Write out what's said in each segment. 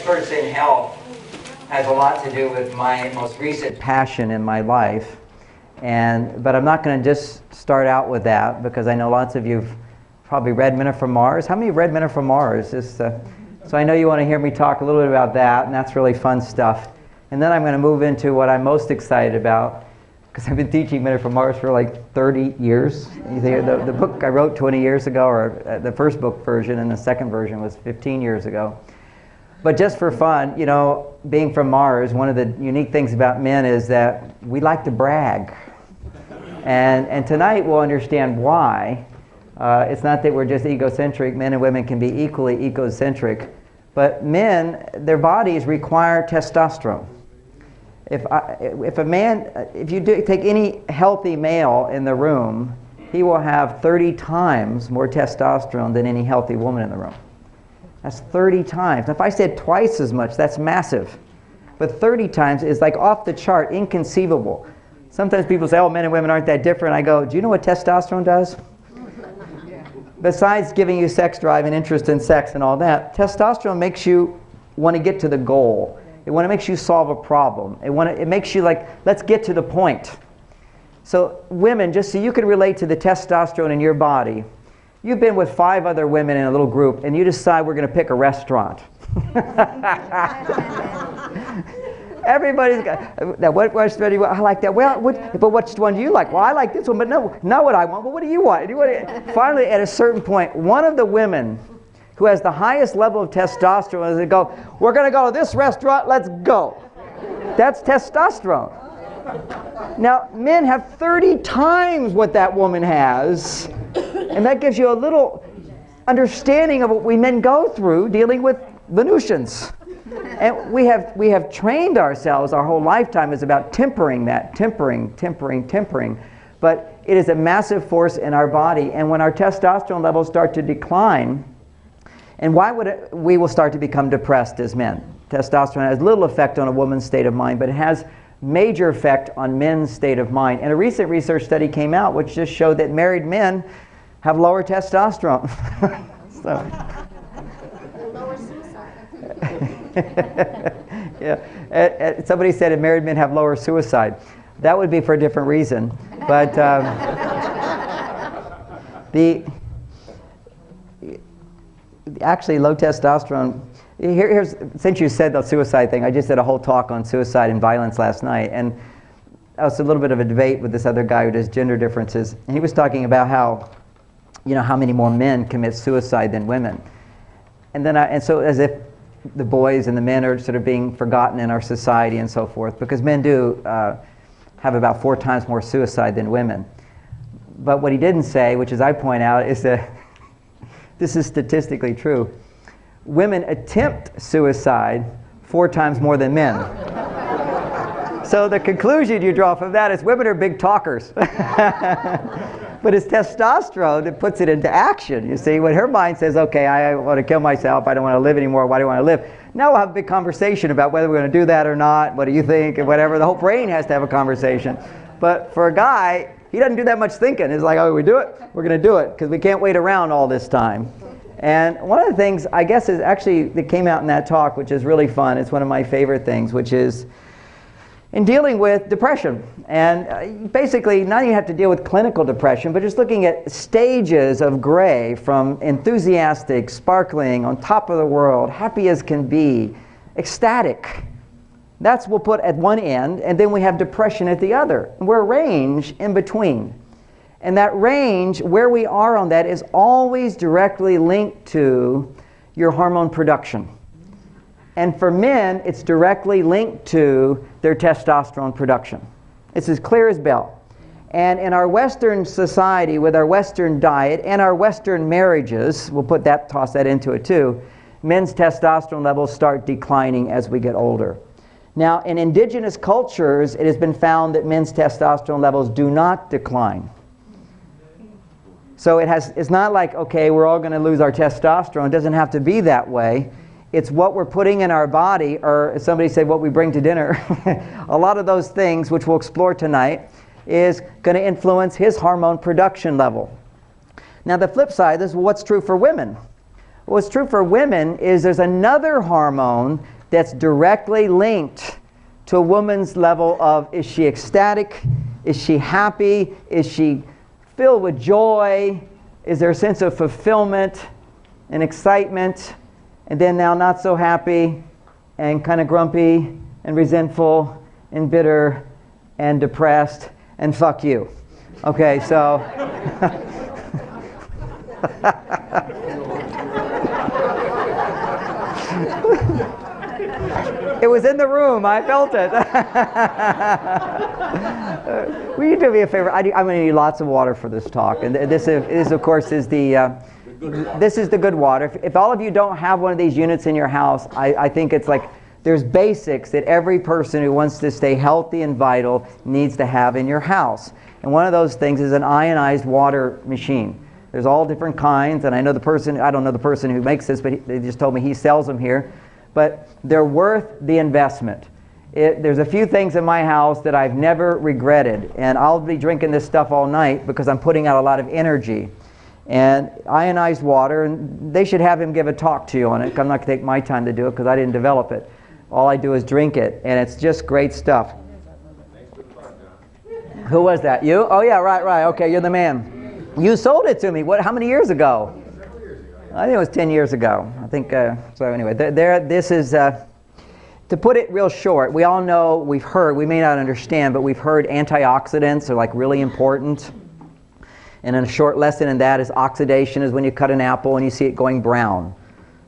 experts in health has a lot to do with my most recent passion in my life. But I'm not going to just start out with that, because I know lots of you've probably read Men Are From Mars. How many have read Men Are From Mars? So I know you want to hear me talk a little bit about that, and that's really fun stuff. And then I'm going to move into what I'm most excited about, because I've been teaching Men Are From Mars for like 30 years. The book I wrote 20 years ago, or the first book version, and the second version was 15 years ago. But just for fun, you know, being from Mars, one of the unique things about men is that we like to brag. And tonight we'll understand why. It's not that we're just egocentric. Men and women can be equally egocentric. But men, their bodies require testosterone. If you take any healthy male in the room, he will have 30 times more testosterone than any healthy woman in the room. That's 30 times. Now, if I said twice as much, that's massive. But 30 times is like off the chart, inconceivable. Sometimes people say, oh, men and women aren't that different. I go, do you know what testosterone does? Besides giving you sex drive and interest in sex and all that, testosterone makes you want to get to the goal. It makes you solve a problem. It makes you like, let's get to the point. So women, just so you can relate to the testosterone in your body, you've been with 5 other women in a little group, and you decide we're going to pick a restaurant. Everybody's got, now what restaurant do you want? I like that. Well, but which one do you like? Well, I like this one, but no, not what I want. But what do you want? Finally, at a certain point, one of the women who has the highest level of testosterone is to go, we're going to go to this restaurant, let's go. That's testosterone. Now, men have 30 times what that woman has, and that gives you a little understanding of what we men go through dealing with Venusians. And we have trained ourselves, our whole lifetime is about tempering that, tempering. But it is a massive force in our body, and when our testosterone levels start to decline, and we will start to become depressed as men. Testosterone has little effect on a woman's state of mind, but it has major effect on men's state of mind. And a recent research study came out which just showed that married men have lower testosterone. Lower suicide. Yeah. Somebody said that married men have lower suicide. That would be for a different reason. But actually, low testosterone. Since you said the suicide thing, I just did a whole talk on suicide and violence last night, and that was a little bit of a debate with this other guy who does gender differences, and he was talking about how many more men commit suicide than women, and so as if the boys and the men are sort of being forgotten in our society and so forth, because men do have about 4 times more suicide than women. But what he didn't say, which as I point out, is that this is statistically true. Women attempt suicide 4 times more than men. So the conclusion you draw from that is women are big talkers. But it's testosterone that puts it into action. You see, when her mind says, okay, I want to kill myself, I don't want to live anymore, why do I want to live? Now we'll have a big conversation about whether we're going to do that or not, what do you think, and whatever. The whole brain has to have a conversation. But for a guy, he doesn't do that much thinking. It's like, oh, we do it? We're going to do it, because we can't wait around all this time. And one of the things, I guess, is actually that came out in that talk, which is really fun. It's one of my favorite things, which is in dealing with depression. And basically, not even have to deal with clinical depression, but just looking at stages of gray, from enthusiastic, sparkling, on top of the world, happy as can be, ecstatic. That's we'll put at one end, and then we have depression at the other. And we're a range in between. And that range, where we are on that, is always directly linked to your hormone production. And for men, it's directly linked to their testosterone production. It's as clear as bell. And in our Western society, with our Western diet and our Western marriages, toss that into it too, men's testosterone levels start declining as we get older. Now, in indigenous cultures, it has been found that men's testosterone levels do not decline. So it's not like, okay, we're all going to lose our testosterone. It doesn't have to be that way. It's what we're putting in our body, or as somebody said, what we bring to dinner. A lot of those things, which we'll explore tonight, is going to influence his hormone production level. Now the flip side is what's true for women. What's true for women is there's another hormone that's directly linked to a woman's level of, is she ecstatic? Is she happy? Is she filled with joy? Is there a sense of fulfillment and excitement? And then now not so happy and kind of grumpy and resentful and bitter and depressed and fuck you. Okay, so it was in the room. I felt it. Will you do me a favor? I'm going to need lots of water for this talk. And this of course, is the this is the good water. If all of you don't have one of these units in your house, I think it's like there's basics that every person who wants to stay healthy and vital needs to have in your house. And one of those things is an ionized water machine. There's all different kinds, and I know the person, I don't know the person who makes this, but they just told me he sells them here. But they're worth the investment. There's a few things in my house that I've never regretted, and I'll be drinking this stuff all night because I'm putting out a lot of energy. And ionized water, and they should have him give a talk to you on it. I'm not going to take my time to do it because I didn't develop it. All I do is drink it, and it's just great stuff. Who was that? You? Oh yeah, right. Okay, you're the man. You sold it to me. How many years ago? I think it was 10 years ago. I think, so anyway, this is, to put it real short, we all know, we've heard, we may not understand, but we've heard antioxidants are like really important. And then a short lesson in that is oxidation is when you cut an apple and you see it going brown.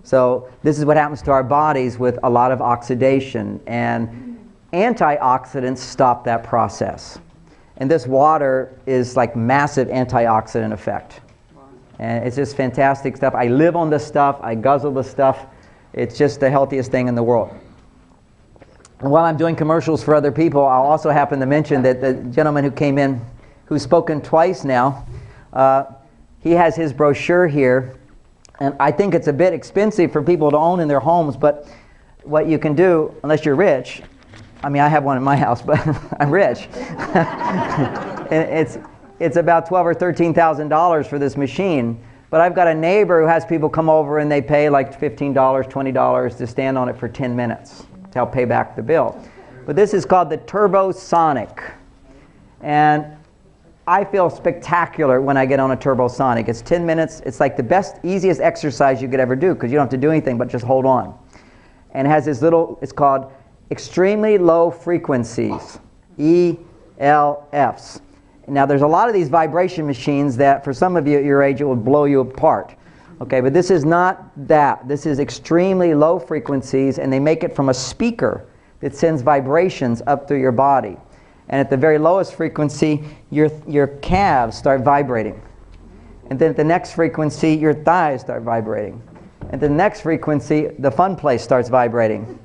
So this is what happens to our bodies with a lot of oxidation. And antioxidants stop that process. And this water is like massive antioxidant effect. And it's just fantastic stuff. I live on this stuff. I guzzle this stuff. It's just the healthiest thing in the world. And while I'm doing commercials for other people, I'll also happen to mention that the gentleman who came in, who's spoken twice now, he has his brochure here. And I think it's a bit expensive for people to own in their homes, but what you can do, unless you're rich, I mean, I have one in my house, but I'm rich. And it's about $12,000 or $13,000 for this machine. But I've got a neighbor who has people come over and they pay like $15, $20 to stand on it for 10 minutes to help pay back the bill. But this is called the Turbosonic. And I feel spectacular when I get on a Turbosonic. It's 10 minutes. It's like the best, easiest exercise you could ever do because you don't have to do anything but just hold on. And it has this little, it's called extremely low frequencies, ELFs. Now there's a lot of these vibration machines that for some of you at your age it will blow you apart. Okay, but this is not that. This is extremely low frequencies, and they make it from a speaker that sends vibrations up through your body. And at the very lowest frequency, your calves start vibrating. And then at the next frequency, your thighs start vibrating. At the next frequency, the fun place starts vibrating.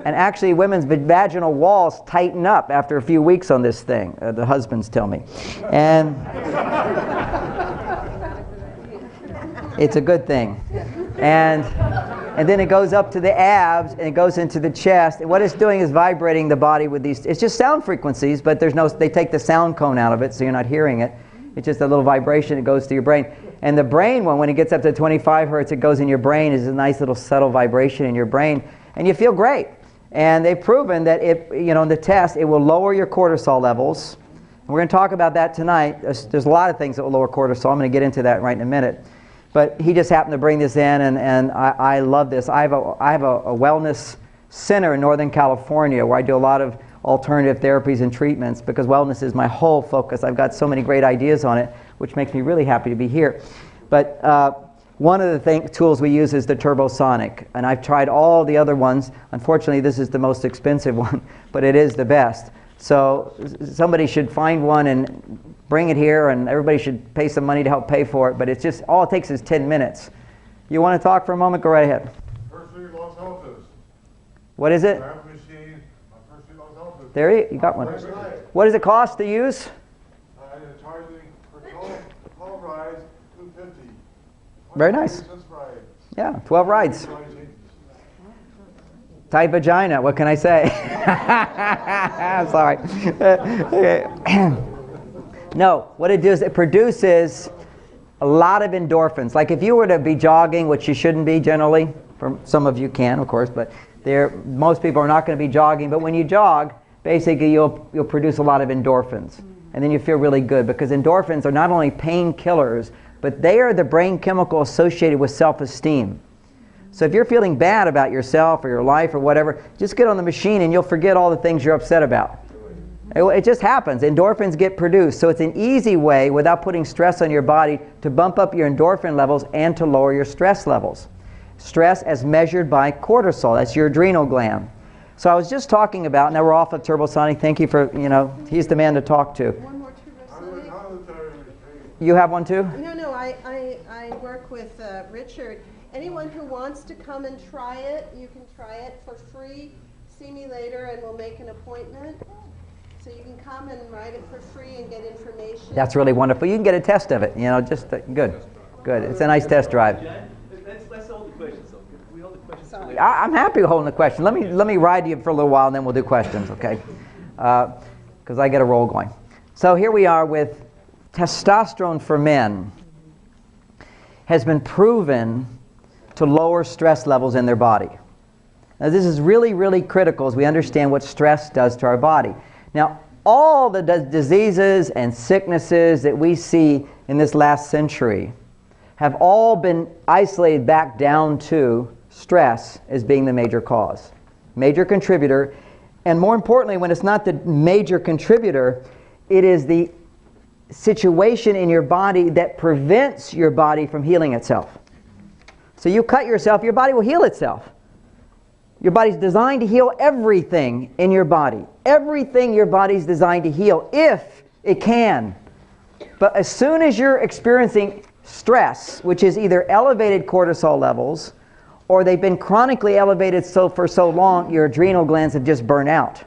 And actually, women's vaginal walls tighten up after a few weeks on this thing, the husbands tell me. And it's a good thing. And then it goes up to the abs, and it goes into the chest. And what it's doing is vibrating the body with these, it's just sound frequencies, but there's no, they take the sound cone out of it, so you're not hearing it. It's just a little vibration that goes to your brain. And the brain one, when it gets up to 25 hertz, it goes in your brain, is a nice little subtle vibration in your brain, and you feel great. And they've proven that in the test, it will lower your cortisol levels. And we're going to talk about that tonight. There's a lot of things that will lower cortisol. I'm going to get into that right in a minute. But he just happened to bring this in, and I love this. I have a wellness center in Northern California where I do a lot of alternative therapies and treatments because wellness is my whole focus. I've got so many great ideas on it, which makes me really happy to be here. But one of the tools we use is the Turbosonic, and I've tried all the other ones. Unfortunately, this is the most expensive one, but it is the best. So somebody should find one and bring it here, and everybody should pay some money to help pay for it, but it's just, all it takes is 10 minutes. You want to talk for a moment? Go right ahead. What is it? There you got one. What does it cost to use? Charging for 12 rides, $250. Very nice. Yeah, 12 rides. Tight vagina, what can I say? I'm sorry. Okay. No, what it does, it produces a lot of endorphins. Like if you were to be jogging, which you shouldn't be generally, for some of you can, of course, but most people are not going to be jogging. But when you jog, basically you'll produce a lot of endorphins. And then you feel really good, because endorphins are not only painkillers, but they are the brain chemical associated with self-esteem. So if you're feeling bad about yourself or your life or whatever, just get on the machine and you'll forget all the things you're upset about. It just happens. Endorphins get produced. So it's an easy way, without putting stress on your body, to bump up your endorphin levels and to lower your stress levels. Stress as measured by cortisol. That's your adrenal gland. So I was just talking about, now we're off of Turbosonic. Thank you for, he's the man to talk to. One more Turbosonic. You have one too? No, I work with Richard. Anyone who wants to come and try it, you can try it for free. See me later and we'll make an appointment. So you can come and ride it for free and get information. That's really wonderful. You can get a test of it, good. Good. It's a nice test drive. Let's hold the questions. So we hold the questions. Sorry. I'm happy holding the question. Let me ride you for a little while and then we'll do questions, okay? Because I get a roll going. So here we are with testosterone for men has been proven to lower stress levels in their body. Now this is really, really critical as we understand what stress does to our body. Now all the diseases and sicknesses that we see in this last century have all been isolated back down to stress as being the major cause, major contributor. And more importantly, when it's not the major contributor, it is the situation in your body that prevents your body from healing itself. So you cut yourself, your body will heal itself. Your body's designed to heal everything in your body. Everything your body's designed to heal, if it can. But as soon as you're experiencing stress, which is either elevated cortisol levels, or they've been chronically elevated for so long, your adrenal glands have just burned out.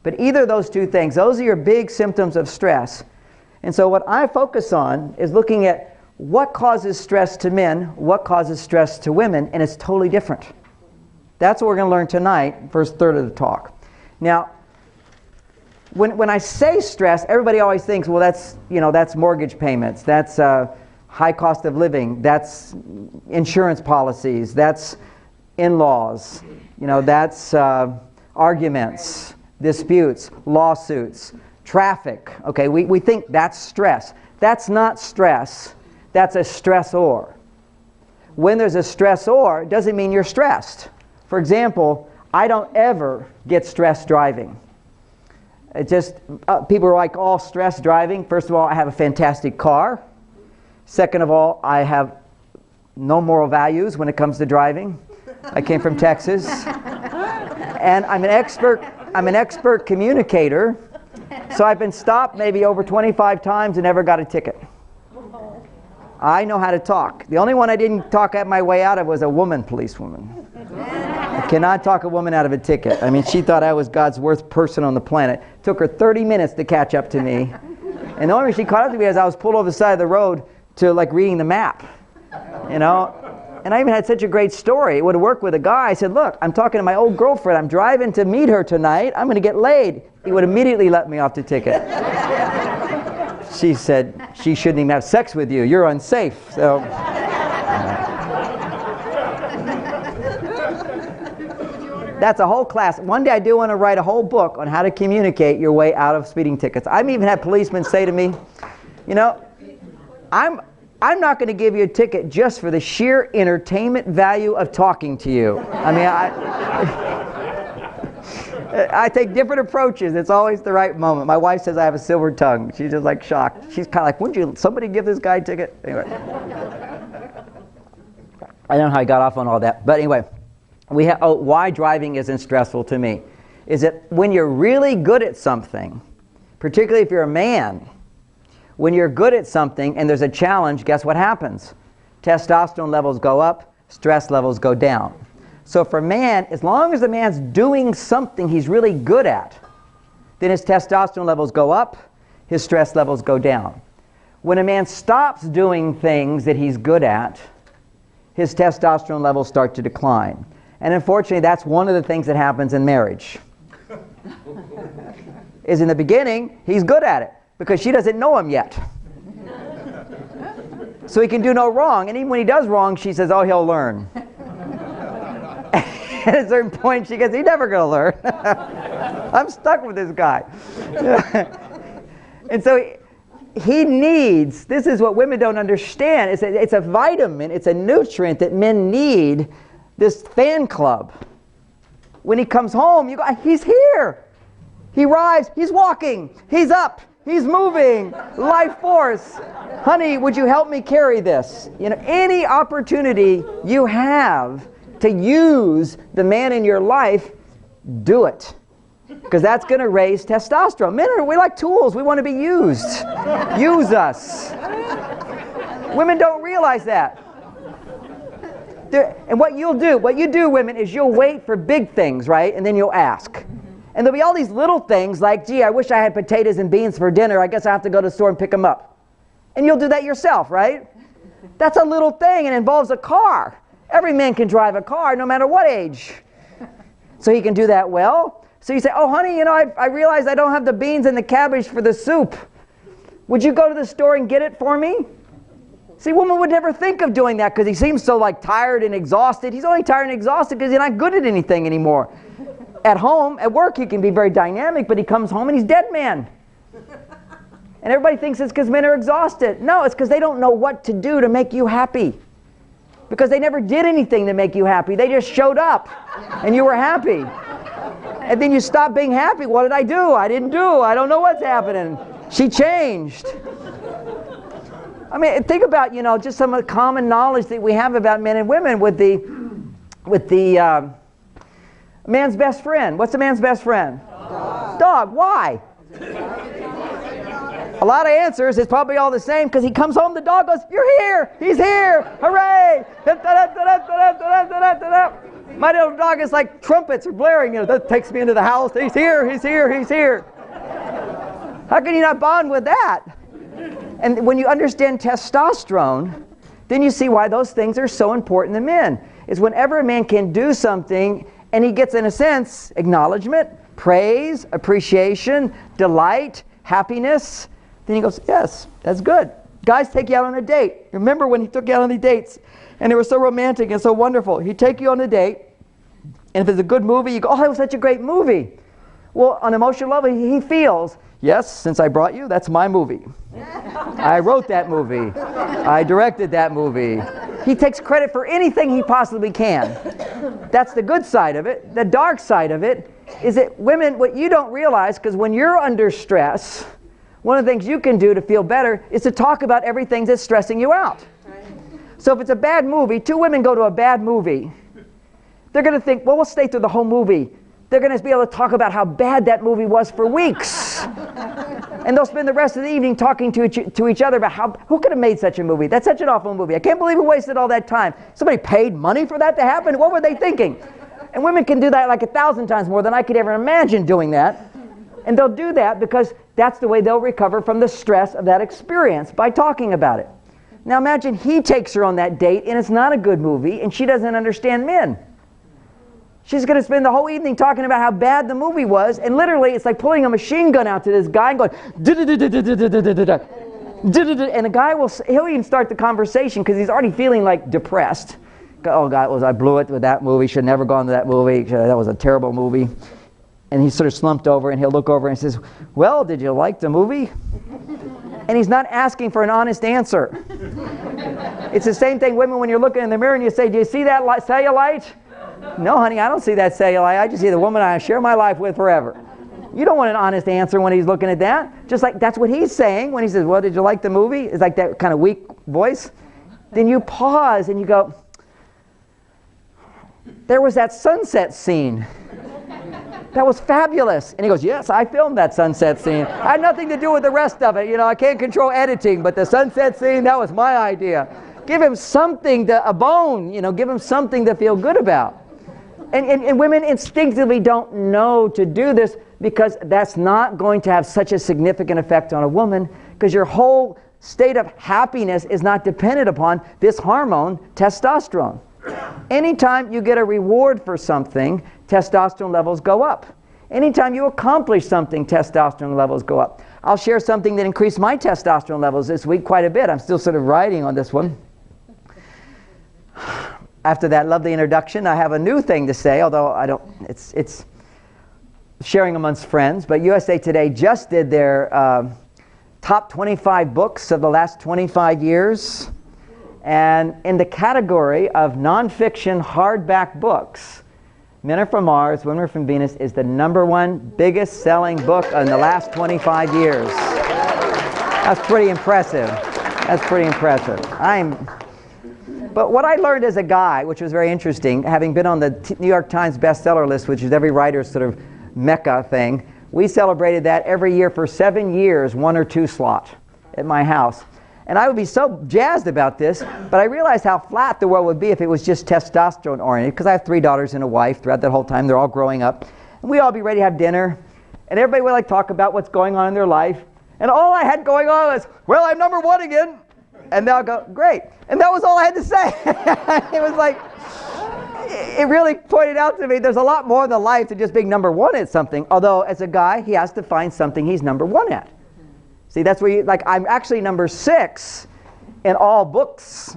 But either of those two things, those are your big symptoms of stress. And so what I focus on is looking at what causes stress to men, what causes stress to women, and it's totally different. That's what we're going to learn tonight, first third of the talk. Now, when I say stress, everybody always thinks, well, that's mortgage payments, that's high cost of living, that's insurance policies, that's in-laws, that's arguments, disputes, lawsuits, traffic. Okay, we think that's stress. That's not stress. That's a stressor. When there's a stressor, it doesn't mean you're stressed. For example, I don't ever get stressed driving. It just, people are like, all stress driving. First of all, I have a fantastic car. Second of all, I have no moral values when it comes to driving. I came from Texas. And I'm an expert communicator. So I've been stopped maybe over 25 times and never got a ticket. I know how to talk. The only one I didn't talk at my way out of was a policewoman. I cannot talk a woman out of a ticket. I mean, she thought I was God's worst person on the planet. It took her 30 minutes to catch up to me. And the only reason she caught up to me is I was pulled over the side of the road to reading the map. And I even had such a great story. It would have worked with a guy. I said, look, I'm talking to my old girlfriend. I'm driving to meet her tonight. I'm going to get laid. He would immediately let me off the ticket. She said, she shouldn't even have sex with you. You're unsafe. So, that's a whole class. One day I do want to write a whole book on how to communicate your way out of speeding tickets. I've even had policemen say to me, I'm not going to give you a ticket just for the sheer entertainment value of talking to you. I mean, I take different approaches. It's always the right moment. My wife says I have a silver tongue. She's just shocked. She's kind of like, wouldn't somebody give this guy a ticket? Anyway. I don't know how I got off on all that. But anyway, why driving isn't stressful to me is that when you're really good at something, particularly if you're a man, when you're good at something and there's a challenge, guess what happens? Testosterone levels go up, stress levels go down. So for a man, as long as the man's doing something he's really good at, then his testosterone levels go up, his stress levels go down. When a man stops doing things that he's good at, his testosterone levels start to decline. And unfortunately, that's one of the things that happens in marriage. Is in the beginning, he's good at it because she doesn't know him yet. so he can do no wrong. And even when he does wrong, she says, oh, he'll learn. At a certain point, she goes, he's never going to learn. I'm stuck with this guy. And so he needs, this is what women don't understand, it's a vitamin, it's a nutrient that men need, this fan club. When he comes home, you go, he's here. He rides, he's walking, he's up, he's moving, life force. Honey, would you help me carry this? You know, any opportunity you have to use the man in your life, do it. Because that's going to raise testosterone. Men, we like tools. We want to be used. Use us. Women don't realize that. And what you do, women, is you'll wait for big things, right? And then you'll ask. And there'll be all these little things like, gee, I wish I had potatoes and beans for dinner. I guess I have to go to the store and pick them up. And you'll do that yourself, right? That's a little thing and involves a car. Every man can drive a car no matter what age. So he can do that well. So you say, oh, honey, you know, I realized I don't have the beans and the cabbage for the soup. Would you go to the store and get it for me? See, women would never think of doing that because he seems so like tired and exhausted. He's only tired and exhausted because he's not good at anything anymore. At home, at work, he can be very dynamic, but he comes home and he's dead man. And everybody thinks it's because men are exhausted. No, it's because they don't know what to do to make you happy. Because they never did anything to make you happy. They just showed up and you were happy. And then you stop being happy. What did I do? I didn't do. I don't know what's happening. She changed. I mean, think about, you know, just some of the common knowledge that we have about men and women with the man's best friend. What's a man's best friend? Dog. Why? A lot of answers. It's probably all the same because he comes home, the dog goes, you're here. He's here. Hooray. My little dog is like trumpets are blaring. You know, that takes me into the house. He's here. He's here. He's here. How can you not bond with that? And when you understand testosterone, then you see why those things are so important to men. Is whenever a man can do something and he gets, in a sense, acknowledgement, praise, appreciation, delight, happiness, then he goes, yes, that's good. Guys take you out on a date. Remember when he took you out on the dates and they were so romantic and so wonderful. He'd take you on a date, and if it's a good movie, you go, oh, that was such a great movie. Well, on an emotional level, he feels, yes, since I brought you, that's my movie. I wrote that movie. I directed that movie. He takes credit for anything he possibly can. That's the good side of it. The dark side of it is that women, what you don't realize, because when you're under stress, one of the things you can do to feel better is to talk about everything that's stressing you out. So if it's a bad movie, two women go to a bad movie, they're going to think, well, we'll stay through the whole movie. They're going to be able to talk about how bad that movie was for weeks. And they'll spend the rest of the evening talking to each other about who could have made such a movie? That's such an awful movie. I can't believe we wasted all that time. Somebody paid money for that to happen? What were they thinking? And women can do that like 1,000 times more than I could ever imagine doing that. And they'll do that because that's the way they'll recover from the stress of that experience, by talking about it. Now imagine he takes her on that date and it's not a good movie and she doesn't understand men. She's going to spend the whole evening talking about how bad the movie was, and literally it's like pulling a machine gun out to this guy and going, and the guy he'll even start the conversation because he's already feeling like depressed. Oh God, I blew it with that movie, should have never gone to that movie, that was a terrible movie. And he's sort of slumped over and he'll look over and says, well, did you like the movie? And he's not asking for an honest answer. It's the same thing, women, when you're looking in the mirror and you say, do you see that cellulite? No, honey, I don't see that cellulite. I just see the woman I share my life with forever. You don't want an honest answer when he's looking at that. Just like that's what he's saying when he says, well, did you like the movie? It's like that kind of weak voice. Then you pause and you go, there was that sunset scene. That was fabulous. And he goes, yes, I filmed that sunset scene. I had nothing to do with the rest of it. You know, I can't control editing, but the sunset scene, that was my idea. Give him something, a bone, you know, give him something to feel good about. And women instinctively don't know to do this because that's not going to have such a significant effect on a woman, because your whole state of happiness is not dependent upon this hormone, testosterone. Anytime you get a reward for something, testosterone levels go up. Anytime you accomplish something, testosterone levels go up. I'll share something that increased my testosterone levels this week quite a bit. I'm still sort of riding on this one. After that lovely introduction, I have a new thing to say, although I don't, it's sharing amongst friends. But USA Today just did their top 25 books of the last 25 years. And in the category of nonfiction hardback books, Men Are From Mars, Women Are From Venus is the #1 biggest selling book in the last 25 years. That's pretty impressive. That's pretty impressive. But what I learned as a guy, which was very interesting, having been on the New York Times bestseller list, which is every writer's sort of mecca thing, we celebrated that every year for 7 years, 1 or 2 slot at my house. And I would be so jazzed about this, but I realized how flat the world would be if it was just testosterone oriented, because I have 3 daughters and a wife throughout that whole time. They're all growing up. And we'd all be ready to have dinner, and everybody would like talk about what's going on in their life. And all I had going on was, well, I'm #1 again. And they'll go, great. And that was all I had to say. It was like, it really pointed out to me there's a lot more than life than just being #1 at something. Although, as a guy, he has to find something he's #1 at. See, that's where I'm actually #6 in all books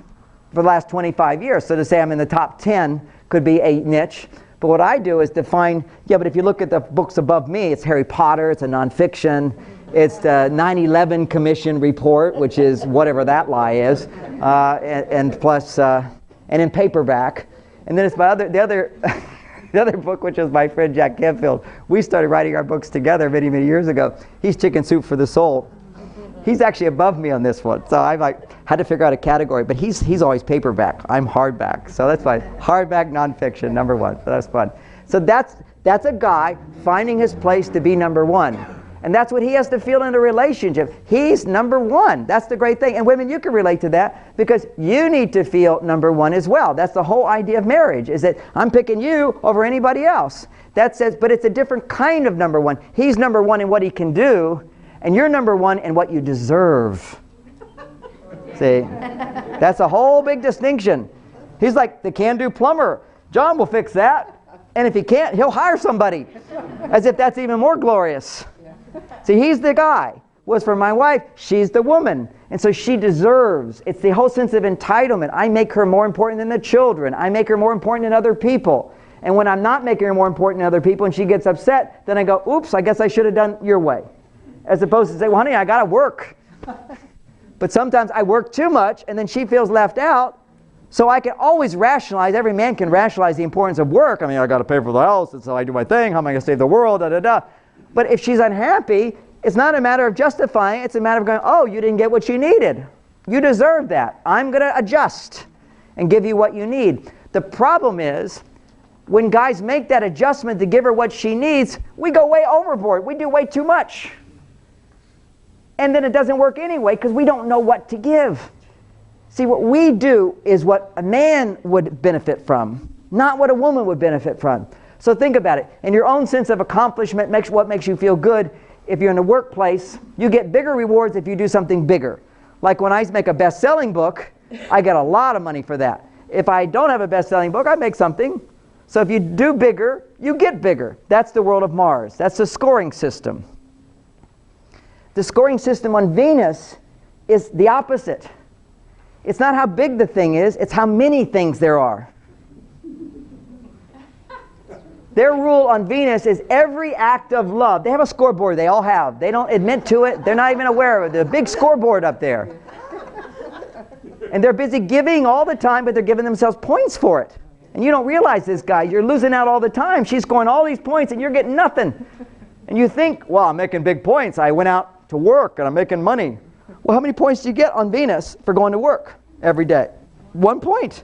for the last 25 years. So to say I'm in the top 10 could be a niche. But what I do is define, but if you look at the books above me, it's Harry Potter, it's a nonfiction, it's the 9/11 Commission report, which is whatever that lie is, and plus, and in paperback. And then it's the other book, which is my friend Jack Canfield. We started writing our books together many, many years ago. He's Chicken Soup for the Soul. He's actually above me on this one, so I had to figure out a category. But he's always paperback. I'm hardback, so that's fine. Hardback nonfiction, #1. So that's fun. So that's a guy finding his place to be #1, and that's what he has to feel in a relationship. He's #1. That's the great thing. And women, you can relate to that because you need to feel #1 as well. That's the whole idea of marriage. Is that I'm picking you over anybody else. That says, but it's a different kind of #1. He's #1 in what he can do. And you're #1 in what you deserve. See? That's a whole big distinction. He's like the can-do plumber. John will fix that. And if he can't, he'll hire somebody. As if that's even more glorious. See, he's the guy. Was for my wife, she's the woman. And so she deserves. It's the whole sense of entitlement. I make her more important than the children. I make her more important than other people. And when I'm not making her more important than other people and she gets upset, then I go, oops, I guess I should have done your way. As opposed to say, well, honey, I got to work. But sometimes I work too much, and then she feels left out. So I can always rationalize. Every man can rationalize the importance of work. I mean, I got to pay for the house, and so I do my thing. How am I going to save the world? Da, da, da. But if she's unhappy, it's not a matter of justifying. It's a matter of going, oh, you didn't get what you needed. You deserve that. I'm going to adjust and give you what you need. The problem is, when guys make that adjustment to give her what she needs, we go way overboard. We do way too much. And then it doesn't work anyway because we don't know what to give. See, what we do is what a man would benefit from, not what a woman would benefit from. So think about it. In your own sense of accomplishment, what makes you feel good. If you're in the workplace, you get bigger rewards if you do something bigger. Like when I make a best-selling book, I get a lot of money for that. If I don't have a best-selling book, I make something. So if you do bigger, you get bigger. That's the world of Mars. That's the scoring system. The scoring system on Venus is the opposite. It's not how big the thing is, it's how many things there are. Their rule on Venus is every act of love. They have a scoreboard, they all have. They don't admit to it, they're not even aware of it. There's a big scoreboard up there. And they're busy giving all the time, but they're giving themselves points for it. And you don't realize this, guy. You're losing out all the time. She's scoring all these points and you're getting nothing. And you think, well, I'm making big points. I went out to work and I'm making money. Well, how many points do you get on Venus for going to work every day? 1 point.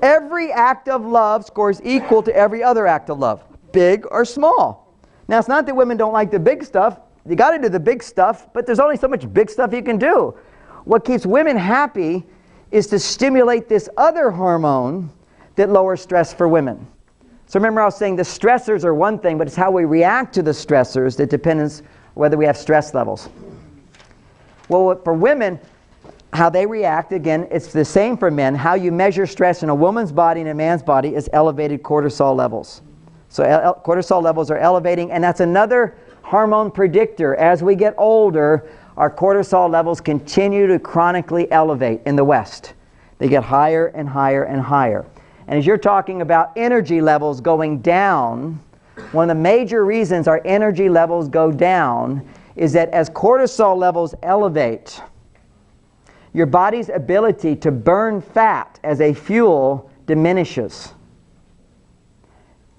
Every act of love scores equal to every other act of love, big or small. Now, it's not that women don't like the big stuff. You got to do the big stuff, but there's only so much big stuff you can do. What keeps women happy is to stimulate this other hormone that lowers stress for women. So remember I was saying the stressors are one thing, but it's how we react to the stressors that depends whether we have stress levels. Well, for women, how they react, again, it's the same for men. How you measure stress in a woman's body and a man's body is elevated cortisol levels. So cortisol levels are elevating, and that's another hormone predictor. As we get older, our cortisol levels continue to chronically elevate in the West. They get higher and higher and higher. And as you're talking about energy levels going down, one of the major reasons our energy levels go down is that as cortisol levels elevate, your body's ability to burn fat as a fuel diminishes.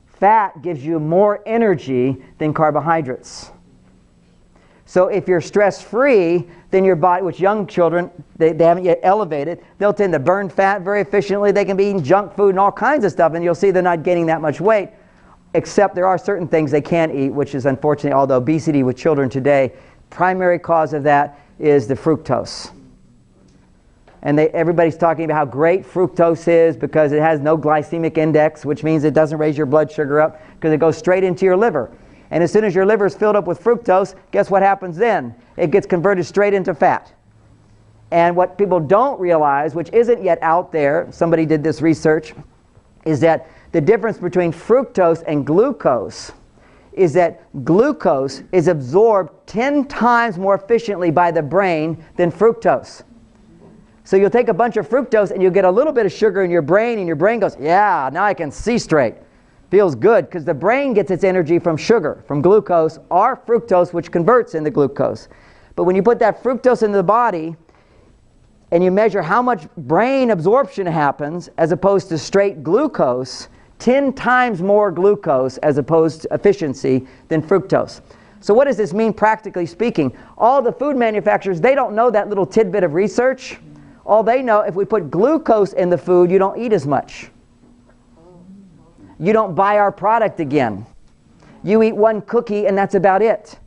Fat gives you more energy than carbohydrates. So if you're stress-free, then your body, which young children, they haven't yet elevated, they'll tend to burn fat very efficiently. They can be eating junk food and all kinds of stuff, and you'll see they're not gaining that much weight, except there are certain things they can eat, which is unfortunately, although obesity with children today, primary cause of that is the fructose. And everybody's talking about how great fructose is because it has no glycemic index, which means it doesn't raise your blood sugar up because it goes straight into your liver. And as soon as your liver is filled up with fructose, guess what happens then? It gets converted straight into fat. And what people don't realize, which isn't yet out there, somebody did this research, is that the difference between fructose and glucose is that glucose is absorbed 10 times more efficiently by the brain than fructose. So you'll take a bunch of fructose and you'll get a little bit of sugar in your brain, and your brain goes, yeah, now I can see straight. Feels good, because the brain gets its energy from sugar, from glucose, or fructose, which converts into glucose. But when you put that fructose into the body, and you measure how much brain absorption happens as opposed to straight glucose, 10 times more glucose as opposed to efficiency than fructose. So what does this mean practically speaking? All the food manufacturers, they don't know that little tidbit of research. All they know, if we put glucose in the food, you don't eat as much. You don't buy our product again. You eat one cookie and that's about it.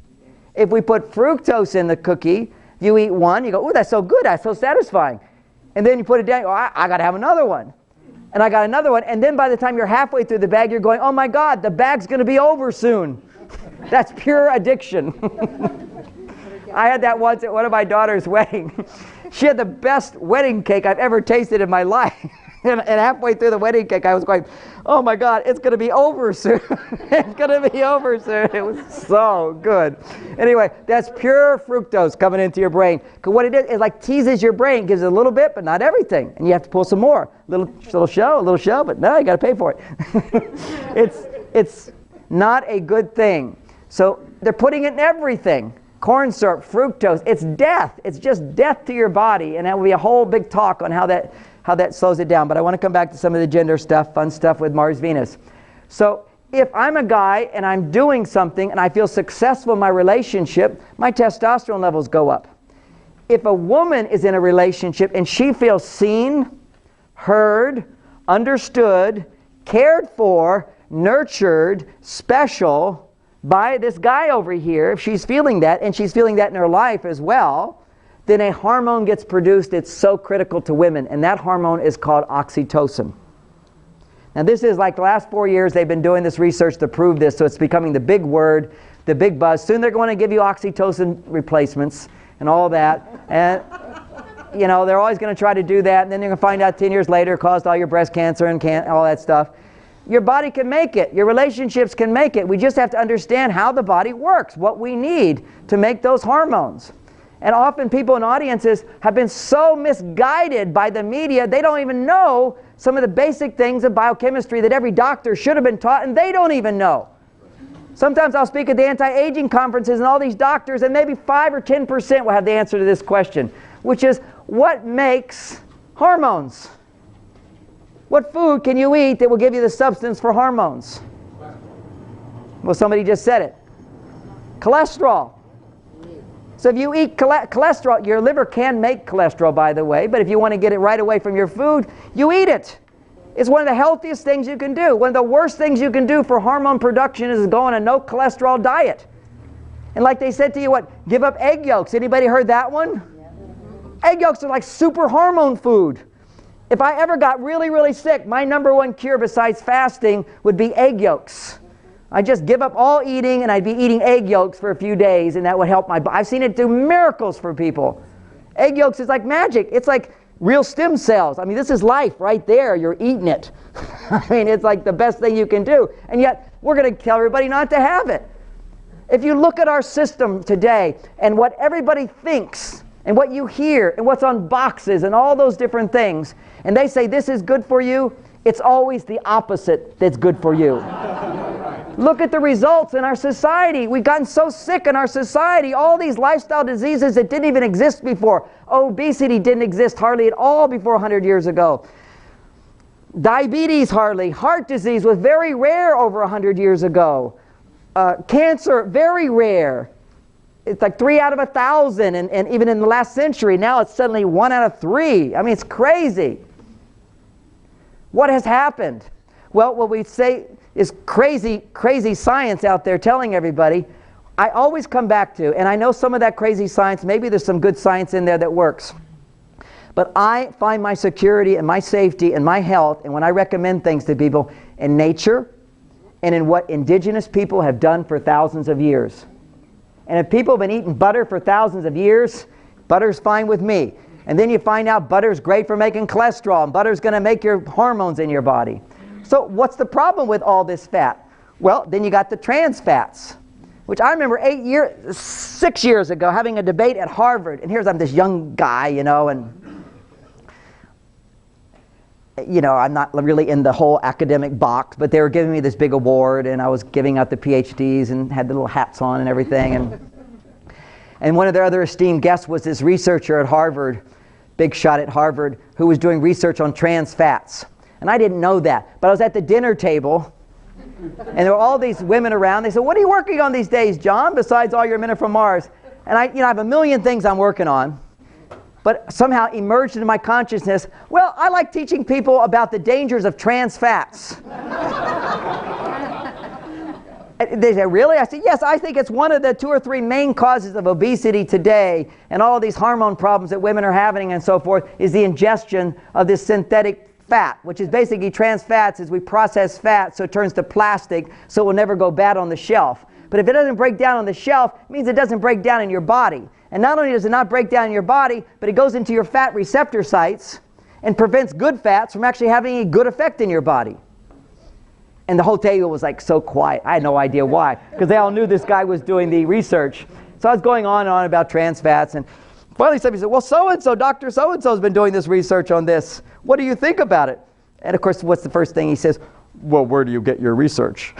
If we put fructose in the cookie, you eat one, you go, ooh, that's so good, that's so satisfying. And then you put it down, I got to have another one. And I got another one. And then by the time you're halfway through the bag, you're going, oh my God, the bag's going to be over soon. That's pure addiction. I had that once at one of my daughter's wedding. She had the best wedding cake I've ever tasted in my life. And halfway through the wedding cake, I was going, oh my God, it's going to be over soon. It's going to be over soon. It was so good. Anyway, that's pure fructose coming into your brain. Because what it is like teases your brain, gives it a little bit, but not everything. And you have to pull some more. Little show, but no, you got to pay for it. It's not a good thing. So they're putting it in everything. Corn syrup, fructose, it's death. It's just death to your body. And that will be a whole big talk on how that slows it down. But I want to come back to some of the gender stuff, fun stuff with Mars Venus. So if I'm a guy and I'm doing something and I feel successful in my relationship, my testosterone levels go up. If a woman is in a relationship and she feels seen, heard, understood, cared for, nurtured, special by this guy over here, if she's feeling that, and she's feeling that in her life as well, then a hormone gets produced that's so critical to women, and that hormone is called oxytocin. Now this is like the last 4 years they've been doing this research to prove this, so it's becoming the big word, the big buzz. Soon they're going to give you oxytocin replacements and all that, and you know, they're always going to try to do that, and then you're going to find out 10 years later it caused all your breast cancer and all that stuff. Your body can make it. Your relationships can make it. We just have to understand how the body works, what we need to make those hormones. And often people in audiences have been so misguided by the media, they don't even know some of the basic things of biochemistry that every doctor should have been taught, and they don't even know. Sometimes I'll speak at the anti-aging conferences, and all these doctors, and maybe 5 or 10% will have the answer to this question, which is, what makes hormones? What food can you eat that will give you the substance for hormones? Well, somebody just said it. Cholesterol. So if you eat cholesterol, your liver can make cholesterol, by the way, but if you want to get it right away from your food, you eat it. It's one of the healthiest things you can do. One of the worst things you can do for hormone production is go on a no cholesterol diet. And like they said to you, what? Give up egg yolks. Anybody heard that one? Egg yolks are like super hormone food. If I ever got really, really sick, my number one cure besides fasting would be egg yolks. I'd just give up all eating and I'd be eating egg yolks for a few days, and that would help my body. I've seen it do miracles for people. Egg yolks is like magic. It's like real stem cells. I mean, this is life right there. You're eating it. I mean, it's like the best thing you can do. And yet, we're going to tell everybody not to have it. If you look at our system today and what everybody thinks and what you hear and what's on boxes and all those different things, and they say this is good for you, it's always the opposite that's good for you. Look at the results in our society. We've gotten so sick in our society. All these lifestyle diseases that didn't even exist before. Obesity didn't exist hardly at all before 100 years ago. Diabetes hardly. Heart disease was very rare over 100 years ago. Cancer, very rare. It's like 3 out of 1,000, and even in the last century, now it's suddenly 1 out of 3. I mean, it's crazy. What has happened? Well, what we say is crazy, crazy science out there telling everybody. I always come back to, and I know some of that crazy science, maybe there's some good science in there that works. But I find my security and my safety and my health, and when I recommend things to people, in nature and in what indigenous people have done for thousands of years. And if people have been eating butter for thousands of years, butter's fine with me. And then you find out butter's great for making cholesterol, and butter's going to make your hormones in your body. So what's the problem with all this fat? Well, then you got the trans fats, which I remember 6 years ago having a debate at Harvard. And here's I'm this young guy, and I'm not really in the whole academic box, but they were giving me this big award, and I was giving out the PhDs and had the little hats on and everything. And one of their other esteemed guests was this researcher at Harvard, big shot at Harvard, who was doing research on trans fats. And I didn't know that, but I was at the dinner table, and there were all these women around. They said, "What are you working on these days, John, besides all your men are from Mars?" And I have a million things I'm working on. But somehow emerged into my consciousness, well, I like teaching people about the dangers of trans fats. They said, really? I said, yes, I think it's one of the 2 or 3 main causes of obesity today and all of these hormone problems that women are having and so forth is the ingestion of this synthetic fat, which is basically trans fats as we process fat so it turns to plastic so it will never go bad on the shelf. But if it doesn't break down on the shelf, it means it doesn't break down in your body. And not only does it not break down in your body, but it goes into your fat receptor sites and prevents good fats from actually having a good effect in your body. And the whole table was like so quiet. I had no idea why, because they all knew this guy was doing the research. So I was going on and on about trans fats, and finally somebody said, well, so-and-so, Dr. So-and-so has been doing this research on this. What do you think about it? And of course, what's the first thing he says? Well, where do you get your research?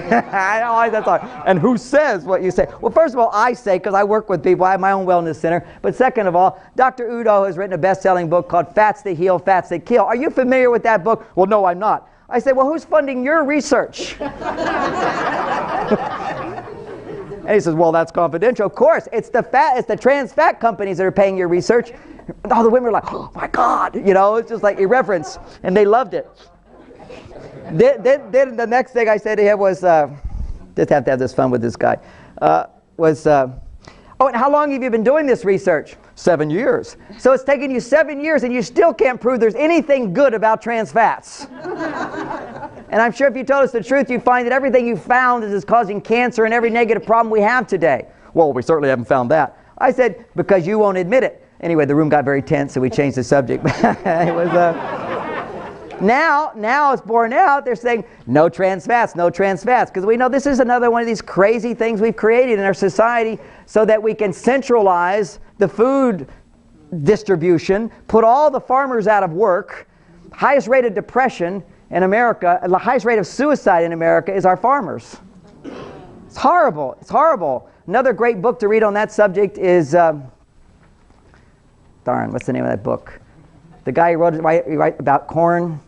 That's all. And who says what you say? Well, first of all, I say, because I work with people. I have my own wellness center. But second of all, Dr. Udo has written a best-selling book called Fats That Heal, Fats That Kill. Are you familiar with that book? Well, no, I'm not. I say, well, who's funding your research? And he says, well, that's confidential. Of course, it's the trans fat companies that are paying your research. All the women are like, oh my God, it's just like irreverence. And they loved it. Then the next thing I said to him was, just have to have this fun with this guy, oh, and how long have you been doing this research? 7 years. So it's taken you 7 years and you still can't prove there's anything good about trans fats. And I'm sure if you told us the truth, you'd find that everything you found is causing cancer and every negative problem we have today. Well, we certainly haven't found that. I said, because you won't admit it. Anyway, the room got very tense, so we changed the subject. It was, Now it's borne out, they're saying, no trans fats, because we know this is another one of these crazy things we've created in our society so that we can centralize the food distribution, put all the farmers out of work. Highest rate of depression in America, the highest rate of suicide in America is our farmers. It's horrible, it's horrible. Another great book to read on that subject is, what's the name of that book? The guy who wrote about corn.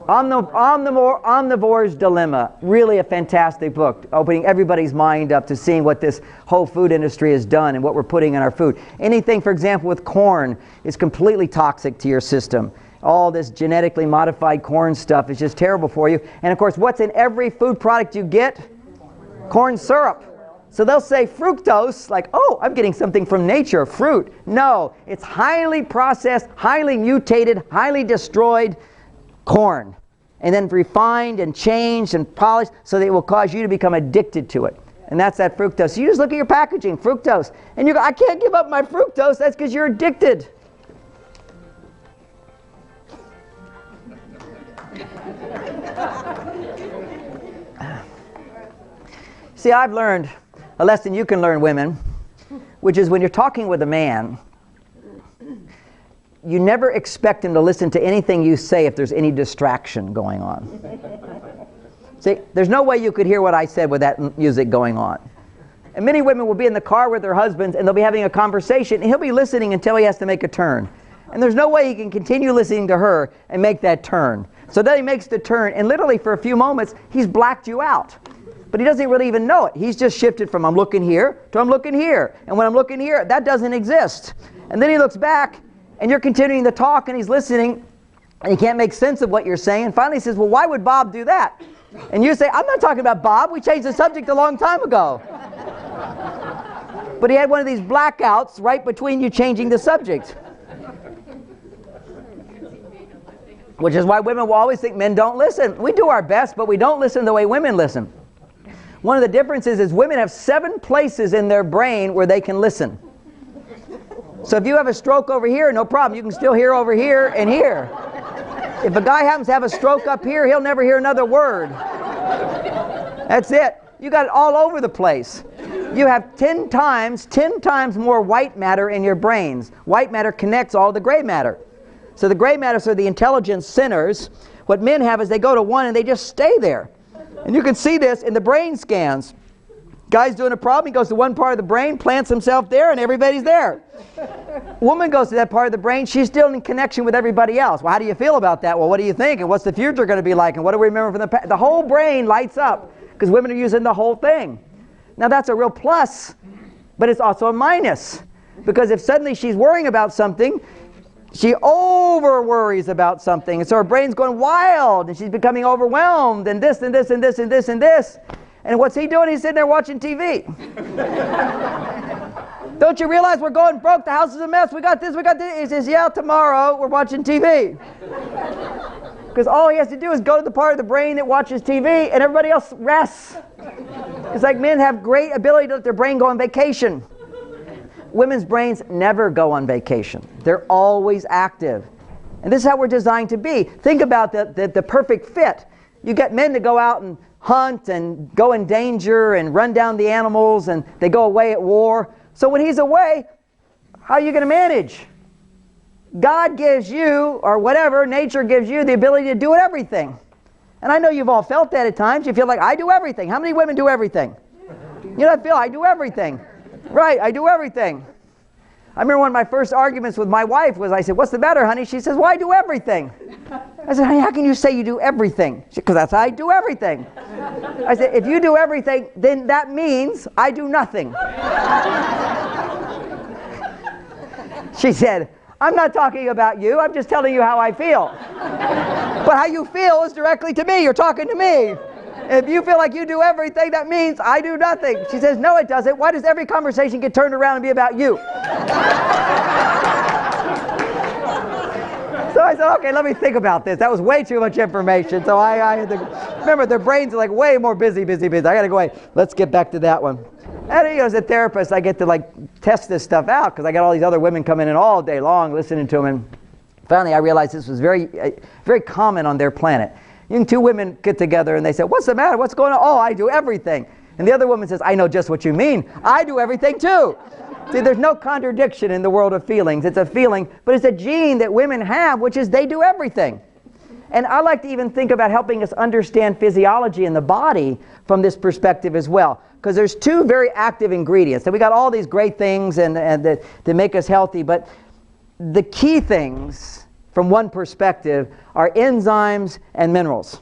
Omnivore's Dilemma. Really a fantastic book, opening everybody's mind up to seeing what this whole food industry has done and what we're putting in our food. Anything, for example, with corn is completely toxic to your system. All this genetically modified corn stuff is just terrible for you. And of course, what's in every food product you get? Corn syrup. So they'll say fructose, like, oh, I'm getting something from nature, fruit. No, it's highly processed, highly mutated, highly destroyed corn. And then refined and changed and polished so that it will cause you to become addicted to it. And that's that fructose. So you just look at your packaging, fructose. And you go, I can't give up my fructose. That's because you're addicted. See, I've learned a lesson you can learn, women, which is when you're talking with a man, you never expect him to listen to anything you say if there's any distraction going on. See, there's no way you could hear what I said with that music going on. And many women will be in the car with their husbands and they'll be having a conversation and he'll be listening until he has to make a turn. And there's no way he can continue listening to her and make that turn. So then he makes the turn and literally for a few moments he's blacked you out. But he doesn't really even know it. He's just shifted from I'm looking here to I'm looking here. And when I'm looking here, that doesn't exist. And then he looks back and you're continuing to talk and he's listening and he can't make sense of what you're saying. And finally he says, well, why would Bob do that? And you say, I'm not talking about Bob. We changed the subject a long time ago. But he had one of these blackouts right between you changing the subject. Which is why women will always think men don't listen. We do our best, but we don't listen the way women listen. One of the differences is women have 7 places in their brain where they can listen. So if you have a stroke over here, no problem. You can still hear over here and here. If a guy happens to have a stroke up here, he'll never hear another word. That's it. You got it all over the place. You have 10 times more white matter in your brains. White matter connects all the gray matter. So the gray matter are the intelligence centers. What men have is they go to one and they just stay there. And you can see this in the brain scans. Guy's doing a problem, he goes to one part of the brain, plants himself there, and everybody's there. Woman goes to that part of the brain, she's still in connection with everybody else. Well, how do you feel about that? Well, what do you think? And what's the future going to be like? And what do we remember from the past? The whole brain lights up because women are using the whole thing. Now that's a real plus, but it's also a minus. Because if suddenly she's worrying about something, she over worries about something. And so her brain's going wild and she's becoming overwhelmed and this and this and this and this and this. And what's he doing? He's sitting there watching TV. Don't you realize we're going broke? The house is a mess. We got this, we got this. He says, yeah, tomorrow we're watching TV. Because all he has to do is go to the part of the brain that watches TV and everybody else rests. It's like men have great ability to let their brain go on vacation. Women's brains never go on vacation. They're always active. And this is how we're designed to be. Think about the perfect fit. You get men to go out and hunt and go in danger and run down the animals and they go away at war. So when he's away, how are you going to manage? God gives you, or whatever, nature gives you the ability to do everything. And I know you've all felt that at times. You feel like, I do everything. How many women do everything? You know, I feel I do everything. Right, I do everything. I remember one of my first arguments with my wife was, I said, what's the matter, honey? She says, well, I do everything. I said, honey, how can you say you do everything? Because that's how I do everything. I said, if you do everything, then that means I do nothing. She said, I'm not talking about you, I'm just telling you how I feel. But how you feel is directly to me, you're talking to me. If you feel like you do everything, that means I do nothing. She says, no, it doesn't. Why does every conversation get turned around and be about you? So I said, okay, let me think about this. That was way too much information. So I had to, remember, their brains are like way more busy. I got to go away. Let's get back to that one. And as a therapist, I get to like test this stuff out because I got all these other women coming in all day long listening to them. And finally, I realized this was very, very common on their planet. Two women get together and they say, what's the matter? What's going on? Oh, I do everything. And the other woman says, I know just what you mean. I do everything too. See, there's no contradiction in the world of feelings. It's a feeling, but it's a gene that women have, which is they do everything. And I like to even think about helping us understand physiology in the body from this perspective as well. Because there's 2 very active ingredients. And we got all these great things and that make us healthy, but the key things from one perspective are enzymes and minerals.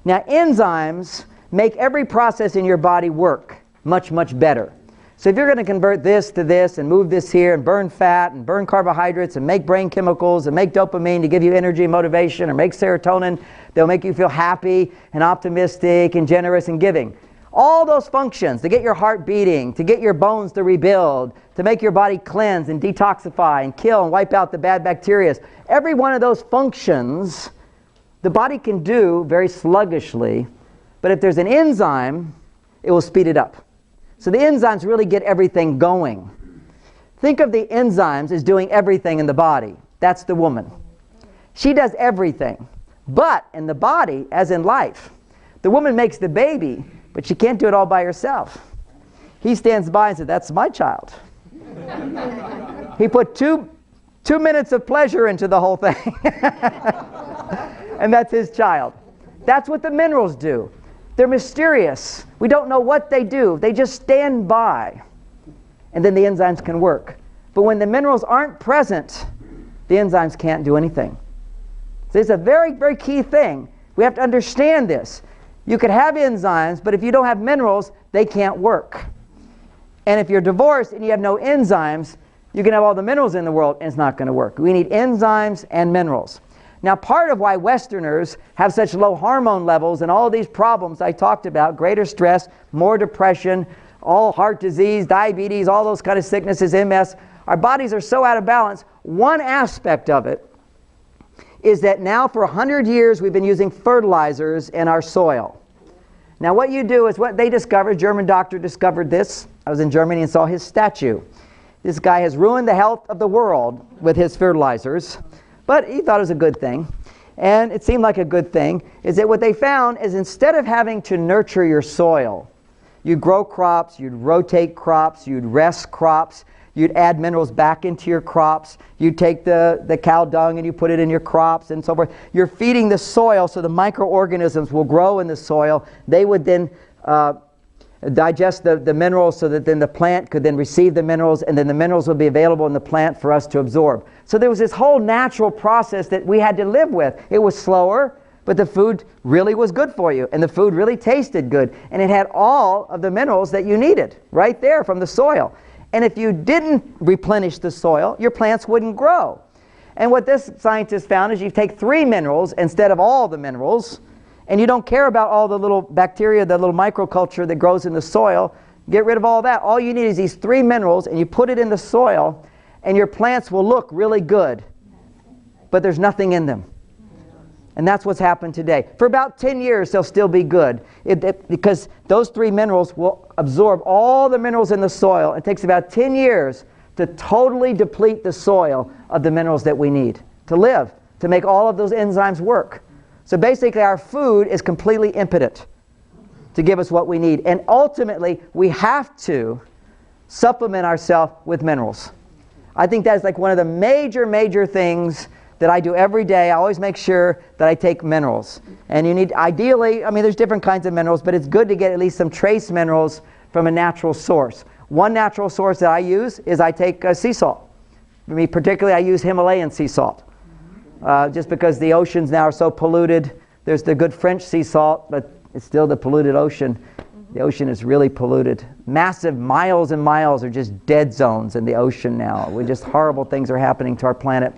Now enzymes make every process in your body work much, much better. So if you're going to convert this to this and move this here and burn fat and burn carbohydrates and make brain chemicals and make dopamine to give you energy and motivation or make serotonin, they'll make you feel happy and optimistic and generous and giving. All those functions, to get your heart beating, to get your bones to rebuild, to make your body cleanse and detoxify and kill and wipe out the bad bacteria. Every one of those functions, the body can do very sluggishly, but if there's an enzyme, it will speed it up. So the enzymes really get everything going. Think of the enzymes as doing everything in the body. That's the woman. She does everything. But in the body, as in life, the woman makes the baby, But she can't do it all by herself. He stands by and said, that's my child. He put two minutes of pleasure into the whole thing. And that's his child. That's what the minerals do. They're mysterious. We don't know what they do. They just stand by. And then the enzymes can work. But when the minerals aren't present, the enzymes can't do anything. So it's a very, very key thing. We have to understand this. You could have enzymes, but if you don't have minerals, they can't work. And if you're divorced and you have no enzymes, you can have all the minerals in the world and it's not going to work. We need enzymes and minerals. Now, part of why Westerners have such low hormone levels and all these problems I talked about, greater stress, more depression, all heart disease, diabetes, all those kind of sicknesses, MS, our bodies are so out of balance. One aspect of it is that now for 100 years we've been using fertilizers in our soil. Now what you do is what they discovered, a German doctor discovered this. I was in Germany and saw his statue. This guy has ruined the health of the world with his fertilizers, but he thought it was a good thing. And it seemed like a good thing, is that what they found is instead of having to nurture your soil, you'd grow crops, you'd rotate crops, you'd rest crops, you'd add minerals back into your crops, you'd take the cow dung and you put it in your crops and so forth. You're feeding the soil so the microorganisms will grow in the soil. They would then digest the minerals so that then the plant could then receive the minerals, and then the minerals would be available in the plant for us to absorb. So there was this whole natural process that we had to live with. It was slower, but the food really was good for you, and the food really tasted good, and it had all of the minerals that you needed right there from the soil. And if you didn't replenish the soil, your plants wouldn't grow. And what this scientist found is you take 3 minerals instead of all the minerals, and you don't care about all the little bacteria, the little microculture that grows in the soil. Get rid of all that. All you need is these 3 minerals, and you put it in the soil, and your plants will look really good. But there's nothing in them. And that's what's happened today. For about 10 years, they'll still be good. Because those 3 minerals will absorb all the minerals in the soil. It takes about 10 years to totally deplete the soil of the minerals that we need to live, to make all of those enzymes work. So basically, our food is completely impotent to give us what we need. And ultimately, we have to supplement ourselves with minerals. I think that's like one of the major things that I do every day. I always make sure that I take minerals. And you need, ideally, I mean, there's different kinds of minerals, but it's good to get at least some trace minerals from a natural source. One natural source that I use is I take sea salt. For me particularly, I use Himalayan sea salt. Just because the oceans now are so polluted. There's the good French sea salt, but it's still the polluted ocean. The ocean is really polluted. Massive miles and miles are just dead zones in the ocean now. Just horrible things are happening to our planet.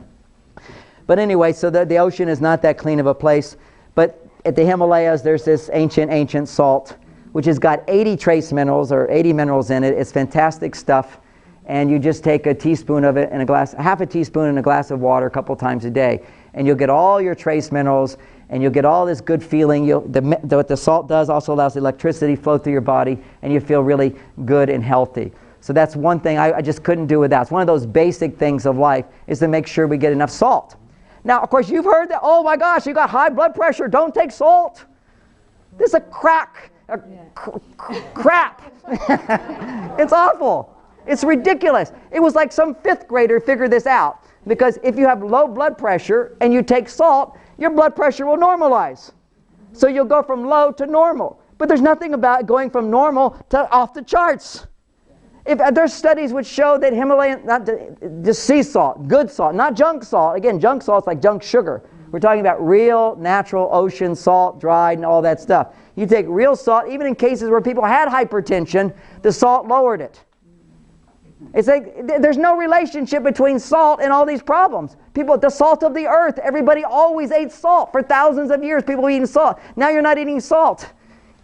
But anyway, so the ocean is not that clean of a place. But at the Himalayas, there's this ancient salt, which has got 80 trace minerals or 80 minerals in it. It's fantastic stuff. And you just take a teaspoon of it in a glass, half a teaspoon in a glass of water a couple times a day. And you'll get all your trace minerals, and you'll get all this good feeling. What the salt does also allows the electricity to flow through your body, and you feel really good and healthy. So that's one thing I just couldn't do without. It's one of those basic things of life, is to make sure we get enough salt. Now, of course, you've heard that, oh my gosh, you got high blood pressure, don't take salt. This is a crap. It's awful. It's ridiculous. It was like some 5th grader figured this out. Because if you have low blood pressure and you take salt, your blood pressure will normalize. So you'll go from low to normal. But there's nothing about going from normal to off the charts. There's studies which show that Himalayan, not just sea salt, good salt, not junk salt. Again, junk salt's like junk sugar. We're talking about real, natural ocean salt, dried, and all that stuff. You take real salt, even in cases where people had hypertension, the salt lowered it. It's like there's no relationship between salt and all these problems. People, the salt of the earth, everybody always ate salt. For thousands of years, people were eating salt. Now you're not eating salt.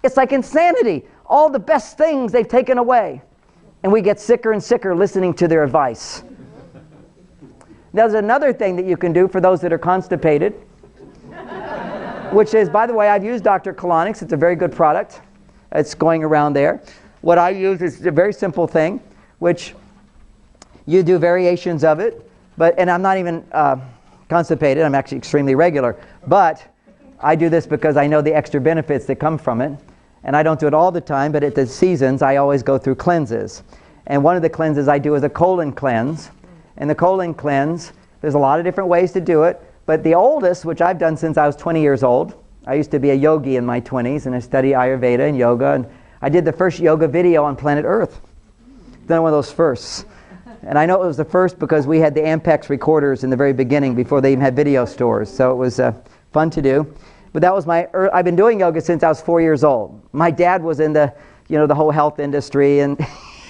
It's like insanity. All the best things they've taken away. And we get sicker and sicker listening to their advice. There's another thing that you can do for those that are constipated, which is, by the way, I've used Dr. Colonics. It's a very good product. It's going around there. What I use is a very simple thing, which you do variations of it, and I'm not even constipated. I'm actually extremely regular. But I do this because I know the extra benefits that come from it. And I don't do it all the time, but at the seasons, I always go through cleanses. And one of the cleanses I do is a colon cleanse. And the colon cleanse, there's a lot of different ways to do it, but the oldest, which I've done since I was 20 years old, I used to be a yogi in my 20s, and I studied Ayurveda and yoga, and I did the first yoga video on planet Earth. Done one of those firsts. And I know it was the first because we had the Ampex recorders in the very beginning before they even had video stores, so it was fun to do. But that was I've been doing yoga since I was 4 years old. My dad was in the whole health industry, and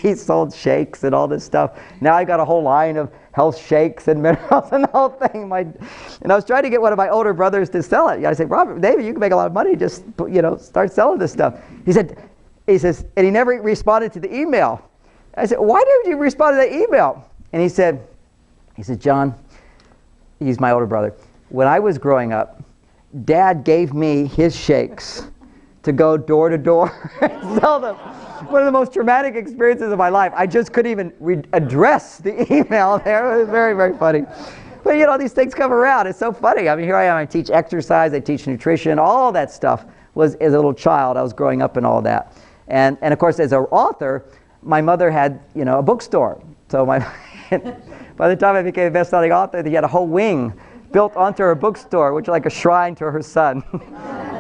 he sold shakes and all this stuff. Now I've got a whole line of health shakes and minerals and the whole thing. And I was trying to get one of my older brothers to sell it. I said, Robert, David, you can make a lot of money. Just start selling this stuff. He says, and he never responded to the email. I said, why didn't you respond to the email? And he said, John, he's my older brother. When I was growing up, Dad gave me his shakes to go door to door and sell them. One of the most traumatic experiences of my life. I just couldn't even address the email there. It was very, very funny. But these things come around. It's so funny. I mean, here I am. I teach exercise. I teach nutrition. All that stuff was as a little child. I was growing up in all that. And of course, as an author, my mother had, a bookstore. So by the time I became a best-selling author, they had a whole wing built onto her bookstore, which was like a shrine to her son.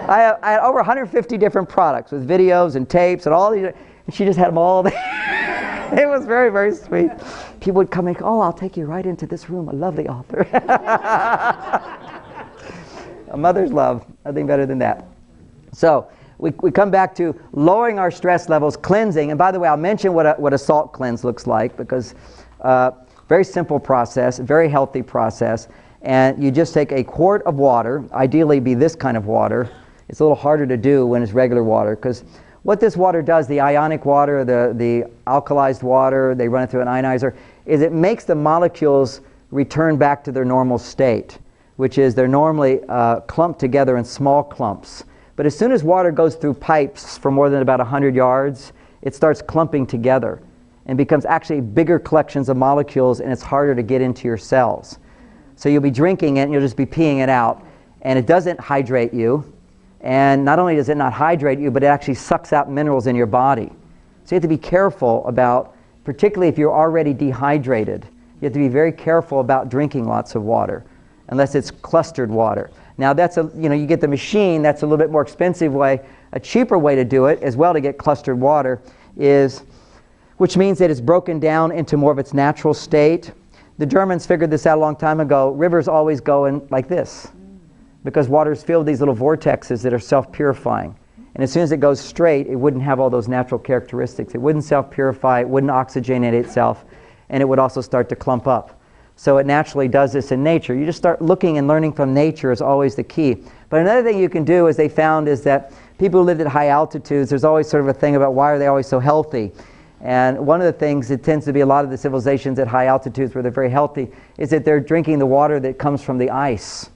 I had over 150 different products with videos and tapes and all these, and she just had them all there. It was very, very sweet. People would come and go, I'll take you right into this room, a lovely author. A mother's love, nothing better than that. So we come back to lowering our stress levels, cleansing. And by the way, I'll mention what a salt cleanse looks like, because very simple process, very healthy process. And you just take a quart of water, ideally be this kind of water. It's a little harder to do when it's regular water, because what this water does, the ionic water, the alkalized water, they run it through an ionizer, is it makes the molecules return back to their normal state, which is they're normally clumped together in small clumps. But as soon as water goes through pipes for more than about 100 yards, it starts clumping together and becomes actually bigger collections of molecules, and it's harder to get into your cells. So you'll be drinking it and you'll just be peeing it out, and it doesn't hydrate you. And not only does it not hydrate you, but it actually sucks out minerals in your body. So you have to be careful about, particularly if you're already dehydrated, you have to be very careful about drinking lots of water, unless it's clustered water. Now that's you get the machine, that's a little bit more expensive way. A cheaper way to do it as well to get clustered water is, which means that it's broken down into more of its natural state. The Germans figured this out a long time ago. Rivers always go in like this, because water is filled with these little vortexes that are self-purifying. And as soon as it goes straight, it wouldn't have all those natural characteristics. It wouldn't self-purify, it wouldn't oxygenate itself, and it would also start to clump up. So it naturally does this in nature. You just start looking and learning from nature is always the key. But another thing you can do, as they found, is that people who lived at high altitudes, there's always sort of a thing about why are they always so healthy. And one of the things, it tends to be a lot of the civilizations at high altitudes where they're very healthy, is that they're drinking the water that comes from the ice.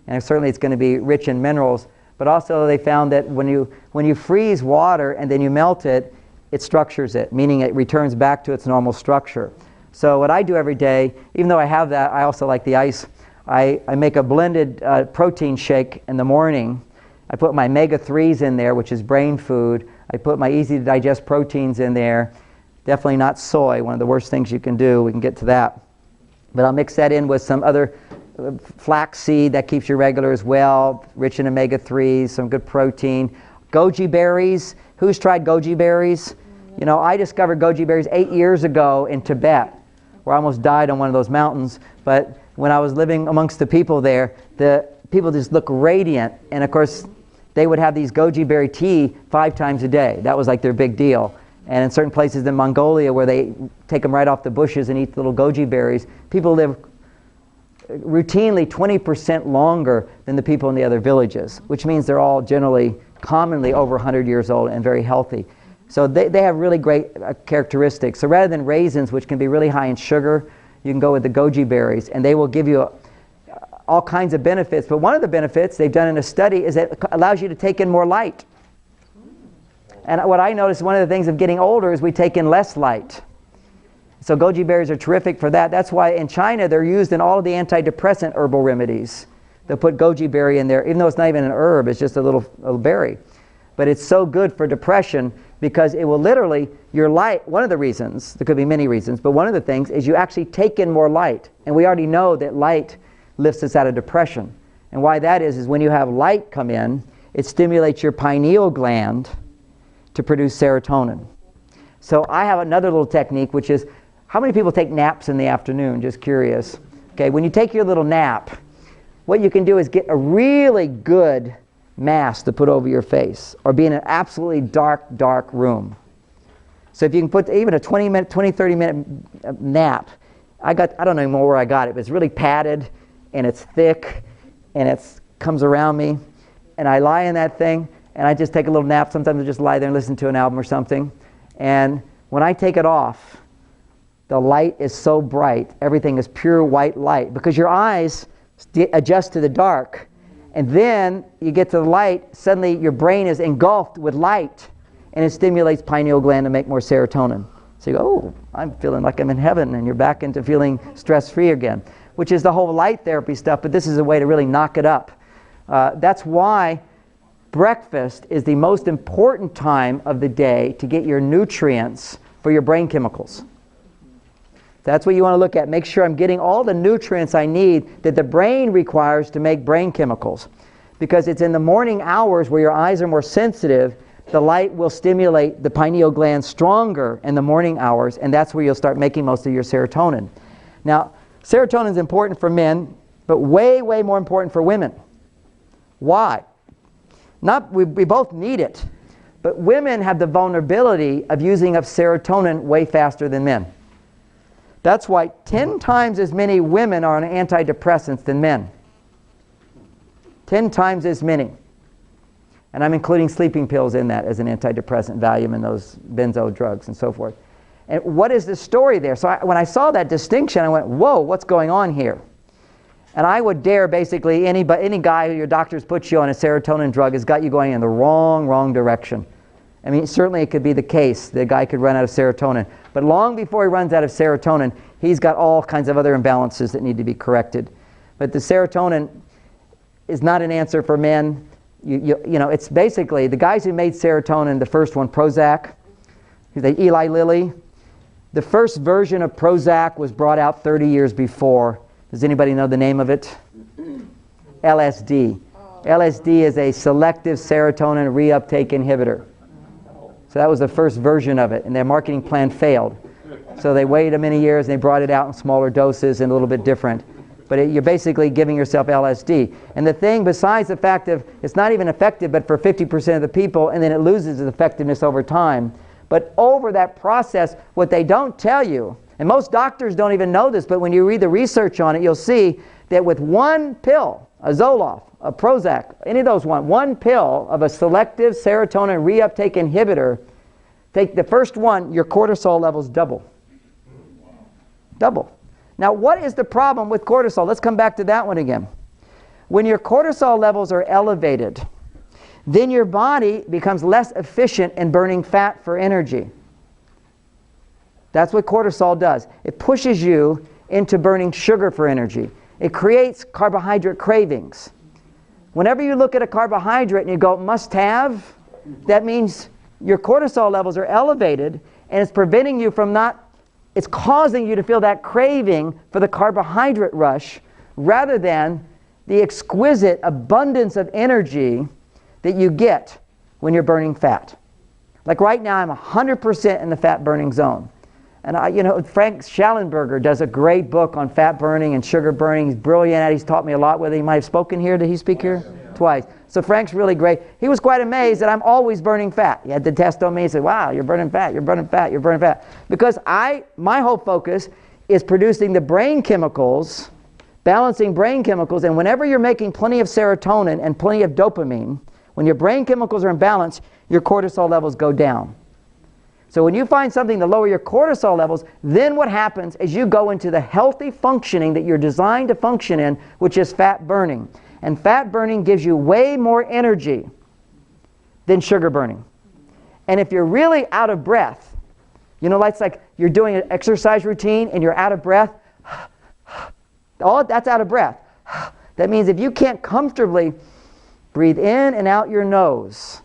And certainly it's going to be rich in minerals. But also they found that when you freeze water and then you melt it, it structures it, meaning it returns back to its normal structure. So what I do every day, even though I have that, I also like the ice. I make a blended protein shake in the morning. I put my omega-3s in there, which is brain food. I put my easy-to-digest proteins in there. Definitely not soy, one of the worst things you can do. We can get to that. But I'll mix that in with some other flaxseed that keeps you regular as well, rich in omega-3s, some good protein. Goji berries. Who's tried goji berries? I discovered goji berries 8 years ago in Tibet, where I almost died on one of those mountains. But when I was living amongst the people there, the people just look radiant. And of course, they would have these goji berry tea 5 times a day. That was like their big deal. And in certain places in Mongolia where they take them right off the bushes and eat the little goji berries, people live routinely 20% longer than the people in the other villages, which means they're all commonly over 100 years old and very healthy. So they have really great characteristics. So rather than raisins, which can be really high in sugar, you can go with the goji berries, and they will give you all kinds of benefits. But one of the benefits they've done in a study is it allows you to take in more light. And what I noticed, one of the things of getting older is we take in less light. So goji berries are terrific for that. That's why in China they're used in all of the antidepressant herbal remedies. They'll put goji berry in there, even though it's not even an herb, it's just a little berry. but it's so good for depression because it will literally, your light, one of the reasons, there could be many reasons, but one of the things is you actually take in more light. And we already know that light lifts us out of depression. And why that is when you have light come in, it stimulates your pineal gland to produce serotonin. So I have another little technique, which is, how many people take naps in the afternoon? Just curious. Okay, when you take your little nap, what you can do is get a really good mask to put over your face, or be in an absolutely dark room. So if you can put even a 30 minute nap, I don't know anymore where I got it, but it's really padded, and it's thick, and it comes around me, and I lie in that thing, and I just take a little nap. Sometimes I just lie there and listen to an album or something, and when I take it off, the light is so bright, everything is pure white light, because your eyes adjust to the dark, and then you get to the light, suddenly your brain is engulfed with light, and it stimulates pineal gland to make more serotonin. So you go, oh, I'm feeling like I'm in heaven, and you're back into feeling stress-free again, which is the whole light therapy stuff, but this is a way to really knock it up. That's why breakfast is the most important time of the day to get your nutrients for your brain chemicals. That's what you want to look at. Make sure I'm getting all the nutrients I need that the brain requires to make brain chemicals. Because it's in the morning hours where your eyes are more sensitive, the light will stimulate the pineal gland stronger in the morning hours, and that's where you'll start making most of your serotonin. Now, serotonin is important for men, but way more important for women. Why? We both need it, but women have the vulnerability of using up serotonin way faster than men. That's why 10 times as many women are on antidepressants than men. 10 times as many. And I'm including sleeping pills in that as an antidepressant, Valium and those benzo drugs and so forth. And what is the story there? So when I saw that distinction, I went, whoa, what's going on here? And I would dare basically any guy who your doctors put you on a serotonin drug has got you going in the wrong direction. I mean, certainly it could be the case. The guy could run out of serotonin. But long before he runs out of serotonin, he's got all kinds of other imbalances that need to be corrected. But the serotonin is not an answer for men. You know, it's basically the guys who made serotonin, the first one, Prozac, Eli Lilly. The first version of Prozac was brought out 30 years before. Does anybody know the name of it? LSD. LSD is a selective serotonin reuptake inhibitor. So that was the first version of it, and their marketing plan failed. So they waited many years, and they brought it out in smaller doses and a little bit different. But you're basically giving yourself LSD. And the thing, besides the fact of it's not even effective but for 50% of the people, and then it loses its effectiveness over time. But over that process, what they don't tell you, and most doctors don't even know this, but when you read the research on it, you'll see that with one pill, a Zoloft, a Prozac, any of those one pill of a selective serotonin reuptake inhibitor, take the first one, your cortisol levels double. Double. Now, what is the problem with cortisol? Let's come back to that one again. When your cortisol levels are elevated, then your body becomes less efficient in burning fat for energy. That's what cortisol does. It pushes you into burning sugar for energy. It creates carbohydrate cravings. Whenever you look at a carbohydrate and you go, must have, that means your cortisol levels are elevated, and it's preventing you from it's causing you to feel that craving for the carbohydrate rush rather than the exquisite abundance of energy that you get when you're burning fat. Like right now, I'm 100% in the fat burning zone. And Frank Schallenberger does a great book on fat burning and sugar burning. He's brilliant at it. He's taught me a lot. Whether he might have spoken here. Did he speak here? Yeah. Twice. So Frank's really great. He was quite amazed that I'm always burning fat. He had to test on me. He said, wow, you're burning fat, you're burning fat, you're burning fat. Because my whole focus is producing the brain chemicals, balancing brain chemicals, and whenever you're making plenty of serotonin and plenty of dopamine, when your brain chemicals are in balance, your cortisol levels go down. So when you find something to lower your cortisol levels, then what happens is you go into the healthy functioning that you're designed to function in, which is fat burning. And fat burning gives you way more energy than sugar burning. And if you're really out of breath, it's like you're doing an exercise routine and you're out of breath, all that's out of breath. That means if you can't comfortably breathe in and out your nose,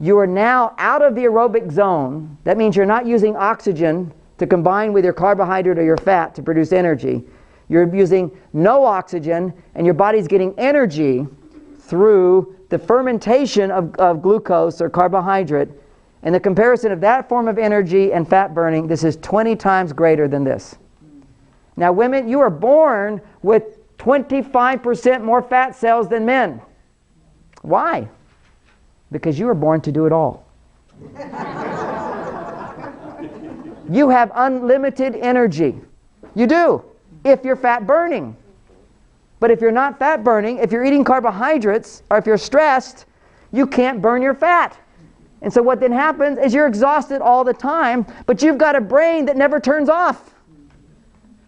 You are now out of the aerobic zone. That means you're not using oxygen to combine with your carbohydrate or your fat to produce energy. You're using no oxygen, and your body's getting energy through the fermentation of glucose or carbohydrate. And the comparison of that form of energy and fat burning, this is 20 times greater than this. Now women, you are born with 25% more fat cells than men. Why? Because you were born to do it all. You have unlimited energy. You do, if you're fat burning. But if you're not fat burning, if you're eating carbohydrates, or if you're stressed, you can't burn your fat. And so what then happens is you're exhausted all the time, but you've got a brain that never turns off.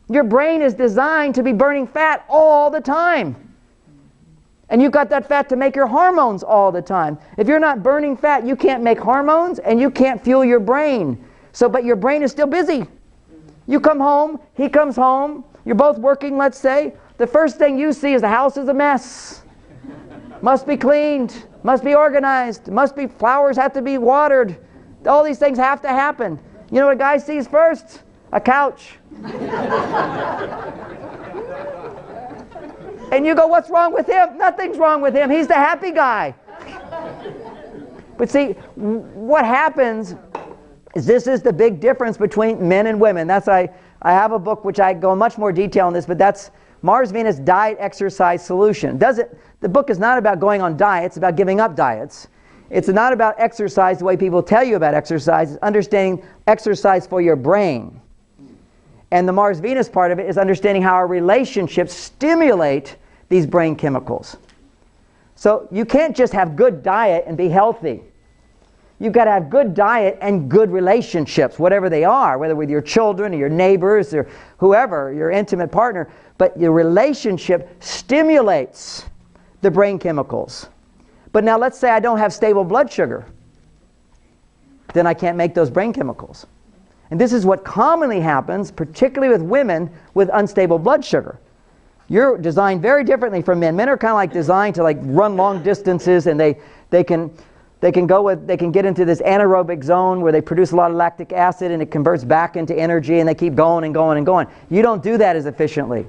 Your brain is designed to be burning fat all the time. And you've got that fat to make your hormones all the time. If you're not burning fat, you can't make hormones and you can't fuel your brain. But your brain is still busy. You come home, he comes home, you're both working, let's say. The first thing you see is the house is a mess. Must be cleaned, must be organized, flowers have to be watered. All these things have to happen. You know what a guy sees first? A couch. And you go, what's wrong with him? Nothing's wrong with him. He's the happy guy. But see, what happens is this is the big difference between men and women. I have a book which I go in much more detail on this, but that's Mars-Venus Diet Exercise Solution. The book is not about going on diets, it's about giving up diets. It's not about exercise the way people tell you about exercise. It's understanding exercise for your brain. And the Mars-Venus part of it is understanding how our relationships stimulate these brain chemicals. So you can't just have good diet and be healthy. You've got to have good diet and good relationships, whatever they are, whether with your children or your neighbors or whoever, your intimate partner. But your relationship stimulates the brain chemicals. But now let's say I don't have stable blood sugar. Then I can't make those brain chemicals. And this is what commonly happens, particularly with women with unstable blood sugar. You're designed very differently from men. Men are kind of like designed to run long distances, and they can get into this anaerobic zone where they produce a lot of lactic acid and it converts back into energy, and they keep going and going and going. You don't do that as efficiently.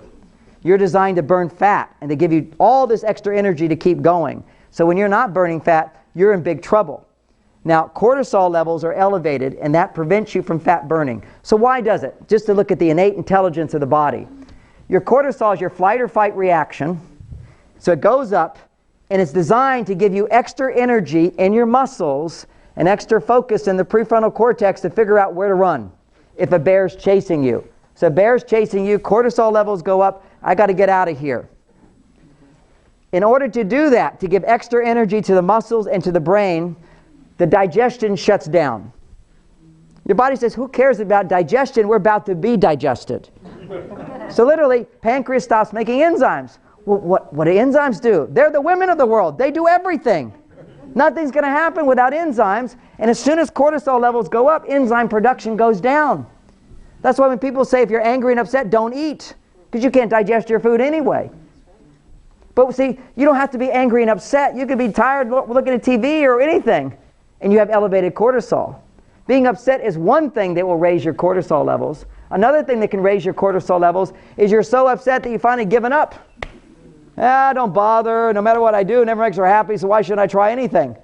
You're designed to burn fat, and they give you all this extra energy to keep going. So when you're not burning fat, you're in big trouble. Now, cortisol levels are elevated, and that prevents you from fat burning. So why does it? Just to look at the innate intelligence of the body. Your cortisol is your flight or fight reaction. So it goes up, and it's designed to give you extra energy in your muscles and extra focus in the prefrontal cortex to figure out where to run if a bear's chasing you. So a bear's chasing you, cortisol levels go up, I got to get out of here. In order to do that, to give extra energy to the muscles and to the brain, the digestion shuts down. Your body says, who cares about digestion? We're about to be digested. So literally, pancreas stops making enzymes. Well, what do enzymes do? They're the women of the world. They do everything. Nothing's going to happen without enzymes. And as soon as cortisol levels go up, enzyme production goes down. That's why when people say if you're angry and upset, don't eat. Because you can't digest your food anyway. But see, you don't have to be angry and upset. You could be tired looking at TV or anything, and you have elevated cortisol. Being upset is one thing that will raise your cortisol levels. Another thing that can raise your cortisol levels is you're so upset that you finally given up. Don't bother. No matter what I do, it never makes her happy, so why should I try anything?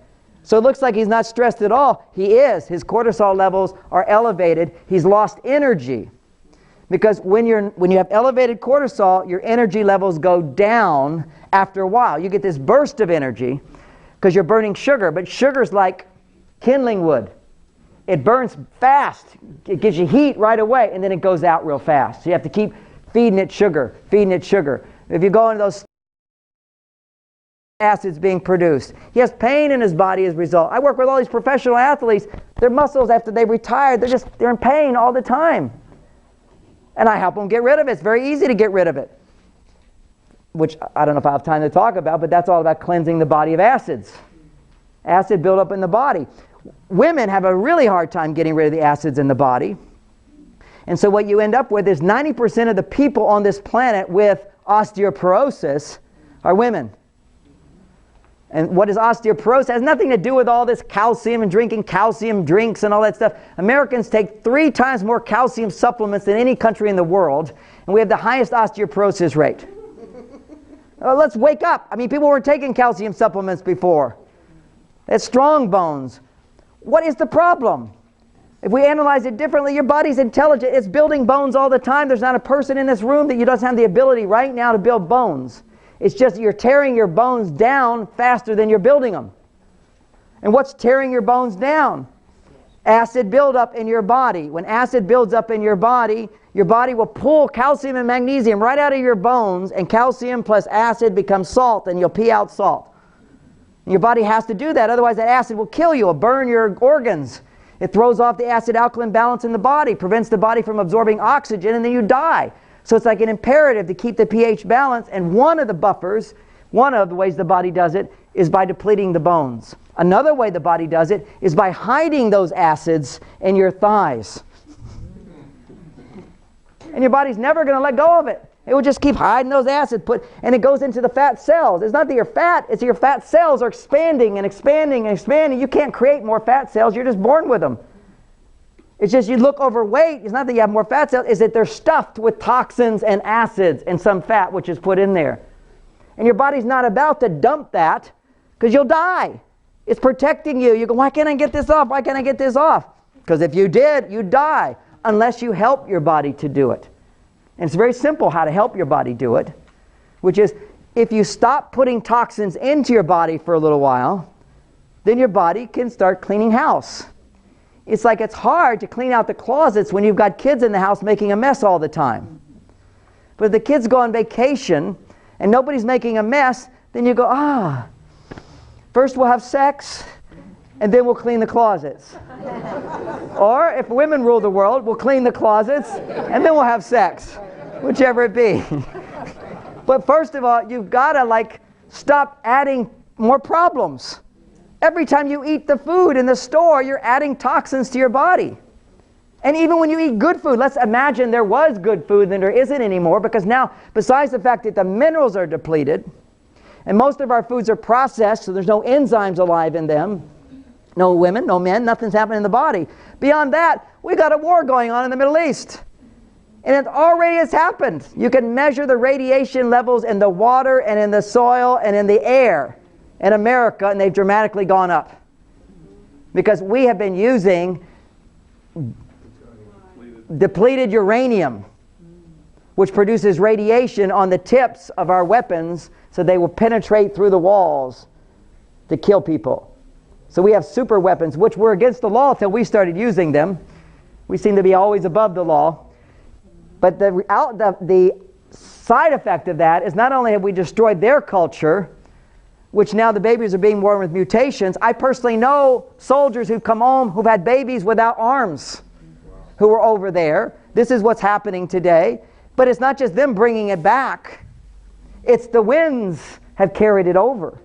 So it looks like he's not stressed at all. He is. His cortisol levels are elevated. He's lost energy. Because when you have elevated cortisol, your energy levels go down after a while. You get this burst of energy because you're burning sugar. But sugar's like kindling wood. It burns fast. It gives you heat right away, and then it goes out real fast. So you have to keep feeding it sugar, feeding it sugar. If you go into those acids being produced, he has pain in his body as a result. I work with all these professional athletes. Their muscles, after they retire, they're in pain all the time. And I help them get rid of it. It's very easy to get rid of it. Which I don't know if I have time to talk about, but that's all about cleansing the body of acids. Acid buildup in the body. Women have a really hard time getting rid of the acids in the body. And so what you end up with is 90% of the people on this planet with osteoporosis are women. And what is osteoporosis? It has nothing to do with all this calcium and drinking calcium drinks and all that stuff. Americans take 3 times more calcium supplements than any country in the world, and we have the highest osteoporosis rate. Let's wake up. I mean, people weren't taking calcium supplements before. It's strong bones. What is the problem? If we analyze it differently, your body's intelligent. It's building bones all the time. There's not a person in this room that doesn't have the ability right now to build bones. It's just you're tearing your bones down faster than you're building them. And what's tearing your bones down? Acid buildup in your body. When acid builds up in your body will pull calcium and magnesium right out of your bones, and calcium plus acid becomes salt, and you'll pee out salt. And your body has to do that, otherwise that acid will kill you, it'll burn your organs. It throws off the acid-alkaline balance in the body, prevents the body from absorbing oxygen, and then you die. So it's like an imperative to keep the pH balance, and one of the buffers, one of the ways the body does it, is by depleting the bones. Another way the body does it is by hiding those acids in your thighs. And your body's never going to let go of it. It will just keep hiding those acids, and it goes into the fat cells. It's not that you're fat, it's that your fat cells are expanding and expanding and expanding. You can't create more fat cells, you're just born with them. It's just you look overweight. It's not that you have more fat cells. It's that they're stuffed with toxins and acids and some fat which is put in there. And your body's not about to dump that because you'll die. It's protecting you. You go, why can't I get this off? Why can't I get this off? Because if you did, you'd die unless you help your body to do it. And it's very simple how to help your body do it, which is if you stop putting toxins into your body for a little while, then your body can start cleaning house. It's like it's hard to clean out the closets when you've got kids in the house making a mess all the time. But if the kids go on vacation and nobody's making a mess, then you go, first we'll have sex and then we'll clean the closets. Or if women rule the world, we'll clean the closets and then we'll have sex, whichever it be. But first of all, you've got to stop adding more problems. Every time you eat the food in the store, you're adding toxins to your body. And even when you eat good food, let's imagine there was good food, then there isn't anymore, because now, besides the fact that the minerals are depleted, and most of our foods are processed, so there's no enzymes alive in them, no women, no men, nothing's happening in the body. Beyond that, we got a war going on in the Middle East. And it already has happened. You can measure the radiation levels in the water and in the soil and in the air in America, and they've dramatically gone up. Because we have been using depleted uranium, which produces radiation on the tips of our weapons, so they will penetrate through the walls to kill people. So we have super weapons, which were against the law until we started using them. We seem to be always above the law. But the side effect of that is not only have we destroyed their culture, which now the babies are being born with mutations. I personally know soldiers who've come home who've had babies without arms, who were over there. This is what's happening today. But it's not just them bringing it back. It's the winds have carried it over.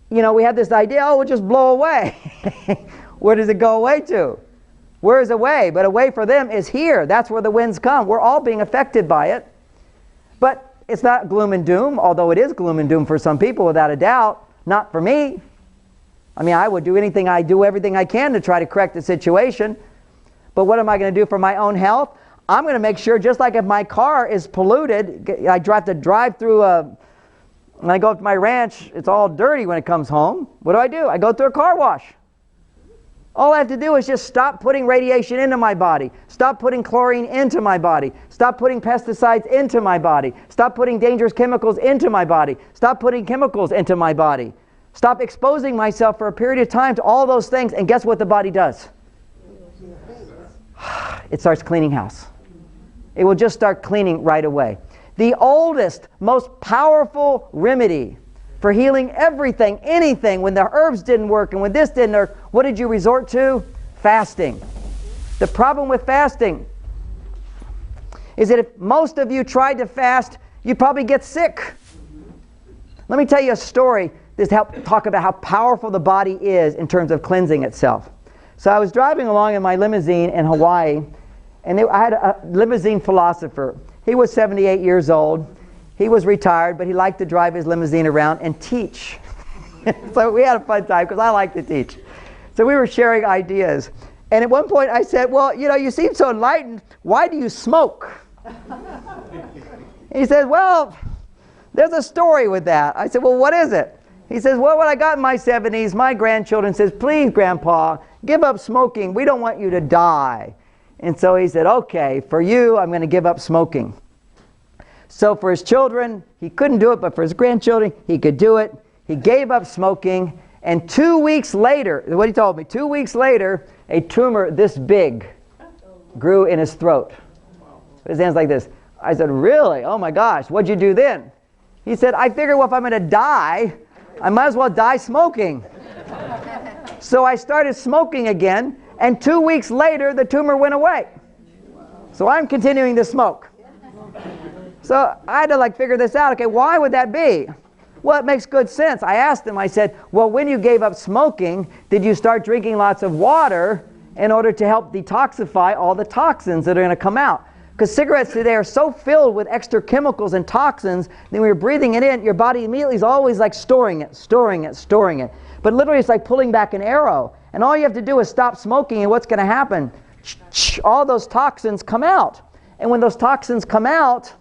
You know, we have this idea, we'll just blow away. Where does it go away to? Where is away? But away for them is here. That's where the winds come. We're all being affected by it. But it's not gloom and doom, although it is gloom and doom for some people without a doubt. Not for me. I mean, I would do everything I can to try to correct the situation. But what am I going to do for my own health? I'm going to make sure, just like if my car is polluted, I have to drive through when I go up to my ranch, it's all dirty when it comes home. What do? I go through a car wash. All I have to do is just stop putting radiation into my body. Stop putting chlorine into my body. Stop putting pesticides into my body. Stop putting dangerous chemicals into my body. Stop putting chemicals into my body. Stop exposing myself for a period of time to all those things, and guess what the body does? It starts cleaning house. It will just start cleaning right away. The oldest, most powerful remedy for healing everything, anything, when the herbs didn't work and when this didn't work, what did you resort to? Fasting. The problem with fasting is that if most of you tried to fast, you'd probably get sick. Let me tell you a story to help talk about how powerful the body is in terms of cleansing itself. So I was driving along in my limousine in Hawaii, and I had a limousine philosopher. He was 78 years old. He was retired, but he liked to drive his limousine around and teach. So we had a fun time because I like to teach. So we were sharing ideas. And at one point I said, well, you know, you seem so enlightened. Why do you smoke? He said, well, there's a story with that. I said, well, what is it? He says, well, when I got in my 70s, my grandchildren says, please, Grandpa, give up smoking. We don't want you to die. And so he said, okay, for you, I'm going to give up smoking. So for his children, he couldn't do it, but for his grandchildren, he could do it. He gave up smoking, and 2 weeks later, what he told me, 2 weeks later, a tumor this big grew in his throat. His hand's like this. I said, really? Oh my gosh, what'd you do then? He said, I figured, well, if I'm going to die, I might as well die smoking. So I started smoking again, and 2 weeks later, the tumor went away. So I'm continuing to smoke. So I had to figure this out. Okay, why would that be? Well, it makes good sense. I asked him, I said, well, when you gave up smoking, did you start drinking lots of water in order to help detoxify all the toxins that are going to come out? Because cigarettes today are so filled with extra chemicals and toxins that when you're breathing it in, your body immediately is always storing it. But literally it's like pulling back an arrow. And all you have to do is stop smoking, and what's going to happen? All those toxins come out. And when those toxins come out,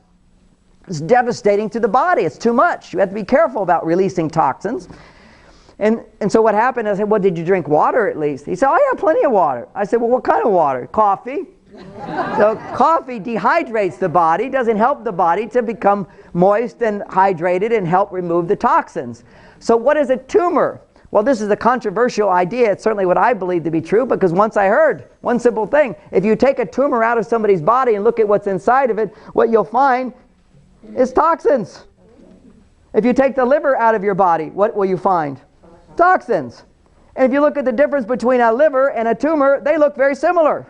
it's devastating to the body. It's too much. You have to be careful about releasing toxins. And so what happened, I said, well, did you drink water at least? He said, oh, yeah, plenty of water. I said, well, what kind of water? Coffee. So coffee dehydrates the body, doesn't help the body to become moist and hydrated and help remove the toxins. So what is a tumor? Well, this is a controversial idea. It's certainly what I believe to be true, because once I heard one simple thing. If you take a tumor out of somebody's body and look at what's inside of it, what you'll find is toxins. If you take the liver out of your body, what will you find? Toxins. And if you look at the difference between a liver and a tumor, they look very similar.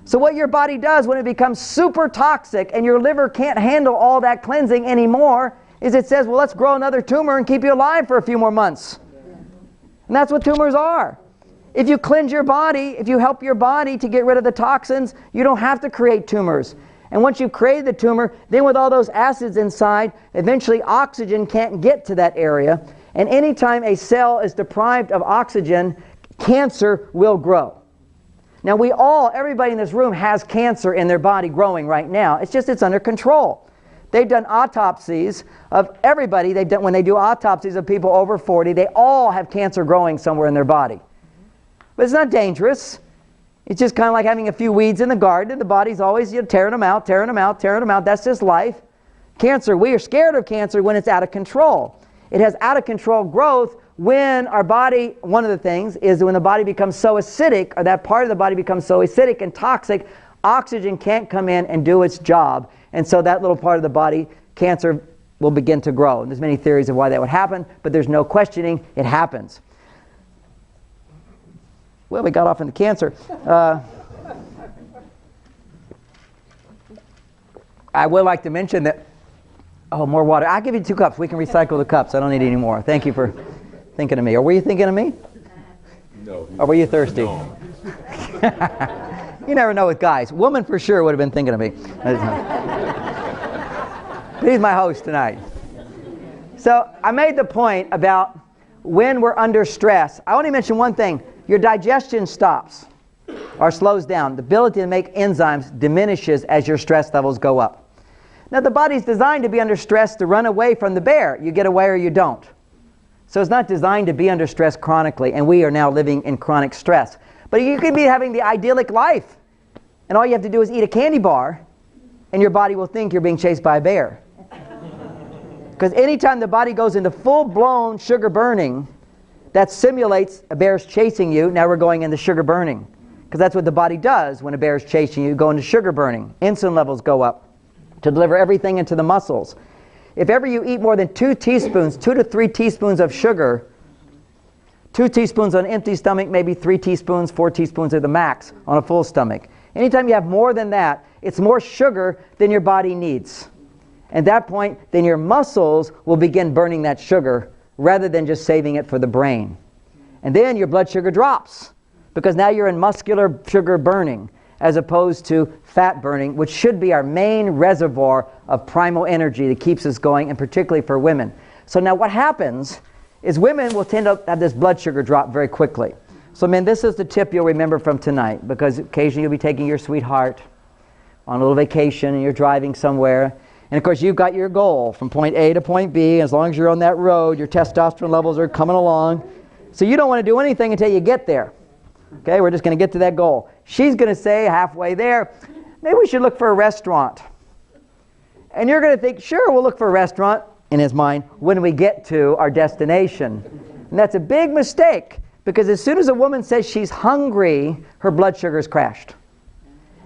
So what your body does when it becomes super toxic and your liver can't handle all that cleansing anymore is it says, well, let's grow another tumor and keep you alive for a few more months. And that's what tumors are. If you cleanse your body, if you help your body to get rid of the toxins, you don't have to create tumors. And once you've created the tumor, then with all those acids inside, eventually oxygen can't get to that area. And anytime a cell is deprived of oxygen, cancer will grow. Now everybody in this room has cancer in their body growing right now. It's just it's under control. They've done autopsies of everybody. When they do autopsies of people over 40, they all have cancer growing somewhere in their body. But it's not dangerous. It's just kind of like having a few weeds in the garden. The body's always tearing them out. That's just life. Cancer, we are scared of cancer when it's out of control. It has out of control growth when our body, one of the things is when the body becomes so acidic, or that part of the body becomes so acidic and toxic, oxygen can't come in and do its job. And so that little part of the body, cancer will begin to grow. And there's many theories of why that would happen, but there's no questioning, it happens. Well, we got off into cancer. I would like to mention that, more water. I'll give you 2 cups. We can recycle the cups. I don't need any more. Thank you for thinking of me. Or were you thinking of me? No. Or were you thirsty? No. You never know with guys. Woman for sure would have been thinking of me. He's my host tonight. So I made the point about when we're under stress. I only mentioned one thing. Your digestion stops or slows down. The ability to make enzymes diminishes as your stress levels go up. Now the body's designed to be under stress to run away from the bear. You get away or you don't. So it's not designed to be under stress chronically, and we are now living in chronic stress. But you could be having the idyllic life, and all you have to do is eat a candy bar, and your body will think you're being chased by a bear. Because anytime the body goes into full-blown sugar burning, that simulates a bear's chasing you. Now we're going into sugar burning. Because that's what the body does when a bear is chasing you, go into sugar burning. Insulin levels go up to deliver everything into the muscles. If ever you eat more than 2 teaspoons, 2 to 3 teaspoons of sugar, 2 teaspoons on an empty stomach, maybe 3 teaspoons, 4 teaspoons are the max on a full stomach. Anytime you have more than that, it's more sugar than your body needs. At that point, then your muscles will begin burning that sugar rather than just saving it for the brain. And then your blood sugar drops because now you're in muscular sugar burning as opposed to fat burning, which should be our main reservoir of primal energy that keeps us going, and particularly for women. So now what happens is women will tend to have this blood sugar drop very quickly. So men, this is the tip you'll remember from tonight, because occasionally you'll be taking your sweetheart on a little vacation and you're driving somewhere. And of course you've got your goal from point A to point B. As long as you're on that road, your testosterone levels are coming along. So you don't want to do anything until you get there. Okay, we're just going to get to that goal. She's going to say halfway there, maybe we should look for a restaurant. And you're going to think, sure, we'll look for a restaurant, in his mind, when we get to our destination. And that's a big mistake, because as soon as a woman says she's hungry, her blood sugar's crashed.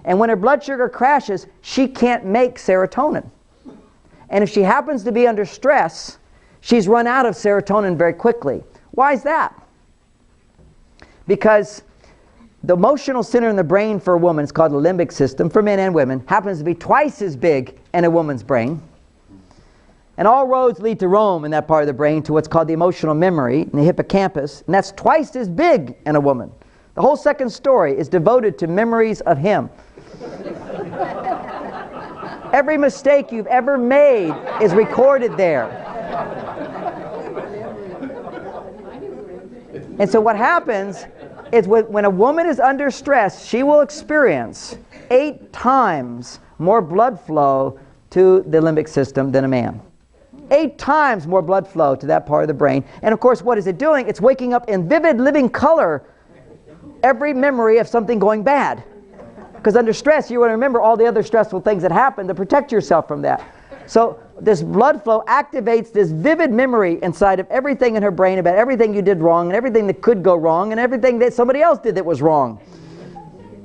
And when her blood sugar crashes, she can't make serotonin. And if she happens to be under stress, she's run out of serotonin very quickly. Why is that? Because the emotional center in the brain for a woman, it's called the limbic system, for men and women, happens to be twice as big in a woman's brain. And all roads lead to Rome in that part of the brain, to what's called the emotional memory in the hippocampus, and that's twice as big in a woman. The whole second story is devoted to memories of him. Every mistake you've ever made is recorded there. And so what happens is when a woman is under stress, she will experience 8 times more blood flow to the limbic system than a man. 8 times more blood flow to that part of the brain. And of course, what is it doing? It's waking up in vivid living color every memory of something going bad. Because under stress, you want to remember all the other stressful things that happen to protect yourself from that. So this blood flow activates this vivid memory inside of everything in her brain about everything you did wrong and everything that could go wrong and everything that somebody else did that was wrong.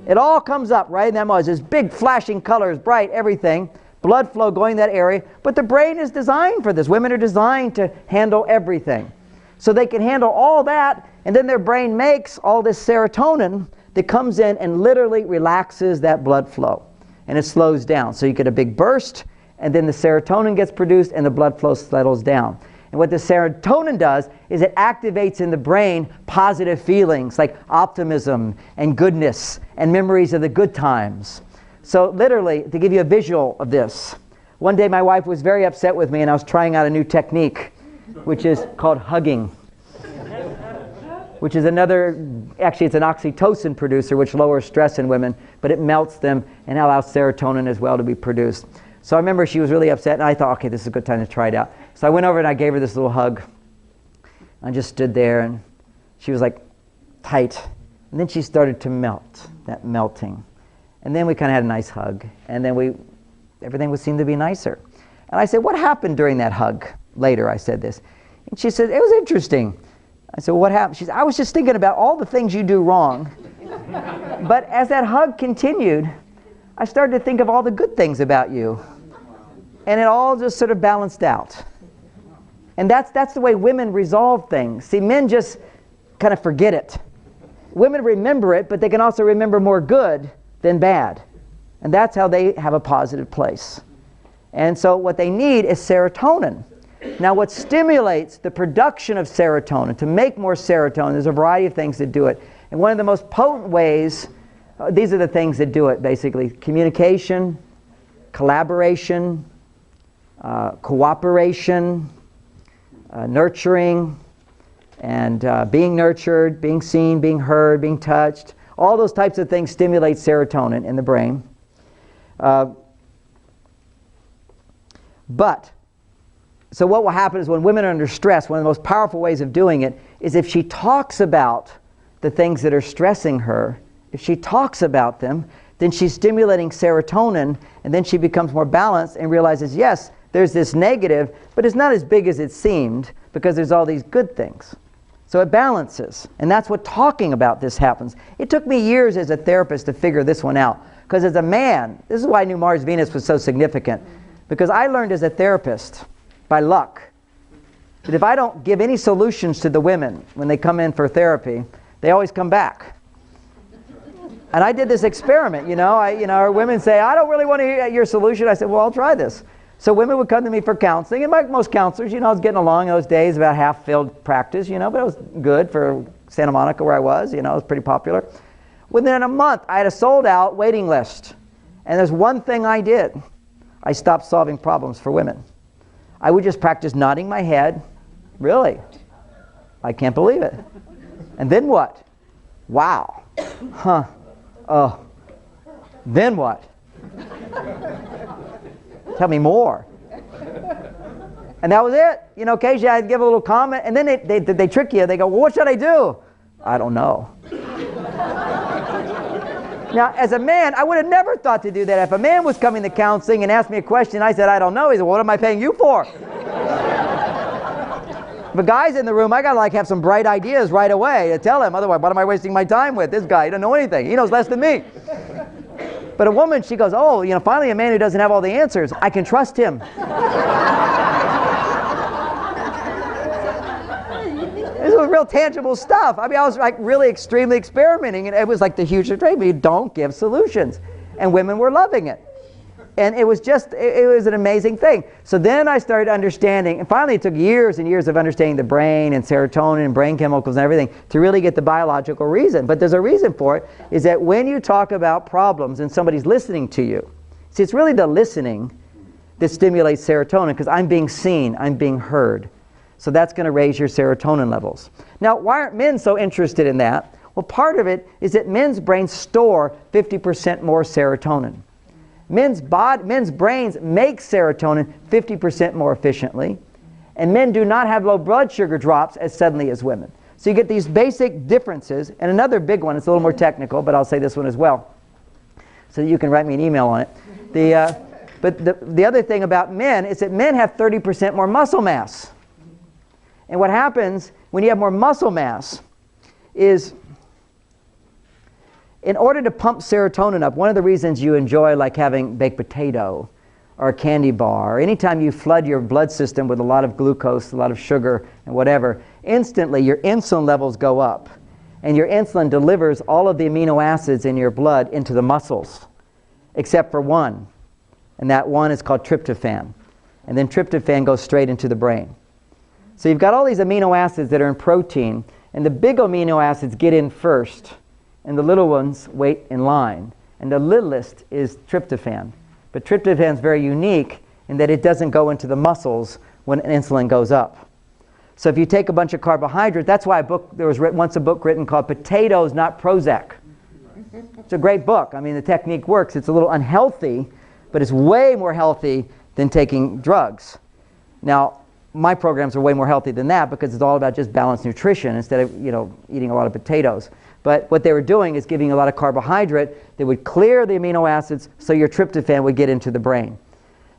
It all comes up, right? And that was this big flashing colors, bright, everything. Blood flow going in that area. But the brain is designed for this. Women are designed to handle everything. So they can handle all that, and then their brain makes all this serotonin that comes in and literally relaxes that blood flow. And it slows down. So you get a big burst, and then the serotonin gets produced and the blood flow settles down. And what the serotonin does is it activates in the brain positive feelings like optimism and goodness and memories of the good times. So literally, to give you a visual of this, one day my wife was very upset with me and I was trying out a new technique, which is called hugging. Which is actually it's an oxytocin producer which lowers stress in women, but it melts them and allows serotonin as well to be produced. So I remember she was really upset and I thought, okay, this is a good time to try it out. So I went over and I gave her this little hug. I just stood there and she was like tight. And then she started to melt, that melting. And then we kind of had a nice hug. And then everything seemed to be nicer. And I said, what happened during that hug? Later I said this. And she said, it was interesting. I said, well, what happened? She said, I was just thinking about all the things you do wrong. But as that hug continued, I started to think of all the good things about you. And it all just sort of balanced out. And that's the way women resolve things. See, men just kind of forget it. Women remember it, but they can also remember more good than bad. And that's how they have a positive place. And so what they need is serotonin. Now what stimulates the production of serotonin, to make more serotonin, there's a variety of things that do it. And one of the most potent ways, these are the things that do it basically: communication, collaboration, cooperation, nurturing, and being nurtured, being seen, being heard, being touched. All those types of things stimulate serotonin in the brain. So what will happen is when women are under stress, one of the most powerful ways of doing it is if she talks about the things that are stressing her. If she talks about them, then she's stimulating serotonin, and then she becomes more balanced and realizes, yes, there's this negative, but it's not as big as it seemed because there's all these good things. So it balances, and that's what talking about this happens. It took me years as a therapist to figure this one out, because as a man, this is why I knew Mars-Venus was so significant, because I learned as a therapist, by luck, that if I don't give any solutions to the women when they come in for therapy, they always come back. And I did this experiment, our women say, I don't really want to hear your solution. I said, well, I'll try this. So women would come to me for counseling, and like most counselors, I was getting along in those days, about half-filled practice, but it was good for Santa Monica where I was, it was pretty popular. Within a month, I had a sold-out waiting list. And there's one thing I did. I stopped solving problems for women. I would just practice nodding my head, really. I can't believe it. And then what? Wow. Huh. Oh. Then what? Tell me more. And that was it. You know, occasionally I'd give a little comment, and then they trick you. They go, well, what should I do? I don't know. Now, as a man, I would have never thought to do that. If a man was coming to counseling and asked me a question, I said, I don't know. He said, well, what am I paying you for? But guys in the room, I got to like have some bright ideas right away to tell him. Otherwise, what am I wasting my time with? This guy, he doesn't know anything. He knows less than me. But a woman, she goes, oh, you know, finally a man who doesn't have all the answers. I can trust him. This was real tangible stuff. I mean, I was like really extremely experimenting, and it was like the huge treatment. You don't give solutions. And women were loving it. And it was just, it was an amazing thing. So then I started understanding, and finally it took years and years of understanding the brain and serotonin and brain chemicals and everything to really get the biological reason. But there's a reason for it, is that when you talk about problems and somebody's listening to you, see, it's really the listening that stimulates serotonin, because I'm being seen, I'm being heard. So that's going to raise your serotonin levels. Now, why aren't men so interested in that? Well, part of it is that men's brains store 50% more serotonin. Men's brains make serotonin 50% more efficiently, and men do not have low blood sugar drops as suddenly as women. So you get these basic differences, and another big one, it's a little more technical, but I'll say this one as well, so that you can write me an email on it. But the other thing about men is that men have 30% more muscle mass. And what happens when you have more muscle mass is, in order to pump serotonin up, one of the reasons you enjoy like having baked potato or a candy bar, or anytime you flood your blood system with a lot of glucose, a lot of sugar and whatever, instantly your insulin levels go up. And your insulin delivers all of the amino acids in your blood into the muscles, except for one. And that one is called tryptophan. And then tryptophan goes straight into the brain. So you've got all these amino acids that are in protein, and the big amino acids get in first, and the little ones wait in line. And the littlest is tryptophan. But tryptophan is very unique in that it doesn't go into the muscles when insulin goes up. So if you take a bunch of carbohydrates, that's why there was once a book written called Potatoes, Not Prozac. It's a great book. I mean, the technique works. It's a little unhealthy, but it's way more healthy than taking drugs. Now, my programs are way more healthy than that, because it's all about just balanced nutrition instead of, you know, eating a lot of potatoes. But what they were doing is giving a lot of carbohydrate that would clear the amino acids so your tryptophan would get into the brain.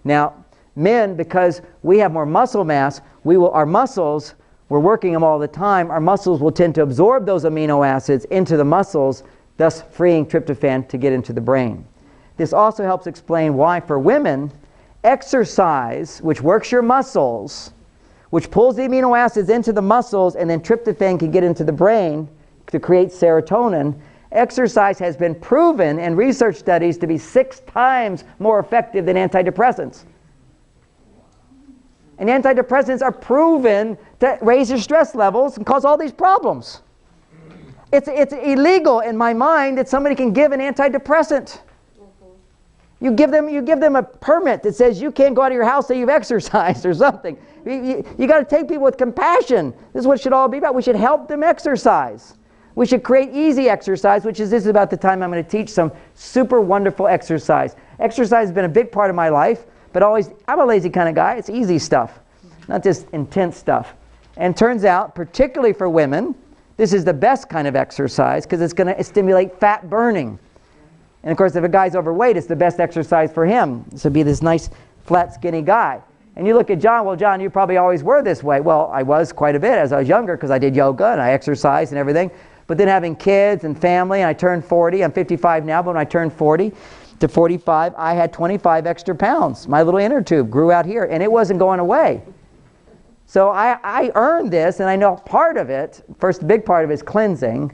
Now, men, because we have more muscle mass, our muscles, we're working them all the time, our muscles will tend to absorb those amino acids into the muscles, thus freeing tryptophan to get into the brain. This also helps explain why for women, exercise, which works your muscles, which pulls the amino acids into the muscles, and then tryptophan can get into the brain to create serotonin, exercise has been proven in research studies to be 6 times more effective than antidepressants. And antidepressants are proven to raise your stress levels and cause all these problems. It's illegal in my mind that somebody can give an antidepressant. You give them a permit that says you can't go out of your house till you've exercised or something. You got to take people with compassion. This is what it should all be about. We should help them exercise. We should create easy exercise, this is about the time I'm going to teach some super wonderful exercise. Exercise has been a big part of my life, but I'm a lazy kind of guy. It's easy stuff, not just intense stuff. And turns out, particularly for women, this is the best kind of exercise because it's going to stimulate fat burning. And of course, if a guy's overweight, it's the best exercise for him. So be this nice, flat, skinny guy. And you look at John, well, John, you probably always were this way. Well, I was quite a bit as I was younger because I did yoga and I exercised and everything. But then having kids and family, and I turned 40. I'm 55 now, but when I turned 40 to 45, I had 25 extra pounds. My little inner tube grew out here, and it wasn't going away. So I earned this, and I know part of it, first the big part of it is cleansing,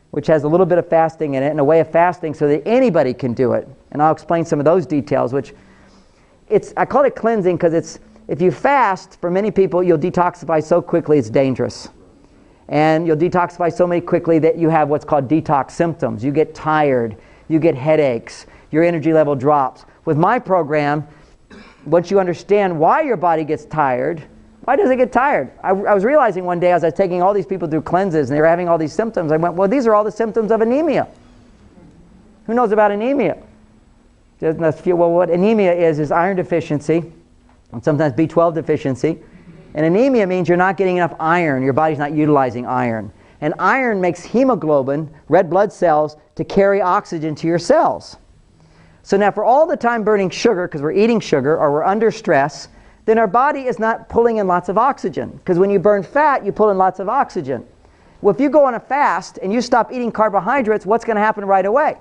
which has a little bit of fasting in it, and a way of fasting so that anybody can do it. And I'll explain some of those details, I call it cleansing because if you fast, for many people, you'll detoxify so quickly it's dangerous. And you'll detoxify so quickly that you have what's called detox symptoms. You get tired, you get headaches, your energy level drops. With my program, once you understand why your body gets tired, Why does it get tired? I was realizing one day as I was taking all these people through cleanses and they were having all these symptoms, I went, well, these are all the symptoms of anemia. Who knows about anemia? Doesn't feel, well, what anemia is iron deficiency and sometimes B12 deficiency. And anemia means you're not getting enough iron. Your body's not utilizing iron. And iron makes hemoglobin, red blood cells, to carry oxygen to your cells. So now for all the time burning sugar, because we're eating sugar or we're under stress, then our body is not pulling in lots of oxygen. Because when you burn fat, you pull in lots of oxygen. Well, if you go on a fast and you stop eating carbohydrates, what's going to happen right away?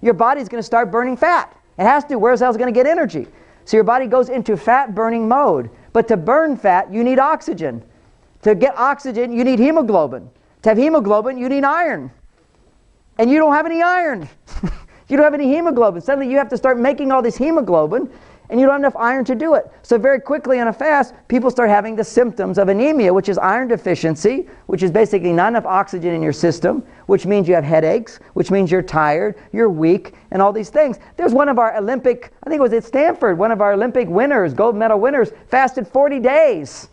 Your body's going to start burning fat. It has to. Where else going to get energy? So your body goes into fat burning mode. But to burn fat, you need oxygen. To get oxygen, you need hemoglobin. To have hemoglobin, you need iron. And you don't have any iron. You don't have any hemoglobin. Suddenly you have to start making all this hemoglobin, and you don't have enough iron to do it. So very quickly on a fast, people start having the symptoms of anemia, which is iron deficiency, which is basically not enough oxygen in your system, which means you have headaches, which means you're tired, you're weak, and all these things. There's one of our Olympic, I think it was at Stanford, one of our Olympic winners, gold medal winners, fasted 40 days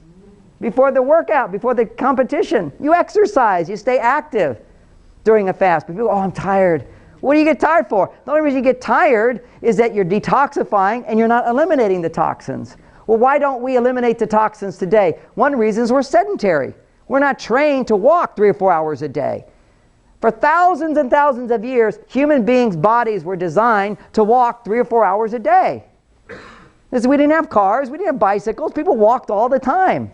before the workout, before the competition. You exercise, you stay active during a fast. But people go, oh, I'm tired. What do you get tired for? The only reason you get tired is that you're detoxifying and you're not eliminating the toxins. Well, why don't we eliminate the toxins today? One reason is we're sedentary. We're not trained to walk 3 or 4 hours a day. For thousands and thousands of years, human beings' bodies were designed to walk 3 or 4 hours a day. We didn't have cars, we didn't have bicycles, people walked all the time.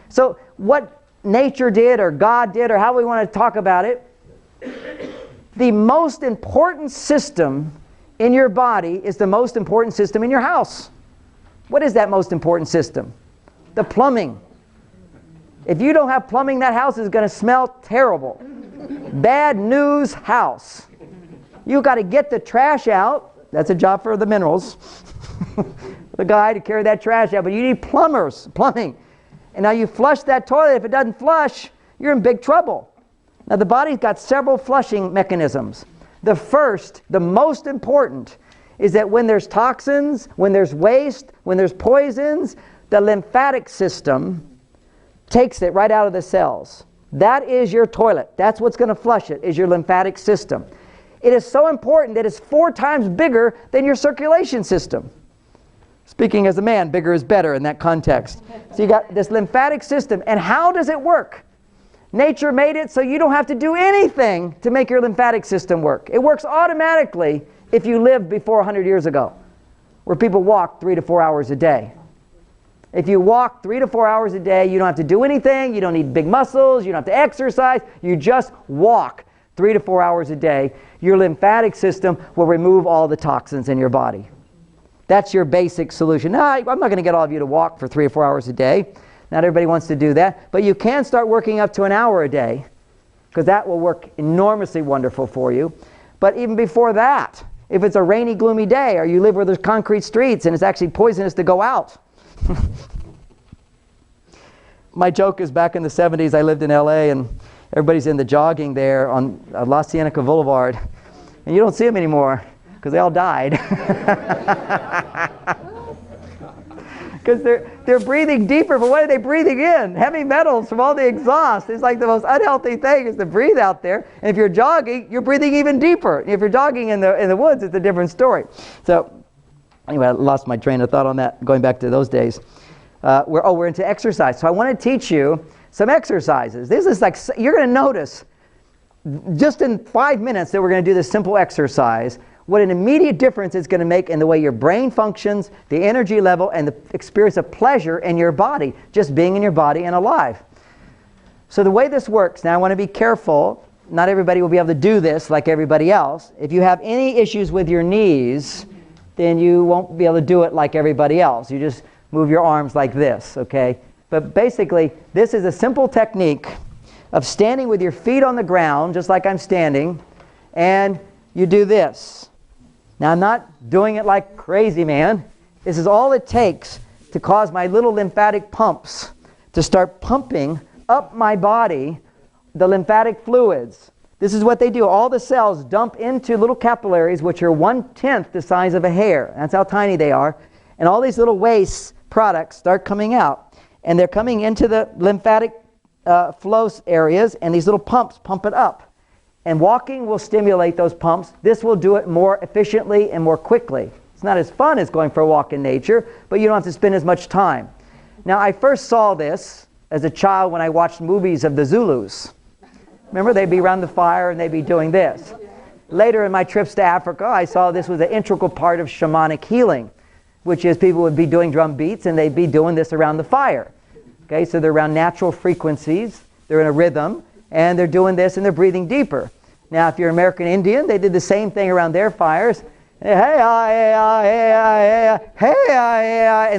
So what nature did or God did or how we want to talk about it, the most important system in your body is the most important system in your house. What is that most important system? The plumbing. If you don't have plumbing, that house is going to smell terrible. Bad news house. You got to get the trash out. That's a job for the minerals. The guy to carry that trash out. But you need plumbing. And now you flush that toilet. If it doesn't flush, you're in big trouble. Now the body's got several flushing mechanisms. The first, the most important, is that when there's toxins, when there's waste, when there's poisons, the lymphatic system takes it right out of the cells. That is your toilet. That's what's going to flush it, is your lymphatic system. It is so important that it's 4 times bigger than your circulation system. Speaking as a man, bigger is better in that context. So you got this lymphatic system. And how does it work? Nature made it so you don't have to do anything to make your lymphatic system work. It works automatically if you lived before 100 years ago, where people walked 3 to 4 hours a day. If you walk 3 to 4 hours a day, you don't have to do anything, you don't need big muscles, you don't have to exercise, you just walk 3 to 4 hours a day. Your lymphatic system will remove all the toxins in your body. That's your basic solution. Now, I'm not going to get all of you to walk for 3 or 4 hours a day. Not everybody wants to do that, but you can start working up to an hour a day, because that will work enormously wonderful for you. But even before that, if it's a rainy, gloomy day, or you live where there's concrete streets and it's actually poisonous to go out. My joke is back in the 70s, I lived in LA, and everybody's in the jogging there on La Cienega Boulevard, and you don't see them anymore, because they all died. Because they're breathing deeper, but what are they breathing in? Heavy metals from all the exhaust. It's like the most unhealthy thing is to breathe out there. And if you're jogging, you're breathing even deeper. If you're jogging in the woods, it's a different story. So anyway, I lost my train of thought on that, going back to those days. We're into exercise. So I want to teach you some exercises. This is like, you're going to notice just in 5 minutes that we're going to do this simple exercise, what an immediate difference it's going to make in the way your brain functions, the energy level, and the experience of pleasure in your body, just being in your body and alive. So the way this works, now I want to be careful, not everybody will be able to do this like everybody else. If you have any issues with your knees, then you won't be able to do it like everybody else. You just move your arms like this, okay? But basically, this is a simple technique of standing with your feet on the ground, just like I'm standing, and you do this. Now, I'm not doing it like crazy, man. This is all it takes to cause my little lymphatic pumps to start pumping up my body the lymphatic fluids. This is what they do. All the cells dump into little capillaries, which are 1/10 the size of a hair. That's how tiny they are. And all these little waste products start coming out. And they're coming into the lymphatic flow areas, and these little pumps pump it up. And walking will stimulate those pumps. This will do it more efficiently and more quickly. It's not as fun as going for a walk in nature, but you don't have to spend as much time. Now, I first saw this as a child when I watched movies of the Zulus. Remember, they'd be around the fire and they'd be doing this. Later in my trips to Africa, I saw this was an integral part of shamanic healing, which is people would be doing drum beats and they'd be doing this around the fire. Okay, so they're around natural frequencies, they're in a rhythm, and they're doing this and they're breathing deeper. Now, if you're American Indian, they did the same thing around their fires. And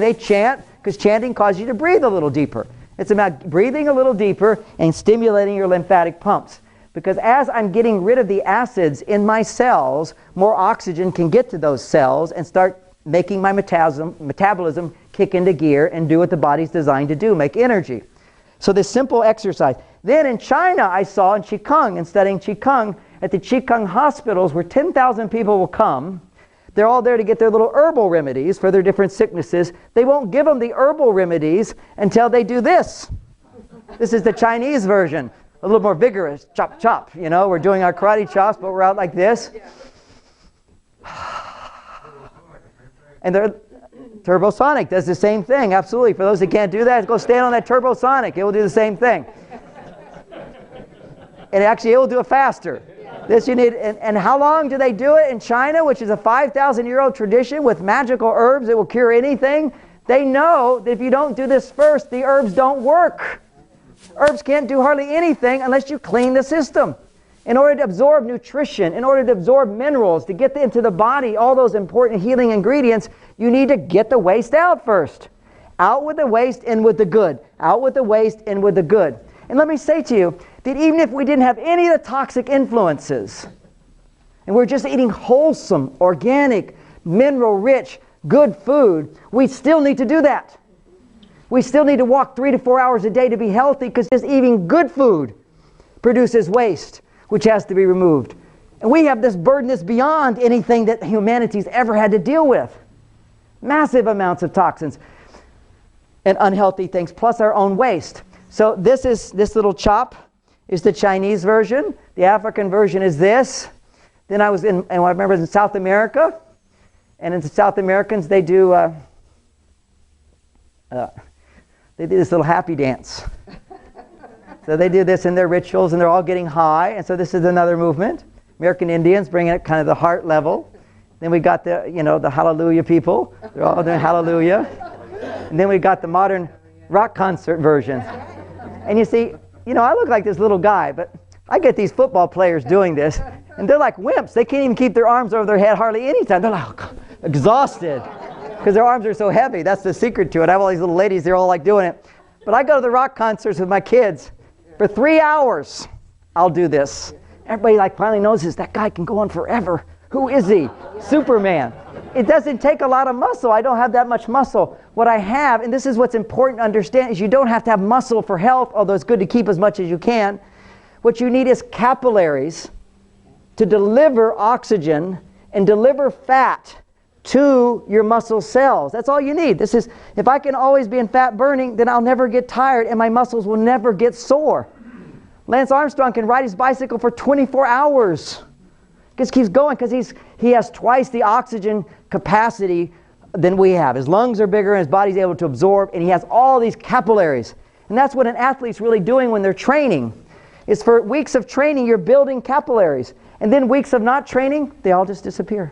they chant, because chanting causes you to breathe a little deeper. It's about breathing a little deeper and stimulating your lymphatic pumps. Because as I'm getting rid of the acids in my cells, more oxygen can get to those cells and start making my metabolism kick into gear and do what the body's designed to do, make energy. So this simple exercise. Then in China, I saw in Qigong, and studying Qigong, at the Qigong hospitals where 10,000 people will come, they're all there to get their little herbal remedies for their different sicknesses. They won't give them the herbal remedies until they do this. This is the Chinese version, a little more vigorous, chop, chop. You know, we're doing our karate chops, but we're out like this. And they're Turbosonic does the same thing, absolutely. For those that can't do that, go stand on that Turbosonic. It will do the same thing. And actually, it will do it faster. This you need, and how long do they do it in China, which is a 5,000-year-old tradition with magical herbs that will cure anything? They know that if you don't do this first, the herbs don't work. Herbs can't do hardly anything unless you clean the system. In order to absorb nutrition, in order to absorb minerals, to get into the body, all those important healing ingredients, you need to get the waste out first. Out with the waste, in with the good. Out with the waste, in with the good. And let me say to you that even if we didn't have any of the toxic influences, and we're just eating wholesome, organic, mineral-rich, good food, we still need to do that. We still need to walk 3 to 4 hours a day to be healthy, because just eating good food produces waste, which has to be removed. And we have this burden that's beyond anything that humanity's ever had to deal with. Massive amounts of toxins and unhealthy things, plus our own waste. So this little chop is the Chinese version. The African version is this. Then I remember in South America, and in the South Americans they do this little happy dance. So they do this in their rituals, and they're all getting high. And so this is another movement. American Indians bringing it kind of the heart level. Then we got the hallelujah people. They're all doing hallelujah. And then we got the modern rock concert version. And you see, I look like this little guy, but I get these football players doing this, and they're like wimps. They can't even keep their arms over their head hardly any time. They're like exhausted because their arms are so heavy. That's the secret to it. I have all these little ladies, they're all like doing it. But I go to the rock concerts with my kids. For 3 hours, I'll do this. Everybody finally notices that guy can go on forever. Who is he? Superman. It doesn't take a lot of muscle. I don't have that much muscle. What I have, and this is what's important to understand, is you don't have to have muscle for health, although it's good to keep as much as you can. What you need is capillaries to deliver oxygen and deliver fat to your muscle cells. That's all you need. If I can always be in fat burning, then I'll never get tired and my muscles will never get sore. Lance Armstrong can ride his bicycle for 24 hours. Just keeps going because he has twice the oxygen capacity than we have. His lungs are bigger and his body's able to absorb, and he has all these capillaries. And that's what an athlete's really doing when they're training. Is for weeks of training, you're building capillaries. And then weeks of not training, they all just disappear.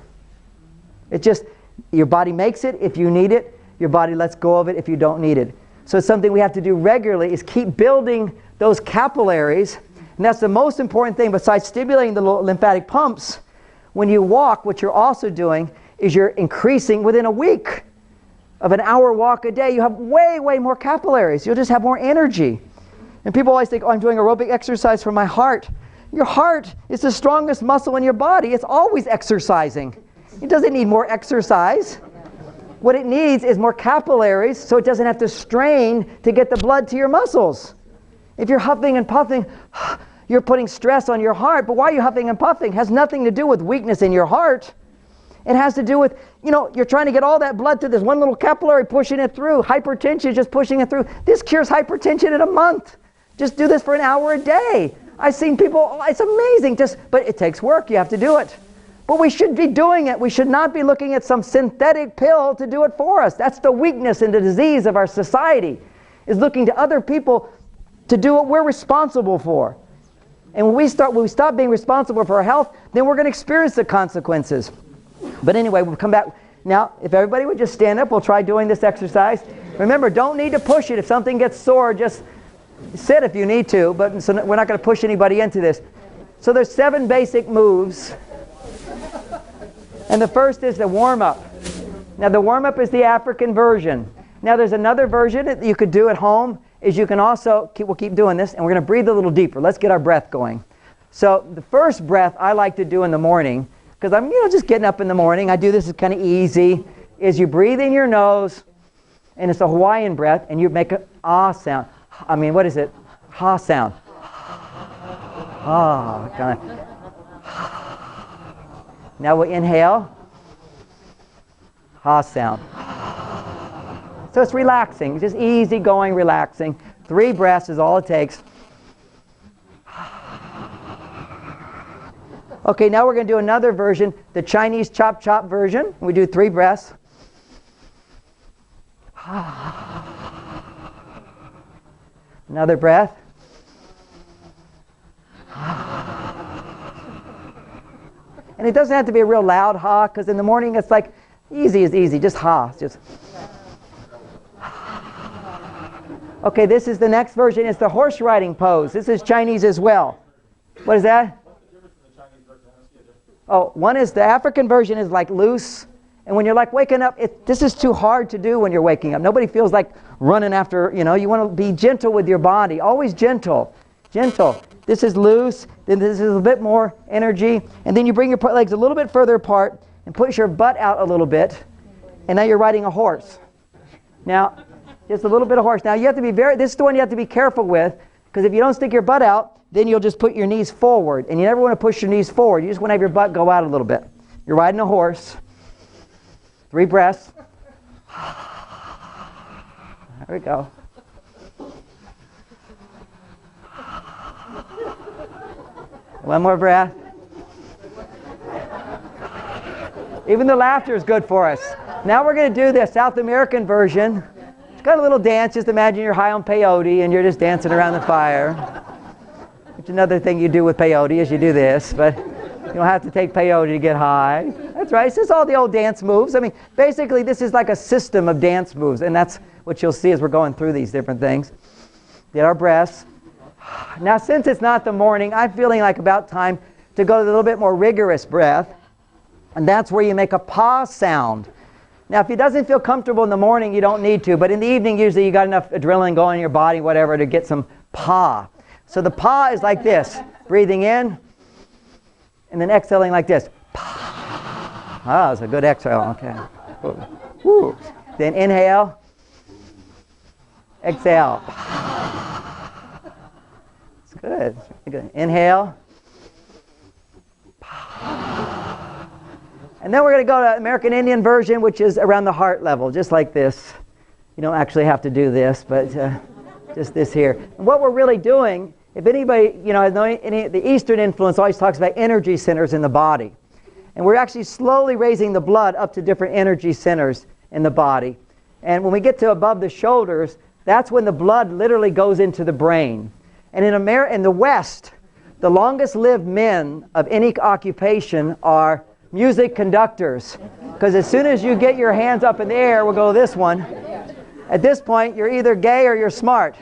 Your body makes it if you need it. Your body lets go of it if you don't need it. So it's something we have to do regularly, is keep building those capillaries. And that's the most important thing besides stimulating the lymphatic pumps. When you walk, what you're also doing is you're increasing within a week of an hour walk a day. You have way, way more capillaries. You'll just have more energy. And people always think, I'm doing aerobic exercise for my heart. Your heart is the strongest muscle in your body. It's always exercising. It doesn't need more exercise. What it needs is more capillaries so it doesn't have to strain to get the blood to your muscles. If you're huffing and puffing, you're putting stress on your heart. But why are you huffing and puffing? It has nothing to do with weakness in your heart. It has to do with, you're trying to get all that blood through this one little capillary, pushing it through. Hypertension is just pushing it through. This cures hypertension in a month. Just do this for an hour a day. I've seen people, it's amazing, but it takes work. You have to do it. But we should be doing it. We should not be looking at some synthetic pill to do it for us. That's the weakness and the disease of our society, is looking to other people to do what we're responsible for. And when we stop being responsible for our health, then we're going to experience the consequences. But anyway, we'll come back. Now, if everybody would just stand up, we'll try doing this exercise. Remember, don't need to push it. If something gets sore, just sit if you need to, but so we're not going to push anybody into this. So there's 7 basic moves. And the first is the warm-up. Now, the warm-up is the African version. Now, there's another version that you could do at home, is you can also, we'll keep doing this, and we're going to breathe a little deeper. Let's get our breath going. So the first breath I like to do in the morning, because I'm just getting up in the morning, I do this, it's kind of easy, is you breathe in your nose, and it's a Hawaiian breath, and you make an ah sound. What is it? Ha sound. Ah, kind of. Now we'll inhale. Ha sound. So it's relaxing, just easy going, relaxing. 3 breaths is all it takes. Okay, now we're going to do another version, the Chinese chop chop version. We do 3 breaths. Another breath. And it doesn't have to be a real loud ha, because in the morning it's like easy is easy, just ha. Just. Okay, this is the next version. It's the horse riding pose. This is Chinese as well. What is that? Oh, one is the African version is like loose. And when you're like waking up, this is too hard to do when you're waking up. Nobody feels like running after, you want to be gentle with your body. Always gentle. Gentle. This is loose. Then this is a bit more energy. And then you bring your legs a little bit further apart and push your butt out a little bit. And now you're riding a horse. Now, just a little bit of horse. Now you have to be this is the one you have to be careful with, because if you don't stick your butt out, then you'll just put your knees forward. And you never want to push your knees forward. You just want to have your butt go out a little bit. You're riding a horse. 3 breaths. There we go. One more breath. Even the laughter is good for us. Now we're going to do the South American version. It's got a little dance. Just imagine you're high on peyote and you're just dancing around the fire. Which another thing you do with peyote is you do this, but you don't have to take peyote to get high. That's right. It's just all the old dance moves. Basically this is like a system of dance moves, and that's what you'll see as we're going through these different things. Get our breaths. Now, since it's not the morning, I'm feeling like about time to go to a little bit more rigorous breath, and that's where you make a pa sound. Now, if it doesn't feel comfortable in the morning, you don't need to, but in the evening, usually you got enough adrenaline going in your body, whatever, to get some pa. So the pa is like this, breathing in, and then exhaling like this. Ah, it's a good exhale, okay. Woo. Then inhale, exhale. It's good. Good. Inhale. And then we're going to go to American Indian version, which is around the heart level, just like this. You don't actually have to do this, but just this here. And what we're really doing, if anybody, the Eastern influence always talks about energy centers in the body. And we're actually slowly raising the blood up to different energy centers in the body. And when we get to above the shoulders, that's when the blood literally goes into the brain. And in the West, the longest lived men of any occupation are music conductors. Because as soon as you get your hands up in the air, we'll go this one. At this point, you're either gay or you're smart.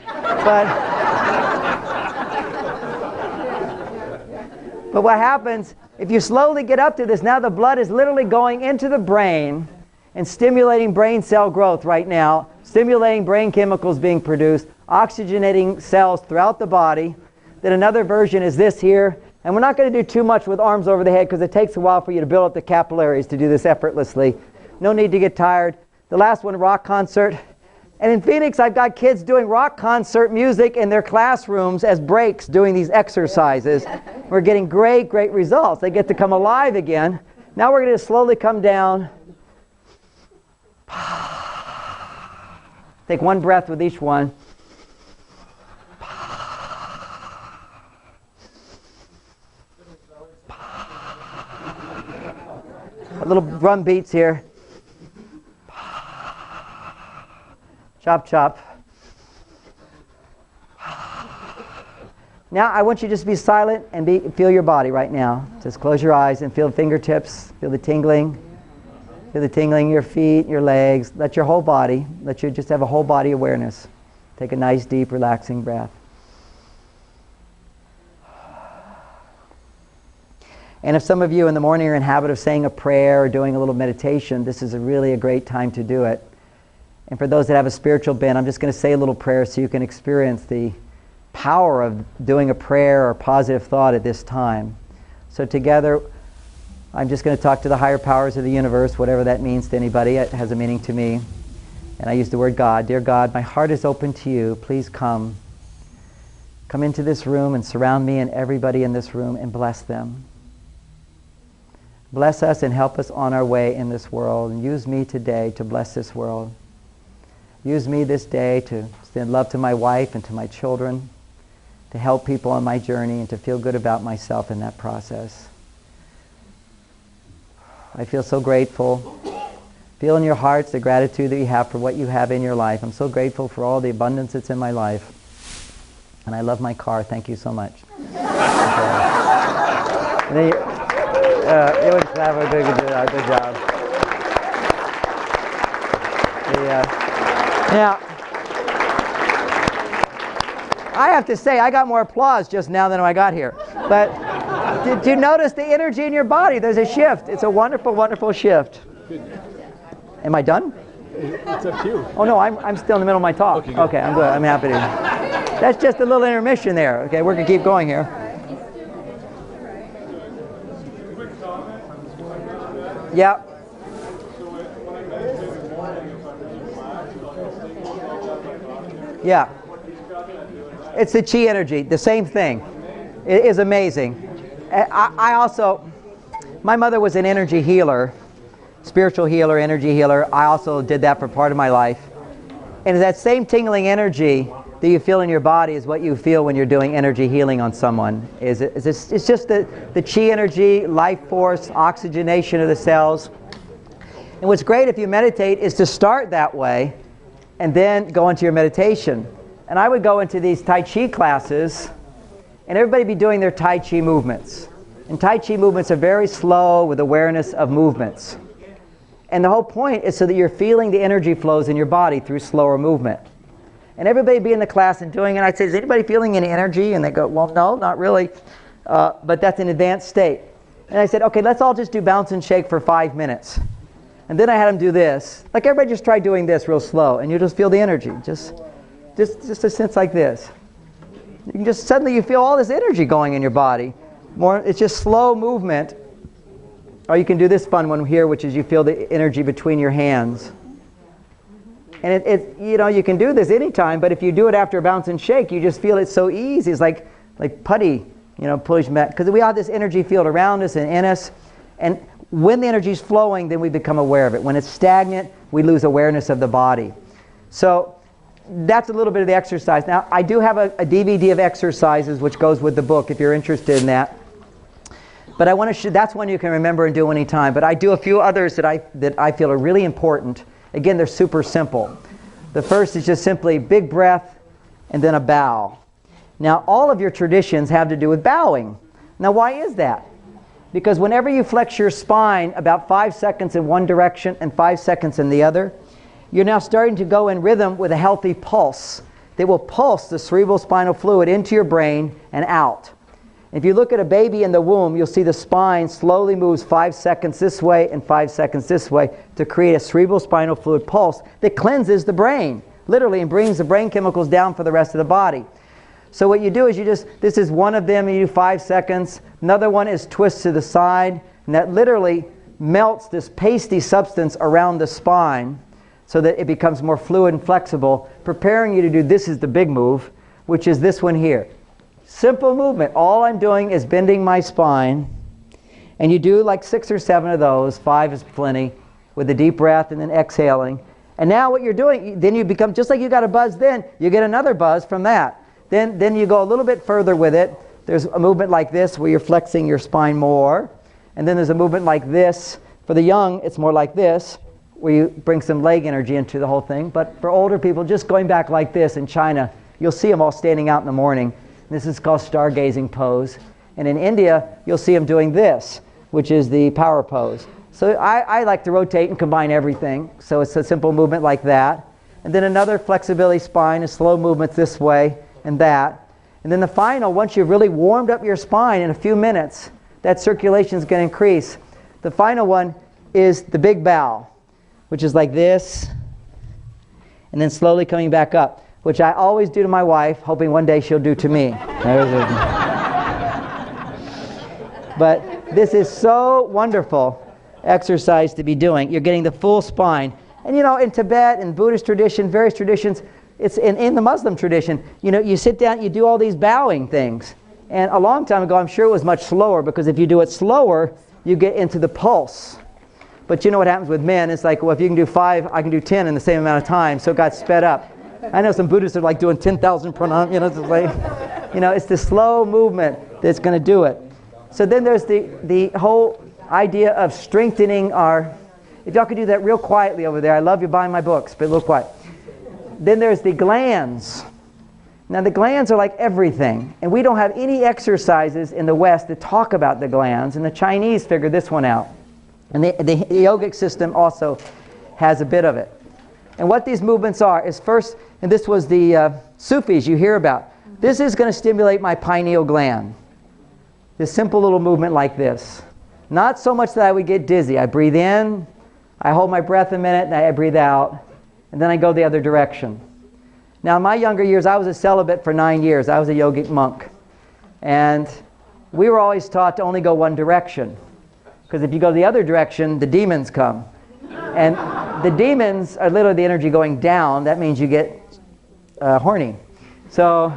But what happens, if you slowly get up to this, now the blood is literally going into the brain and stimulating brain cell growth right now, stimulating brain chemicals being produced, oxygenating cells throughout the body. Then another version is this here. And we're not going to do too much with arms over the head because it takes a while for you to build up the capillaries to do this effortlessly. No need to get tired. The last one, rock concert. And in Phoenix, I've got kids doing rock concert music in their classrooms as breaks doing these exercises. We're getting great, great results. They get to come alive again Now we're going to slowly come down. Take one breath with each one. A little drum beats here. Chop, chop. Now I want you to just be silent and feel your body right now. Just close your eyes and feel the fingertips, feel the tingling. Feel the tingling in your feet, your legs. Let your whole body, let you just have a whole body awareness. Take a nice, deep, relaxing breath. And if some of you in the morning are in habit of saying a prayer or doing a little meditation, this is really a great time to do it. And for those that have a spiritual bent, I'm just going to say a little prayer so you can experience the power of doing a prayer or positive thought at this time. So together, I'm just going to talk to the higher powers of the universe, whatever that means to anybody. It has a meaning to me. And I use the word God. Dear God, my heart is open to you. Please come. Come into this room and surround me and everybody in this room and bless them. Bless us and help us on our way in this world. And use me today to bless this world. Use me this day to send love to my wife and to my children, to help people on my journey and to feel good about myself in that process. I feel so grateful. Feel in your hearts the gratitude that you have for what you have in your life. I'm so grateful for all the abundance that's in my life. And I love my car. Thank you so much. It would have a good job. Now, I have to say, I got more applause just now than when I got here. But did you notice the energy in your body? There's a shift. It's a wonderful, wonderful shift. Am I done? It's up to you. Oh, no, I'm still in the middle of my talk. Okay, I'm good. I'm happy to. That's just a little intermission there. Okay, we're going to keep going here. Yeah. Yeah. It's the chi energy, the same thing. It is amazing. I also, my mother was an energy healer, spiritual healer, energy healer. I also did that for part of my life. And that same tingling energy that you feel in your body is what you feel when you're doing energy healing on someone. It's just the chi energy, life force, oxygenation of the cells. And what's great if you meditate is to start that way and then go into your meditation. And I would go into these Tai Chi classes and everybody be doing their Tai Chi movements. And Tai Chi movements are very slow with awareness of movements. And the whole point is so that you're feeling the energy flows in your body through slower movement. And everybody be in the class and doing it. And I'd say, is anybody feeling any energy? And they go, well, no, not really. But that's an advanced state. And I said, okay, let's all just do bounce and shake for 5 minutes. And then I had them do this. Like everybody just try doing this real slow. And you just feel the energy. Just a sense like this. You can just suddenly you feel all this energy going in your body. It's just slow movement. Or you can do this fun one here, which is you feel the energy between your hands. And you can do this anytime, but if you do it after a bounce and shake, you just feel it so easy. It's like putty, pushing back. Because we have this energy field around us and in us. And when the energy is flowing, then we become aware of it. When it's stagnant, we lose awareness of the body. So that's a little bit of the exercise. Now, I do have a DVD of exercises which goes with the book if you're interested in that. But I want to that's one you can remember and do anytime. But I do a few others that I feel are really important. Again, they're super simple. The first is just simply big breath and then a bow. Now, all of your traditions have to do with bowing. Now, why is that? Because whenever you flex your spine about 5 seconds in one direction and 5 seconds in the other, you're now starting to go in rhythm with a healthy pulse that will pulse the cerebral spinal fluid into your brain and out. If you look at a baby in the womb, you'll see the spine slowly moves 5 seconds this way and 5 seconds this way to create a cerebral spinal fluid pulse that cleanses the brain, literally, and brings the brain chemicals down for the rest of the body. So what you do is this is one of them, and you do 5 seconds. Another one is twist to the side, and that literally melts this pasty substance around the spine so that it becomes more fluid and flexible, preparing you to do, this is the big move, which is this one here. Simple movement. All I'm doing is bending my spine And you do like 6 or 7 of those, 5 is plenty, with a deep breath and then exhaling. And now what you're doing, then you become, just like you got a buzz then, you get another buzz from that. Then you go a little bit further with it. There's a movement like this where you're flexing your spine more. And then there's a movement like this. For the young, it's more like this, where you bring some leg energy into the whole thing. But for older people, just going back like this in China, you'll see them all standing out in the morning. This is called stargazing pose. And in India, you'll see them doing this, which is the power pose. So I like to rotate and combine everything. So it's a simple movement like that. And then another flexibility spine, a slow movement this way and that. And then the final, once you've really warmed up your spine in a few minutes, that circulation is going to increase. The final one is the big bow, which is like this, and then slowly coming back up, which I always do to my wife, hoping one day she'll do to me. But this is so wonderful exercise to be doing. You're getting the full spine. And you know, in Tibet and Buddhist tradition, various traditions, it's in the Muslim tradition, you know, you sit down, you do all these bowing things. And a long time ago, I'm sure it was much slower, because if you do it slower, you get into the pulse. But you know what happens with men? It's like, well, if you can do 5, I can do 10 in the same amount of time, so it got sped up. I know some Buddhists are like doing 10,000 pranam, you know, it's like, you know, it's the slow movement that's going to do it. So then there's the whole idea of strengthening our, if y'all could do that real quietly over there, I love you buying my books, but real quiet. Then there's the glands. Now the glands are like everything, and we don't have any exercises in the West that talk about the glands, and the Chinese figured this one out. And the yogic system also has a bit of it. And what these movements are is first, and this was the Sufis you hear about, this is going to stimulate my pineal gland. This simple little movement like this. Not so much that I would get dizzy. I breathe in, I hold my breath a minute, and I breathe out, and then I go the other direction. Now in my younger years, I was a celibate for 9 years. I was a yogic monk. And we were always taught to only go one direction. Because if you go the other direction, the demons come. And the demons are literally the energy going down. That means you get horny. So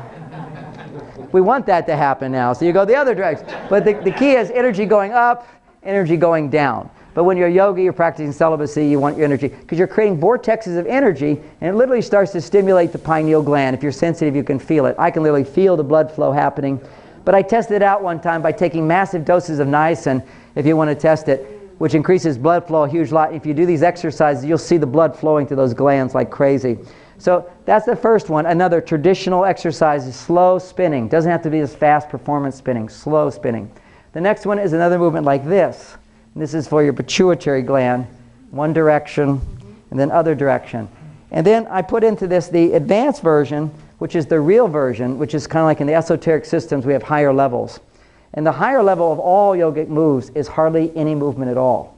we want that to happen now. So you go the other direction. But the key is energy going up, energy going down. But when you're a yogi, you're practicing celibacy, you want your energy, because you're creating vortexes of energy, and it literally starts to stimulate the pineal gland. If you're sensitive, you can feel it. I can literally feel the blood flow happening. But I tested it out one time by taking massive doses of niacin, if you want to test it, which increases blood flow a huge lot. If you do these exercises, you'll see the blood flowing to those glands like crazy. So that's the first one. Another traditional exercise is slow spinning. Doesn't have to be this fast performance spinning, slow spinning. The next one is another movement like this. And this is for your pituitary gland, one direction and then other direction. And then I put into this the advanced version, which is the real version, which is kind of like in the esoteric systems we have higher levels. And the higher level of all yogic moves is hardly any movement at all.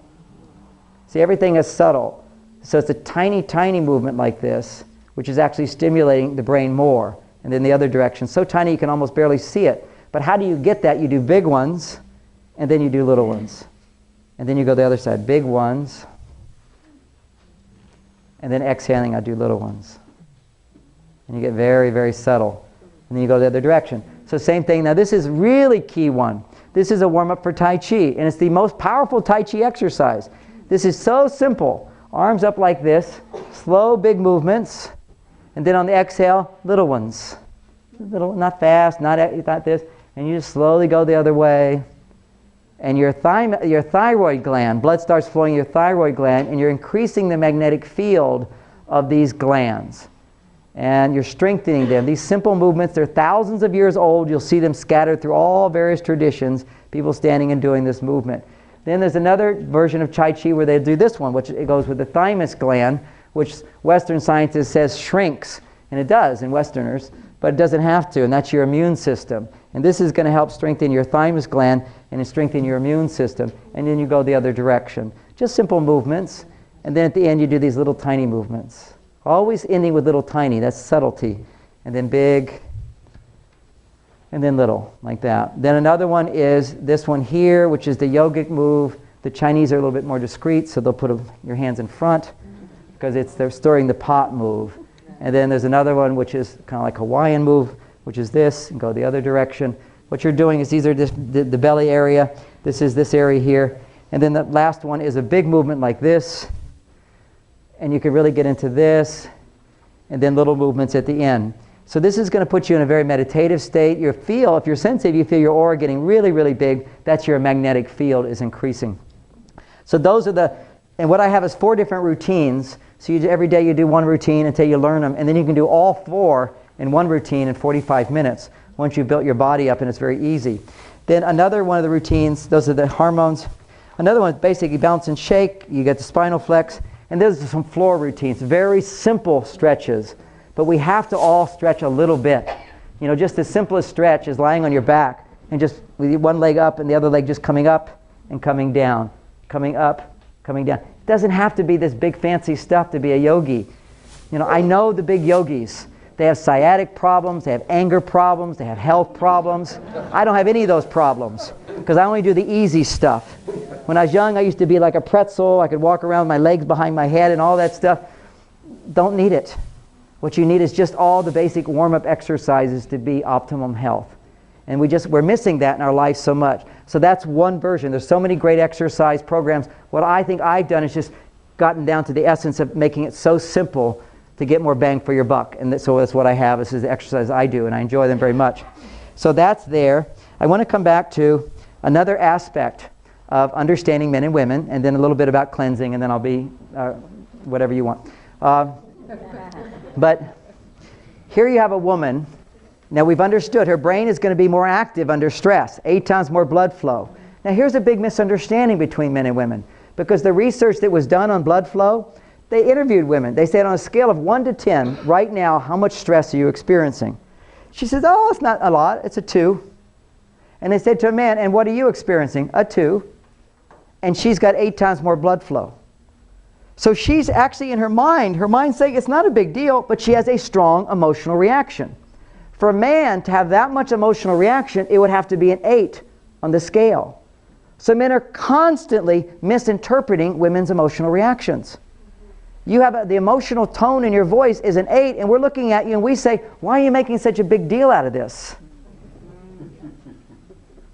See, everything is subtle. So it's a tiny, tiny movement like this, which is actually stimulating the brain more. And then the other direction, so tiny you can almost barely see it. But how do you get that? You do big ones, and then you do little ones. And then you go the other side, big ones, and then exhaling, I do little ones. And you get very, very subtle. And then you go the other direction. So same thing. Now this is really key one. This is a warm-up for Tai Chi, and it's the most powerful Tai Chi exercise. This is so simple. Arms up like this, slow, big movements, and then on the exhale, little ones. Little, not fast, not this, and you just slowly go the other way. And your thyroid gland, blood starts flowing in your thyroid gland, and you're increasing the magnetic field of these glands. And you're strengthening them. These simple movements, they're thousands of years old. You'll see them scattered through all various traditions, people standing and doing this movement. Then there's another version of Tai Chi where they do this one, which it goes with the thymus gland, which Western scientists says shrinks. And it does in Westerners, but it doesn't have to, and that's your immune system. And this is going to help strengthen your thymus gland and strengthen your immune system. And then you go the other direction. Just simple movements. And then at the end you do these little tiny movements. Always ending with little tiny, that's subtlety. And then big, and then little, like that. Then another one is this one here, which is the yogic move. The Chinese are a little bit more discreet, so they'll put your hands in front, because they're stirring the pot move. And then there's another one which is kind of like Hawaiian move, which is this, and go the other direction. What you're doing is these are the belly area. This is this area here. And then the last one is a big movement like this. And you can really get into this. And then little movements at the end. So this is going to put you in a very meditative state. You feel, if you're sensitive, you feel your aura getting really, really big. That's your magnetic field is increasing. So those are and what I have is 4 different routines. So every day you do one routine until you learn them. And then you can do all 4 in one routine in 45 minutes once you've built your body up, and it's very easy. Then another one of the routines, those are the hormones. Another one is basically bounce and shake. You get the spinal flex. And those are some floor routines, very simple stretches. But we have to all stretch a little bit. You know, just the simplest stretch is lying on your back and just with one leg up and the other leg just coming up and coming down, coming up, coming down. It doesn't have to be this big fancy stuff to be a yogi. You know, I know the big yogis. They have sciatic problems, they have anger problems, they have health problems. I don't have any of those problems because I only do the easy stuff. When I was young, I used to be like a pretzel. I could walk around with my legs behind my head and all that stuff. Don't need it. What you need is just all the basic warm-up exercises to be optimum health. And we're missing that in our life so much. So that's one version. There's so many great exercise programs. What I think I've done is just gotten down to the essence of making it so simple to get more bang for your buck. And so that's what I have. This is the exercise I do, and I enjoy them very much. So that's there. I want to come back to another aspect of understanding men and women, and then a little bit about cleansing, and then I'll be whatever you want. But here you have a woman. Now we've understood her brain is going to be more active under stress, 8 times more blood flow. Now here's a big misunderstanding between men and women, because the research that was done on blood flow, they interviewed women. They said on a scale of 1 to 10, right now, how much stress are you experiencing? She says, oh, it's not a lot, it's a 2. And they said to a man, and what are you experiencing? A 2. And she's got 8 times more blood flow. So she's actually in her mind's saying it's not a big deal, but she has a strong emotional reaction. For a man to have that much emotional reaction, it would have to be an 8 on the scale. So men are constantly misinterpreting women's emotional reactions. You have the emotional tone in your voice is an 8, and we're looking at you and we say, why are you making such a big deal out of this?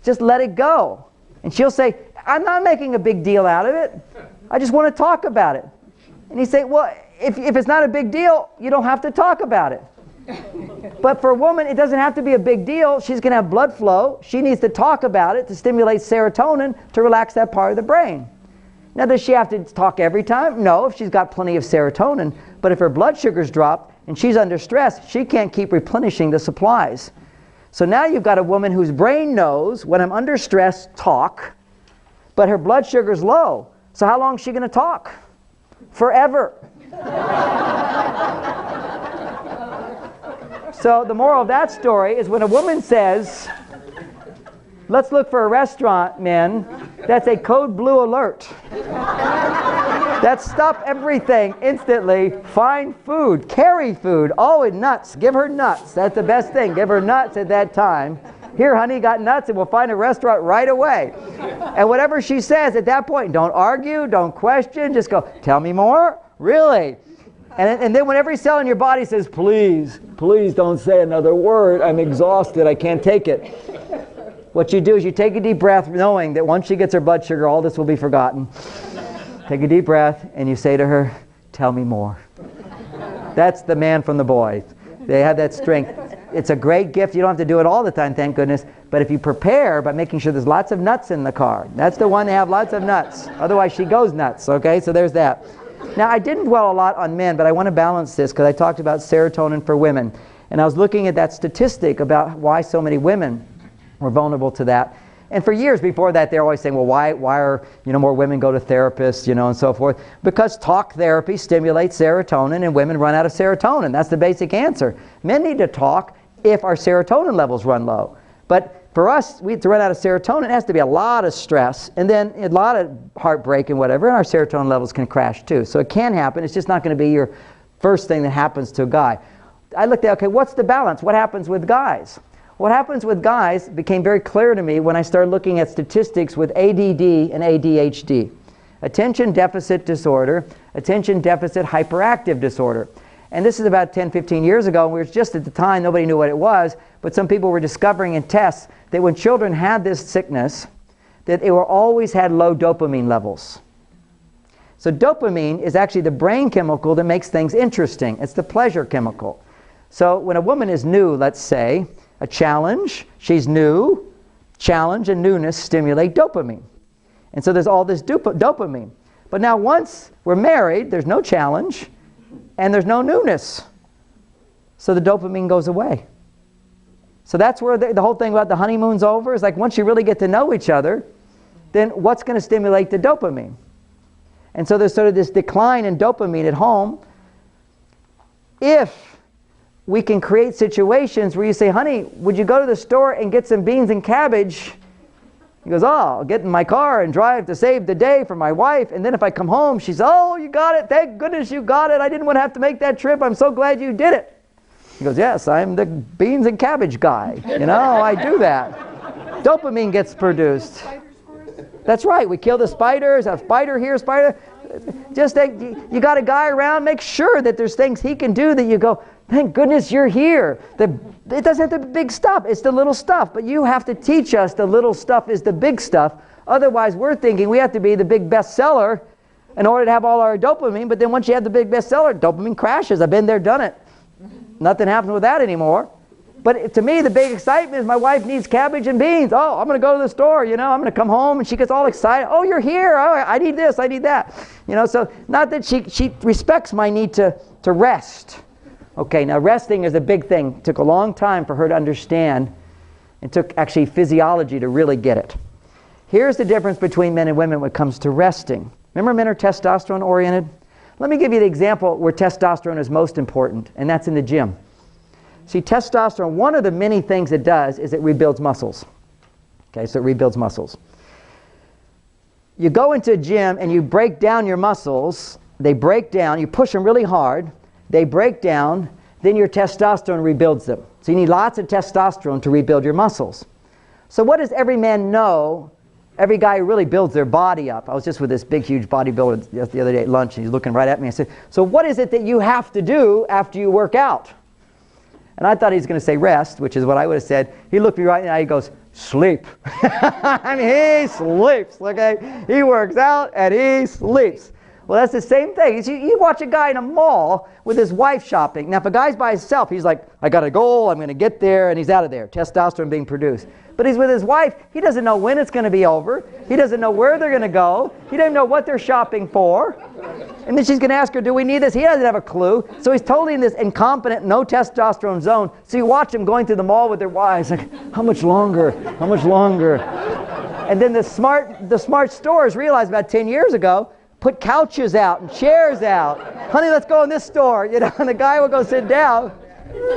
Just let it go. And she'll say, I'm not making a big deal out of it. I just want to talk about it. And he's saying, well, if it's not a big deal, you don't have to talk about it. But for a woman, it doesn't have to be a big deal. She's going to have blood flow. She needs to talk about it to stimulate serotonin to relax that part of the brain. Now, does she have to talk every time? No, if she's got plenty of serotonin. But if her blood sugars drop and she's under stress, she can't keep replenishing the supplies. So now you've got a woman whose brain knows, when I'm under stress, talk, but her blood sugar's low. So how long is she going to talk? Forever. So the moral of that story is when a woman says, let's look for a restaurant, men, that's a code blue alert. That's stop everything instantly, find food, carry food, oh, and nuts, give her nuts. That's the best thing, give her nuts at that time. Here, honey, got nuts, and we'll find a restaurant right away. And whatever she says at that point, don't argue, don't question, just go, tell me more? Really? And then when every cell in your body says, please, please don't say another word, I'm exhausted, I can't take it. What you do is you take a deep breath, knowing that once she gets her blood sugar, all this will be forgotten. Take a deep breath, and you say to her, tell me more. That's the man from the boy. They have that strength. It's a great gift. You don't have to do it all the time, thank goodness. But if you prepare by making sure there's lots of nuts in the car, that's the one to have lots of nuts. Otherwise, she goes nuts, okay? So there's that. Now, I didn't dwell a lot on men, but I want to balance this because I talked about serotonin for women. And I was looking at that statistic about why so many women were vulnerable to that. And for years before that, they're always saying, well, why are more women go to therapists, and so forth? Because talk therapy stimulates serotonin and women run out of serotonin. That's the basic answer. Men need to talk if our serotonin levels run low. But for us, to run out of serotonin, it has to be a lot of stress and then a lot of heartbreak and whatever, and our serotonin levels can crash too. So it can happen. It's just not going to be your first thing that happens to a guy. I looked at, okay, what's the balance? What happens with guys? What happens with guys became very clear to me when I started looking at statistics with ADD and ADHD. Attention Deficit Disorder, Attention Deficit Hyperactive Disorder. And this is about 10, 15 years ago, and we were just at the time, nobody knew what it was, but some people were discovering in tests that when children had this sickness, that they were always had low dopamine levels. So dopamine is actually the brain chemical that makes things interesting. It's the pleasure chemical. So when a woman is new, let's say, a challenge, she's new, challenge and newness stimulate dopamine. And so there's all this dopamine. But now once we're married, there's no challenge and there's no newness. So the dopamine goes away. So that's where the whole thing about the honeymoon's over. Is like once you really get to know each other, then what's going to stimulate the dopamine? And so there's sort of this decline in dopamine at home. If we can create situations where you say, honey, would you go to the store and get some beans and cabbage? He goes, oh, I'll get in my car and drive to save the day for my wife. And then if I come home, she's, oh, you got it. Thank goodness you got it. I didn't want to have to make that trip. I'm so glad you did it. He goes, yes, I'm the beans and cabbage guy. You know, I do that. Dopamine gets produced. That's right. We kill the spiders. A spider here, spider. Just you got a guy around. Make sure that there's things he can do that you go, thank goodness you're here. It doesn't have to be big stuff. It's the little stuff. But you have to teach us the little stuff is the big stuff. Otherwise, we're thinking we have to be the big bestseller in order to have all our dopamine. But then once you have the big bestseller, dopamine crashes. I've been there, done it. Nothing happens with that anymore. But to me, the big excitement is my wife needs cabbage and beans. Oh, I'm going to go to the store. You know, I'm going to come home, and she gets all excited. Oh, you're here. Oh, I need this. I need that. You know, so not that she respects my need to rest. Okay, now resting is a big thing. It took a long time for her to understand. It took actually physiology to really get it. Here's the difference between men and women when it comes to resting. Remember, men are testosterone oriented? Let me give you the example where testosterone is most important, and that's in the gym. See, testosterone, one of the many things it does is it rebuilds muscles. Okay, so it rebuilds muscles. You go into a gym and you break down your muscles. They break down. You push them really hard. They break down. Then your testosterone rebuilds them. So you need lots of testosterone to rebuild your muscles. So what does every man know? Every guy who really builds their body up. I was just with this big, huge bodybuilder the other day at lunch, and he's looking right at me. I said, so what is it that you have to do after you work out? And I thought he was going to say rest, which is what I would have said. He looked me right in the eye. He goes, sleep. I mean, he sleeps. Okay, he works out and he sleeps. Well, that's the same thing. You watch a guy in a mall with his wife shopping. Now, if a guy's by himself, he's like, I got a goal. I'm going to get there, and he's out of there. Testosterone being produced. But he's with his wife. He doesn't know when it's going to be over. He doesn't know where they're going to go. He doesn't know what they're shopping for. And then she's going to ask her, do we need this? He doesn't have a clue. So he's totally in this incompetent, no testosterone zone. So you watch him going through the mall with their wives. Like, how much longer? How much longer? And then the smart stores realized about 10 years ago, put couches out and chairs out. Honey, let's go in this store. You know, and the guy will go sit down.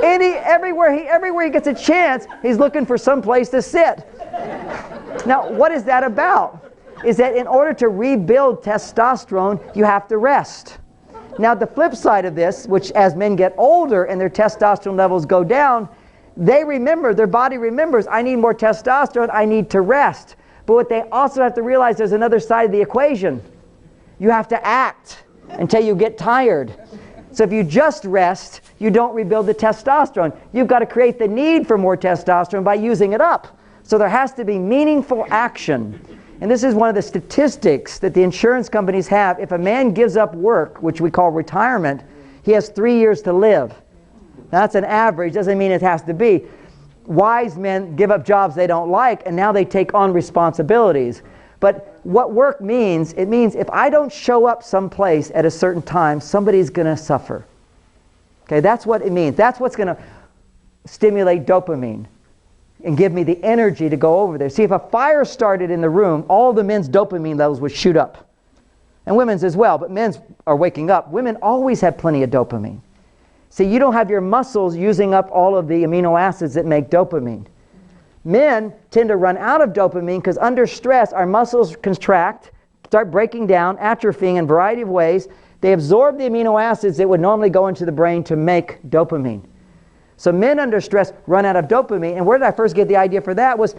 And everywhere he gets a chance, he's looking for some place to sit. Now, what is that about? Is that in order to rebuild testosterone, you have to rest. Now, the flip side of this, which as men get older and their testosterone levels go down, their body remembers, I need more testosterone, I need to rest. But what they also have to realize, there's another side of the equation. You have to act until you get tired. So if you just rest, you don't rebuild the testosterone. You've got to create the need for more testosterone by using it up. So there has to be meaningful action. And this is one of the statistics that the insurance companies have. If a man gives up work, which we call retirement, he has 3 years to live. Now, that's an average. Doesn't mean it has to be. Wise men give up jobs they don't like, and now they take on responsibilities. But what work means, it means if I don't show up someplace at a certain time, somebody's going to suffer. Okay, that's what it means. That's what's going to stimulate dopamine and give me the energy to go over there. See, if a fire started in the room, all the men's dopamine levels would shoot up. And women's as well, but men's are waking up. Women always have plenty of dopamine. See, you don't have your muscles using up all of the amino acids that make dopamine. Men tend to run out of dopamine because under stress, our muscles contract, start breaking down, atrophying in a variety of ways. They absorb the amino acids that would normally go into the brain to make dopamine. So men under stress run out of dopamine. And where did I first get the idea for that was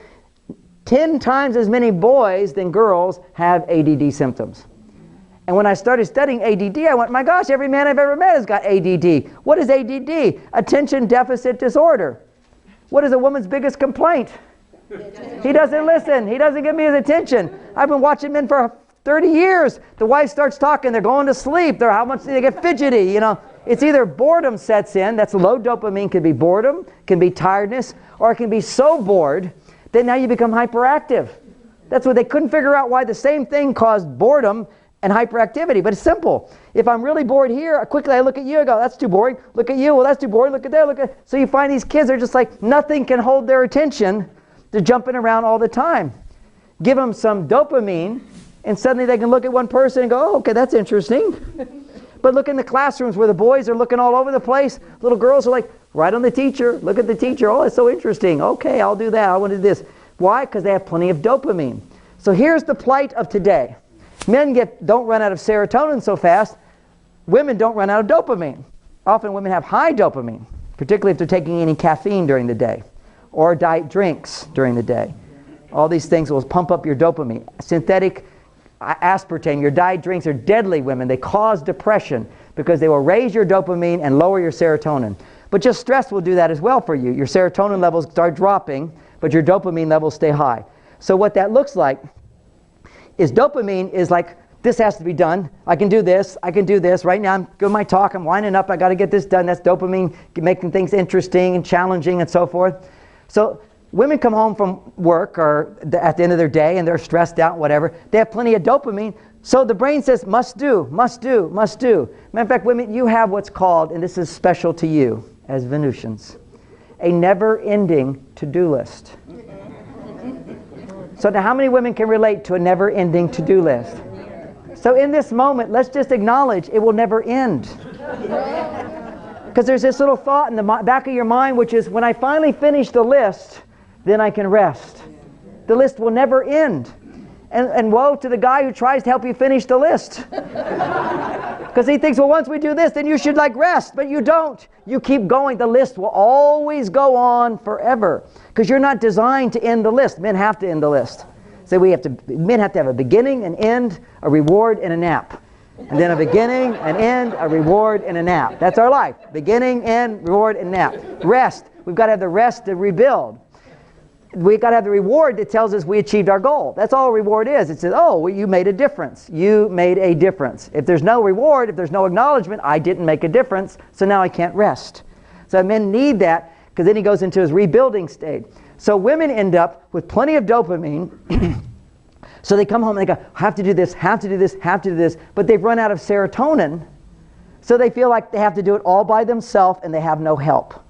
10 times as many boys than girls have ADD symptoms. And when I started studying ADD, I went, my gosh, every man I've ever met has got ADD. What is ADD? Attention deficit disorder. What is a woman's biggest complaint? He doesn't listen. He doesn't give me his attention. I've been watching men for 30 years. The wife starts talking. They're going to sleep. How much do they get fidgety? You know, it's either boredom sets in. That's low dopamine. Can be boredom, can be tiredness, or it can be so bored that now you become hyperactive. That's what they couldn't figure out, why the same thing caused boredom and hyperactivity. But it's simple. If I'm really bored here, quickly I look at you, I go, that's too boring. Look at you, well, that's too boring. Look at there, look at. So you find these kids are just like, nothing can hold their attention. They're jumping around all the time. Give them some dopamine, and suddenly they can look at one person and go, oh, okay, that's interesting. But look in the classrooms where the boys are looking all over the place. Little girls are like, right on the teacher. Look at the teacher. Oh, it's so interesting. Okay, I'll do that. I want to do this. Why? Because they have plenty of dopamine. So here's the plight of today. Men don't run out of serotonin so fast. Women don't run out of dopamine. Often women have high dopamine, particularly if they're taking any caffeine during the day or diet drinks during the day. All these things will pump up your dopamine. Synthetic aspartame, your diet drinks are deadly, women. They cause depression because they will raise your dopamine and lower your serotonin. But just stress will do that as well for you. Your serotonin levels start dropping, but your dopamine levels stay high. So what that looks like is dopamine is like, this has to be done. I can do this. I can do this. Right now I'm doing my talk. I'm winding up. I got to get this done. That's dopamine, making things interesting and challenging and so forth. So women come home from work or at the end of their day and they're stressed out, whatever. They have plenty of dopamine. So the brain says, must do, must do, must do. Matter of fact, women, you have what's called, and this is special to you as Venusians, a never-ending to-do list. So now how many women can relate to a never-ending to-do list? So in this moment, let's just acknowledge it will never end. Because there's this little thought in the back of your mind, which is, when I finally finish the list, then I can rest. The list will never end. And woe to the guy who tries to help you finish the list. Because he thinks, well, once we do this, then you should like rest. But you don't. You keep going. The list will always go on forever. Because you're not designed to end the list. Men have to end the list. So men have to have a beginning, an end, a reward, and a nap. And then a beginning, an end, a reward, and a nap. That's our life. Beginning, end, reward, and nap. Rest. We've got to have the rest to rebuild. We've got to have the reward that tells us we achieved our goal. That's all reward is. It says, oh, well, you made a difference. You made a difference. If there's no reward, if there's no acknowledgement, I didn't make a difference, so now I can't rest. So men need that, because then he goes into his rebuilding state. So women end up with plenty of dopamine. So they come home and they go, have to do this, have to do this, have to do this. But they've run out of serotonin. So they feel like they have to do it all by themselves and they have no help.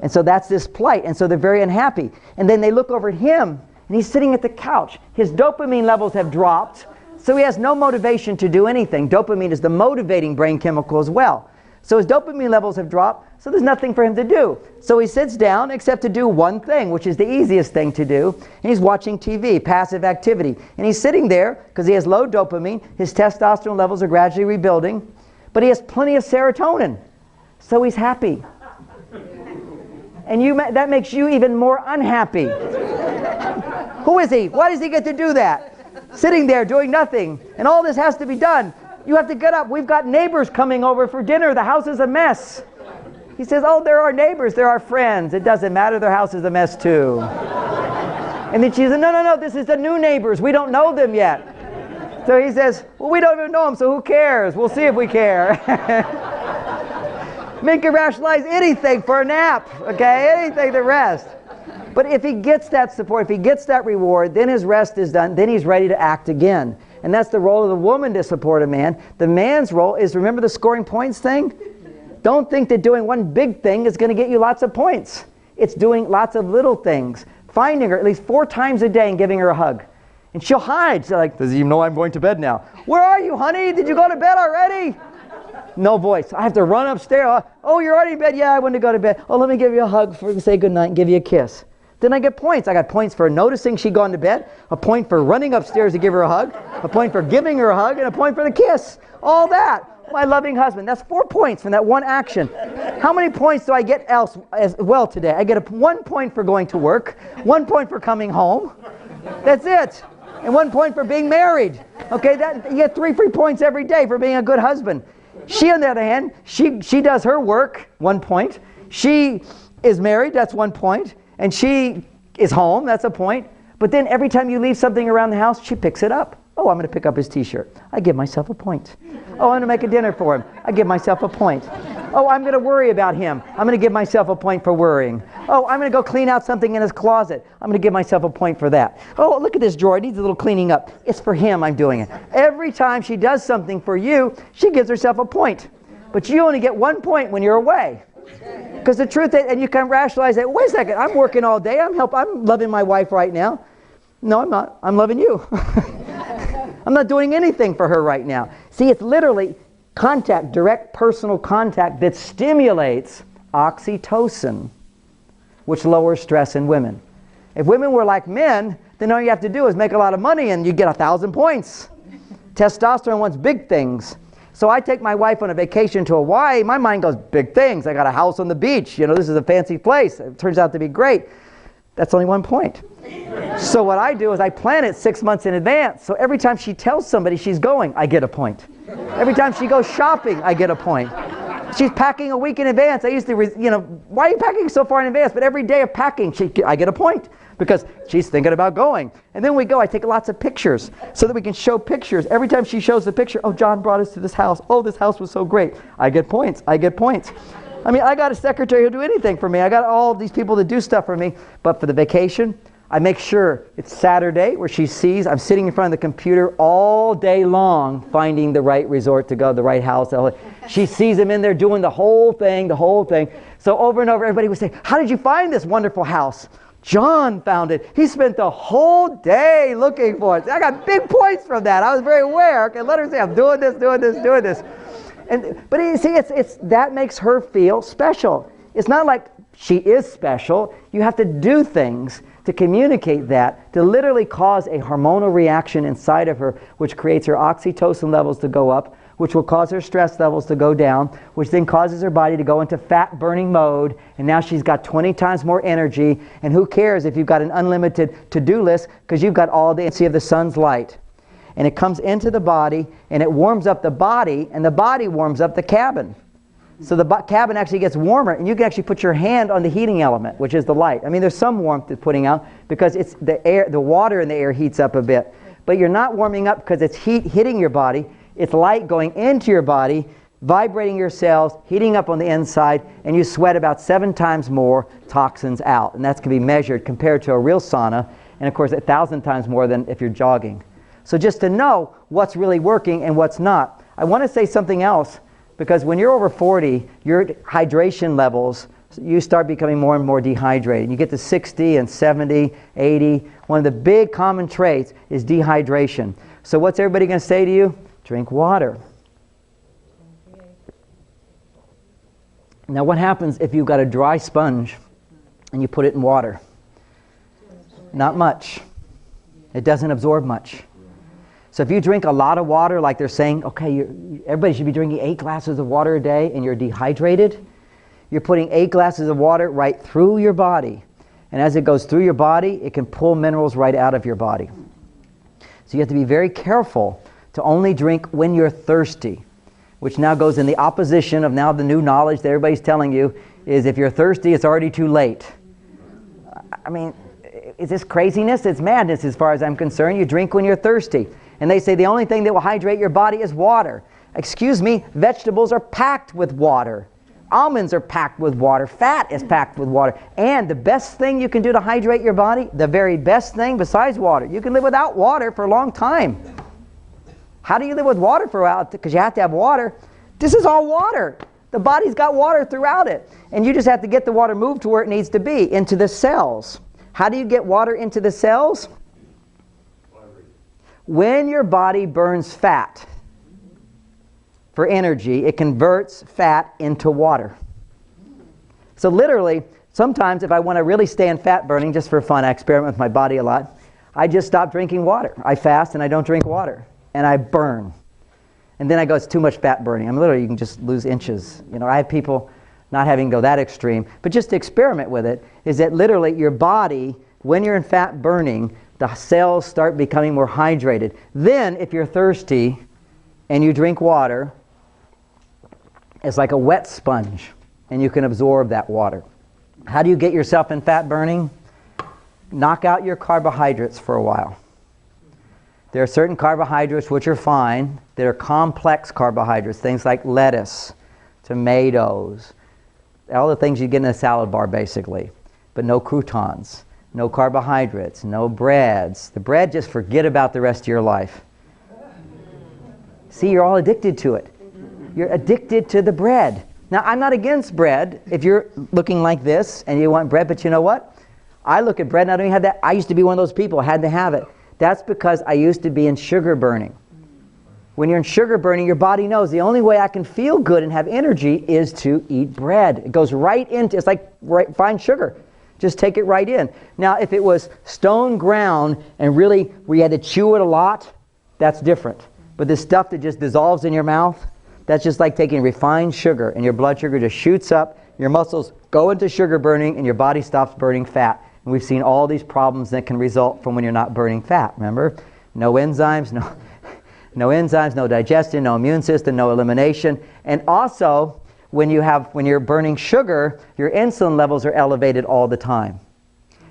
And so that's this plight. And so they're very unhappy. And then they look over at him and he's sitting at the couch. His dopamine levels have dropped. So he has no motivation to do anything. Dopamine is the motivating brain chemical as well. So his dopamine levels have dropped, so there's nothing for him to do. So he sits down except to do one thing, which is the easiest thing to do. And he's watching TV, passive activity. And he's sitting there because he has low dopamine. His testosterone levels are gradually rebuilding. But he has plenty of serotonin. So he's happy. And that makes you even more unhappy. Who is he? Why does he get to do that? Sitting there doing nothing. And all this has to be done. You have to get up. We've got neighbors coming over for dinner. The house is a mess. He says, oh, they're our neighbors. They're our friends. It doesn't matter. Their house is a mess too. And then she says, no. This is the new neighbors. We don't know them yet. So he says, well, we don't even know them, so who cares? We'll see if we care. Men can rationalize anything for a nap, okay? Anything to rest. But if he gets that support, if he gets that reward, then his rest is done. Then he's ready to act again. And that's the role of the woman to support a man. The man's role is, remember the scoring points thing? Don't think that doing one big thing is going to get you lots of points. It's doing lots of little things. Finding her at least 4 times a day and giving her a hug. And she'll hide. She's like, does he even know I'm going to bed now? Where are you, honey? Did you go to bed already? No voice. I have to run upstairs. Oh, you're already in bed? Yeah, I want to go to bed. Oh, let me give you a hug and say goodnight and give you a kiss. Then I get points. I got points for noticing she'd gone to bed, a point for running upstairs to give her a hug, a point for giving her a hug, and a point for the kiss. All that. My loving husband. That's 4 points from that one action. How many points do I get else as well today? I get 1 point for going to work, 1 point for coming home. That's it. And 1 point for being married. Okay, you get 3 free points every day for being a good husband. She, on the other hand, she does her work, 1 point. She is married, that's 1 point. And she is home, that's a point. But then every time you leave something around the house, she picks it up. Oh, I'm going to pick up his t-shirt. I give myself a point. Oh, I'm going to make a dinner for him. I give myself a point. Oh, I'm going to worry about him. I'm going to give myself a point for worrying. Oh, I'm going to go clean out something in his closet. I'm going to give myself a point for that. Oh, look at this drawer. It needs a little cleaning up. It's for him. I'm doing it. Every time she does something for you, she gives herself a point. But you only get 1 point when you're away. Because the truth is, and you can rationalize that, wait a second, I'm working all day. I'm loving my wife right now. No, I'm not. I'm loving you. I'm not doing anything for her right now. See, it's literally contact, direct personal contact that stimulates oxytocin, which lowers stress in women. If women were like men, then all you have to do is make a lot of money and you get 1,000 points. Testosterone wants big things. So I take my wife on a vacation to Hawaii, my mind goes, big things. I got a house on the beach. You know, this is a fancy place. It turns out to be great. That's only 1 point. So what I do is I plan it 6 months in advance. So every time she tells somebody she's going, I get a point. Every time she goes shopping, I get a point. She's packing a week in advance. I used to, why are you packing so far in advance? But every day of packing, I get a point because she's thinking about going. And then we go, I take lots of pictures so that we can show pictures. Every time she shows the picture, oh, John brought us to this house. Oh, this house was so great. I get points. I get points. I mean, I got a secretary who'll do anything for me. I got all of these people that do stuff for me. But for the vacation, I make sure it's Saturday where she sees I'm sitting in front of the computer all day long finding the right resort to go, the right house. She sees them in there doing the whole thing. So over and over, everybody would say, how did you find this wonderful house? John found it. He spent the whole day looking for it. I got big points from that. I was very aware. Okay, let her say, I'm doing this. But you see, it's that makes her feel special. It's not like she is special. You have to do things to communicate that, to literally cause a hormonal reaction inside of her, which creates her oxytocin levels to go up, which will cause her stress levels to go down, which then causes her body to go into fat-burning mode, and now she's got 20 times more energy, and who cares if you've got an unlimited to-do list, because you've got all the energy of the sun's light. And it comes into the body, and it warms up the body, and the body warms up the cabin. So the cabin actually gets warmer, and you can actually put your hand on the heating element, which is the light. I mean, there's some warmth it's putting out because it's the air, the water in the air heats up a bit. But you're not warming up because it's heat hitting your body. It's light going into your body, vibrating your cells, heating up on the inside, and you sweat about 7 times more toxins out. And that's going to be measured compared to a real sauna, and of course 1,000 times more than if you're jogging. So just to know what's really working and what's not. I want to say something else, because when you're over 40, your hydration levels, you start becoming more and more dehydrated. You get to 60 and 70, 80. One of the big common traits is dehydration. So what's everybody going to say to you? Drink water. Now what happens if you've got a dry sponge and you put it in water? Not much. It doesn't absorb much. So if you drink a lot of water, like they're saying, okay, everybody should be drinking 8 glasses of water a day, and you're dehydrated, you're putting 8 glasses of water right through your body. And as it goes through your body, it can pull minerals right out of your body. So you have to be very careful to only drink when you're thirsty, which now goes in the opposition of now the new knowledge that everybody's telling you is if you're thirsty, it's already too late. I mean, is this craziness? It's madness as far as I'm concerned. You drink when you're thirsty. And they say the only thing that will hydrate your body is water. Excuse me, vegetables are packed with water. Almonds are packed with water. Fat is packed with water. And the best thing you can do to hydrate your body, the very best thing besides water, you can live without water for a long time. How do you live with water for a while? Because you have to have water. This is all water. The body's got water throughout it. And you just have to get the water moved to where it needs to be, into the cells. How do you get water into the cells? When your body burns fat for energy, it converts fat into water. So literally, sometimes if I want to really stay in fat burning, just for fun, I experiment with my body a lot, I just stop drinking water. I fast and I don't drink water. And I burn. And then I go, it's too much fat burning. Literally, you can just lose inches. You know, I have people not having to go that extreme, but just to experiment with it, is that literally your body, when you're in fat burning, the cells start becoming more hydrated. Then, if you're thirsty and you drink water, it's like a wet sponge, and you can absorb that water. How do you get yourself in fat burning? knock out your carbohydrates for a while. There are certain carbohydrates which are fine that are complex carbohydrates, things like lettuce, tomatoes, all the things you get in a salad bar basically, but no croutons, no carbohydrates, no breads. The bread, just forget about the rest of your life. See, you're all addicted to it. You're addicted to the bread. Now, I'm not against bread if you're looking like this and you want bread, but you know what? I look at bread and I don't even have that. I used to be one of those people, had to have it. That's because I used to be in sugar burning. When you're in sugar burning, your body knows the only way I can feel good and have energy is to eat bread. It goes right into, it's like refined sugar. Just take it right in. Now, if it was stone ground and really where you had to chew it a lot, that's different. But this stuff that just dissolves in your mouth, that's just like taking refined sugar and your blood sugar just shoots up, your muscles go into sugar burning and your body stops burning fat. And we've seen all these problems that can result from when you're not burning fat, remember? No enzymes, no enzymes, no digestion, no immune system, no elimination. And also, when you're burning sugar, your insulin levels are elevated all the time.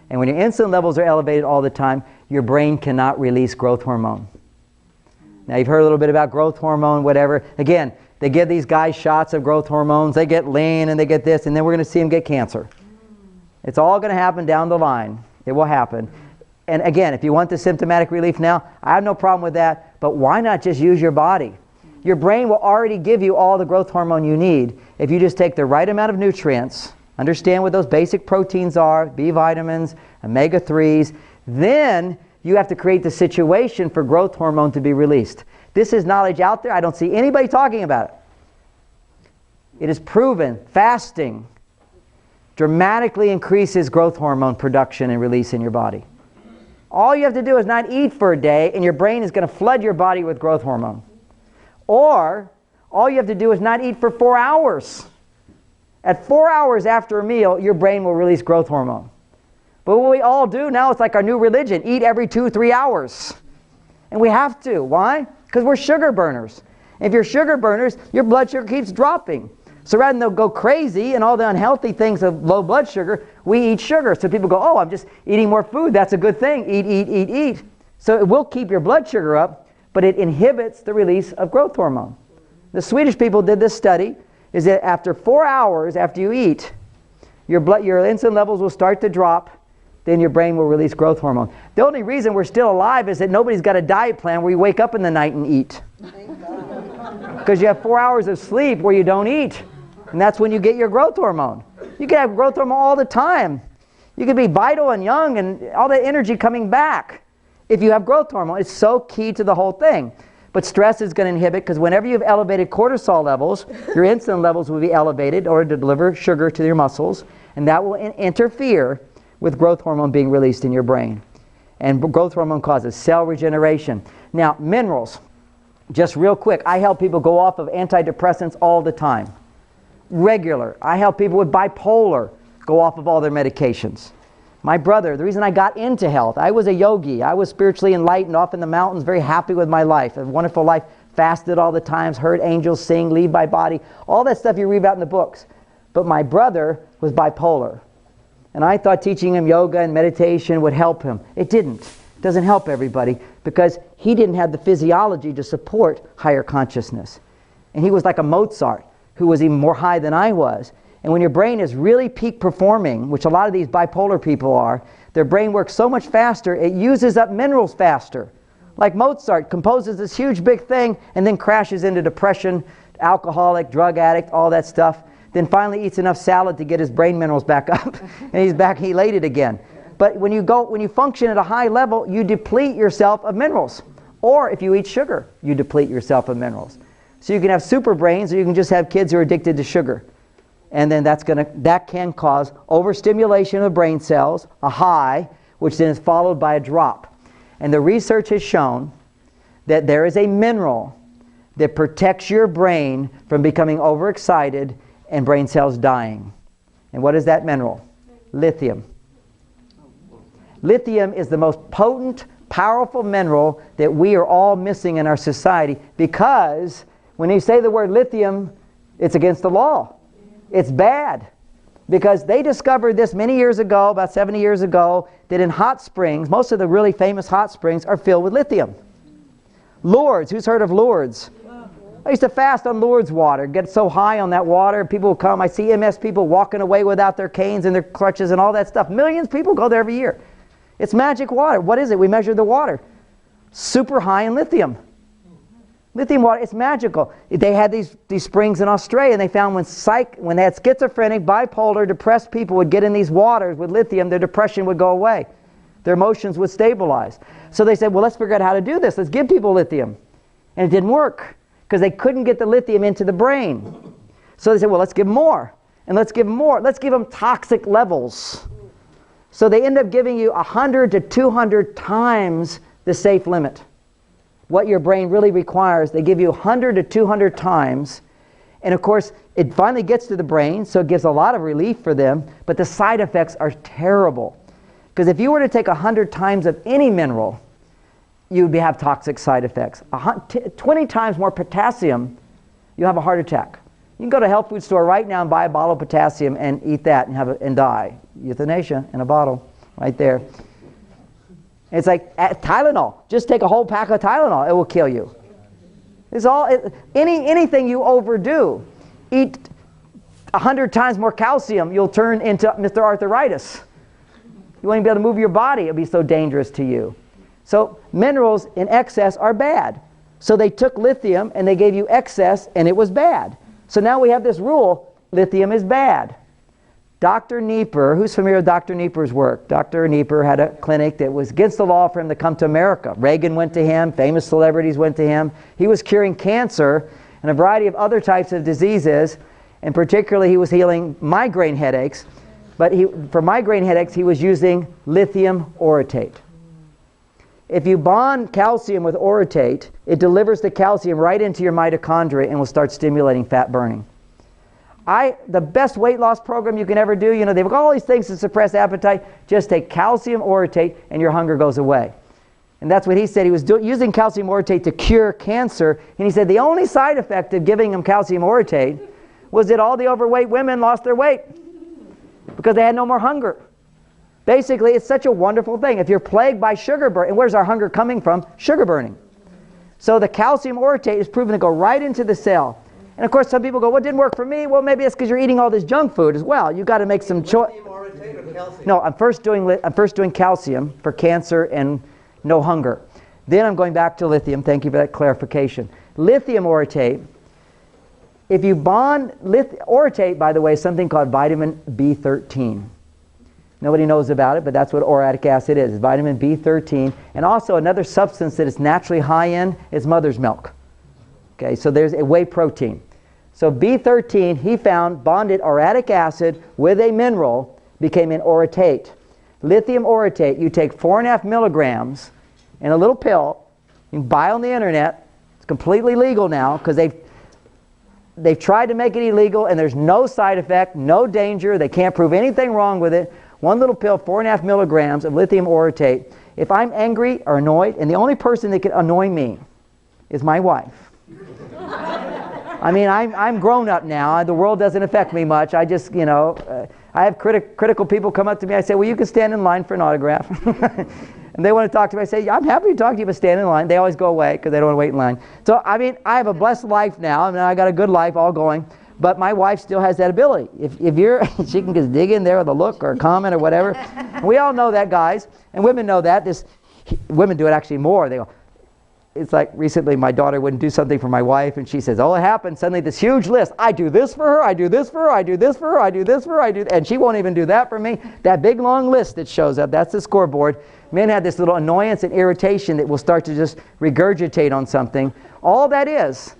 And when your insulin levels are elevated all the time, your brain cannot release growth hormone. Now, you've heard a little bit about growth hormone, whatever. Again, they give these guys shots of growth hormones. They get lean and they get this, and then we're going to see them get cancer. It's all going to happen down the line. It will happen. And again, if you want the symptomatic relief now, I have no problem with that, but why not just use your body? Your brain will already give you all the growth hormone you need if you just take the right amount of nutrients, understand what those basic proteins are, B vitamins, omega-3s, then you have to create the situation for growth hormone to be released. This is knowledge out there. I don't see anybody talking about it. It is proven fasting dramatically increases growth hormone production and release in your body. All you have to do is not eat for a day and your brain is going to flood your body with growth hormone. Or all you have to do is not eat for 4 hours. At 4 hours after a meal, your brain will release growth hormone. But what we all do now, it's like our new religion, eat every 2-3 hours. And we have to. Why? Because we're sugar burners. If you're sugar burners, your blood sugar keeps dropping. So rather than go crazy and all the unhealthy things of low blood sugar, we eat sugar. So people go, oh, I'm just eating more food. That's a good thing. Eat, eat, eat, eat. So it will keep your blood sugar up, but it inhibits the release of growth hormone. The Swedish people did this study, is that after 4 hours after you eat, your insulin levels will start to drop, then your brain will release growth hormone. The only reason we're still alive is that nobody's got a diet plan where you wake up in the night and eat. Because you have 4 hours of sleep where you don't eat. And that's when you get your growth hormone. You can have growth hormone all the time. You can be vital and young and all that energy coming back if you have growth hormone. It's so key to the whole thing. But stress is going to inhibit, because whenever you have elevated cortisol levels, your insulin levels will be elevated in order to deliver sugar to your muscles, and that will interfere with growth hormone being released in your brain. And growth hormone causes cell regeneration. Now, minerals. Just real quick, I help people go off of antidepressants all the time. Regular. I help people with bipolar go off of all their medications. My brother, the reason I got into health, I was a yogi. I was spiritually enlightened off in the mountains, very happy with my life, a wonderful life, fasted all the times, heard angels sing, leave my body, all that stuff you read about in the books. But my brother was bipolar. And I thought teaching him yoga and meditation would help him. It didn't. It doesn't help everybody, because he didn't have the physiology to support higher consciousness. And he was like a Mozart, who was even more high than I was. And when your brain is really peak performing, which a lot of these bipolar people are, their brain works so much faster, it uses up minerals faster. Like Mozart composes this huge big thing and then crashes into depression, alcoholic, drug addict, all that stuff. Then finally eats enough salad to get his brain minerals back up, and he's back elated again. But when you function at a high level, you deplete yourself of minerals. Or if you eat sugar, you deplete yourself of minerals. So you can have super brains, or you can just have kids who are addicted to sugar. And then that can cause overstimulation of brain cells, a high, which then is followed by a drop. And the research has shown that there is a mineral that protects your brain from becoming overexcited and brain cells dying. And what is that mineral? Lithium. Lithium is the most potent, powerful mineral that we are all missing in our society, because when you say the word lithium, it's against the law. It's bad. Because they discovered this many years ago, about 70 years ago, that in hot springs, most of the really famous hot springs are filled with lithium. Lourdes, who's heard of Lourdes? I used to fast on Lourdes water, get so high on that water. People will come. I see MS people walking away without their canes and their crutches and all that stuff. Millions of people go there every year. It's magic water. What is it? We measure the water. Super high in lithium. Lithium water, it's magical. They had these springs in Australia, and they found when they had schizophrenic, bipolar, depressed people would get in these waters with lithium, their depression would go away. Their emotions would stabilize. So they said, well, let's figure out how to do this. Let's give people lithium. And it didn't work because they couldn't get the lithium into the brain. So they said, well, let's give them more. And let's give them more. Let's give them toxic levels. So they end up giving you 100 to 200 times the safe limit. What your brain really requires, they give you 100 to 200 times. And of course, it finally gets to the brain, so it gives a lot of relief for them, but the side effects are terrible. Because if you were to take 100 times of any mineral, you would have toxic side effects. 20 times more potassium, you have a heart attack. You can go to a health food store right now and buy a bottle of potassium and eat that and die. Euthanasia in a bottle, right there. It's like Tylenol. Just take a whole pack of Tylenol. It will kill you. Anything you overdo. Eat 100 times more calcium, you'll turn into Mr. Arthritis. You won't even be able to move your body. It'll be so dangerous to you. So minerals in excess are bad. So they took lithium and they gave you excess and it was bad. So now we have this rule, lithium is bad. Dr. Nieper, who's familiar with Dr. Nieper's work? Dr. Nieper had a clinic that was against the law for him to come to America. Reagan went to him, famous celebrities went to him. He was curing cancer and a variety of other types of diseases, and particularly he was healing migraine headaches. But for migraine headaches, he was using lithium orotate. If you bond calcium with orotate, it delivers the calcium right into your mitochondria and will start stimulating fat burning. The best weight loss program you can ever do, they've got all these things to suppress appetite. Just take calcium orotate and your hunger goes away. And that's what he said. He was using calcium orotate to cure cancer. And he said the only side effect of giving him calcium orotate was that all the overweight women lost their weight because they had no more hunger. Basically, it's such a wonderful thing. If you're plagued by sugar burn, and where's our hunger coming from? Sugar burning. So the calcium orotate is proven to go right into the cell. And of course, some people go, well, it didn't work for me. Well, maybe it's because you're eating all this junk food as well. You've got to make some choice. No, I'm first doing calcium for cancer and no hunger. Then I'm going back to lithium. Thank you for that clarification. Lithium orotate. If you bond orotate, by the way, is something called vitamin B13. Nobody knows about it, but that's what orotic acid is. It's vitamin B13. And also another substance that is naturally high in is mother's milk. Okay, so there's a whey protein. So B13, he found, bonded orotic acid with a mineral, became an orotate. Lithium orotate, you take 4.5 milligrams in a little pill. You can buy on the internet. It's completely legal now because they've tried to make it illegal and there's no side effect, no danger. They can't prove anything wrong with it. One little pill, 4.5 milligrams of lithium orotate. If I'm angry or annoyed, and the only person that can annoy me is my wife. I mean, I'm grown up now. The world doesn't affect me much. I just, I have critical people come up to me. I say, well, you can stand in line for an autograph. And they want to talk to me. I say, yeah, I'm happy to talk to you, but stand in line. They always go away because they don't want to wait in line. So, I mean, I have a blessed life now. I mean, I got a good life all going. But my wife still has that ability. If you're, she can just dig in there with a look or a comment or whatever. And we all know that, guys. And women know that. Women do it actually more. They go, it's like recently my daughter wouldn't do something for my wife and she says, oh, it happened. Suddenly this huge list. I do this for her, I do this for her, I do this for her, I do this for her, I do, and she won't even do that for me. That big long list that shows up, that's the scoreboard. Men have this little annoyance and irritation that will start to just regurgitate on something. All that is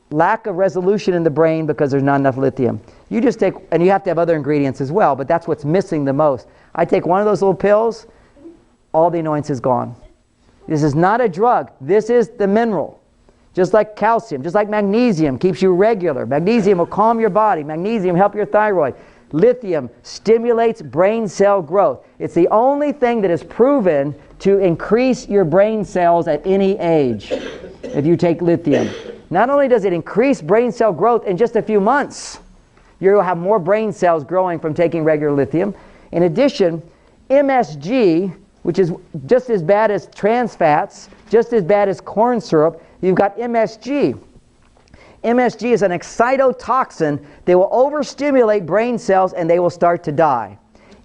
lack of resolution in the brain because there's not enough lithium. You just take, and you have to have other ingredients as well, but that's what's missing the most. I take one of those little pills, all the annoyance is gone. This is not a drug. This is the mineral. Just like calcium, just like magnesium keeps you regular. Magnesium will calm your body. Magnesium help your thyroid. Lithium stimulates brain cell growth. It's the only thing that is proven to increase your brain cells at any age if you take lithium. Not only does it increase brain cell growth in just a few months, You'll have more brain cells growing from taking regular lithium. In addition, MSG, which is just as bad as trans fats, just as bad as corn syrup, you've got MSG. MSG is an excitotoxin. They will overstimulate brain cells and they will start to die.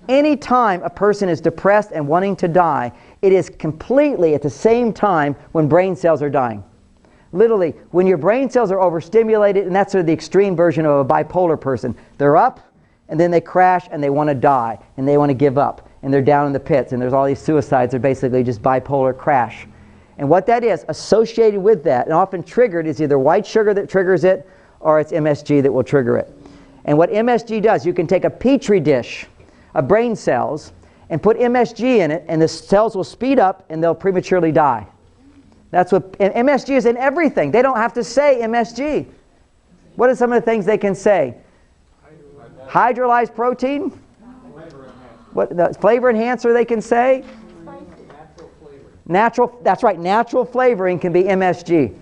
Anytime a person is depressed and wanting to die, it is completely at the same time when brain cells are dying. Literally, when your brain cells are overstimulated, and that's sort of the extreme version of a bipolar person. They're up, and then they crash, and they want to die, and they want to give up, and they're down in the pits, and there's all these suicides. They're basically just bipolar crash. And what that is, associated with that, and often triggered, is either white sugar that triggers it, or it's MSG that will trigger it. And what MSG does, you can take a petri dish of brain cells and put MSG in it, and the cells will speed up, and they'll prematurely die. That's what, and MSG is in everything. They don't have to say MSG. What are some of the things they can say? Hydrolyzed protein? What, the flavor enhancer they can say? Natural, that's right, natural flavoring can be MSG.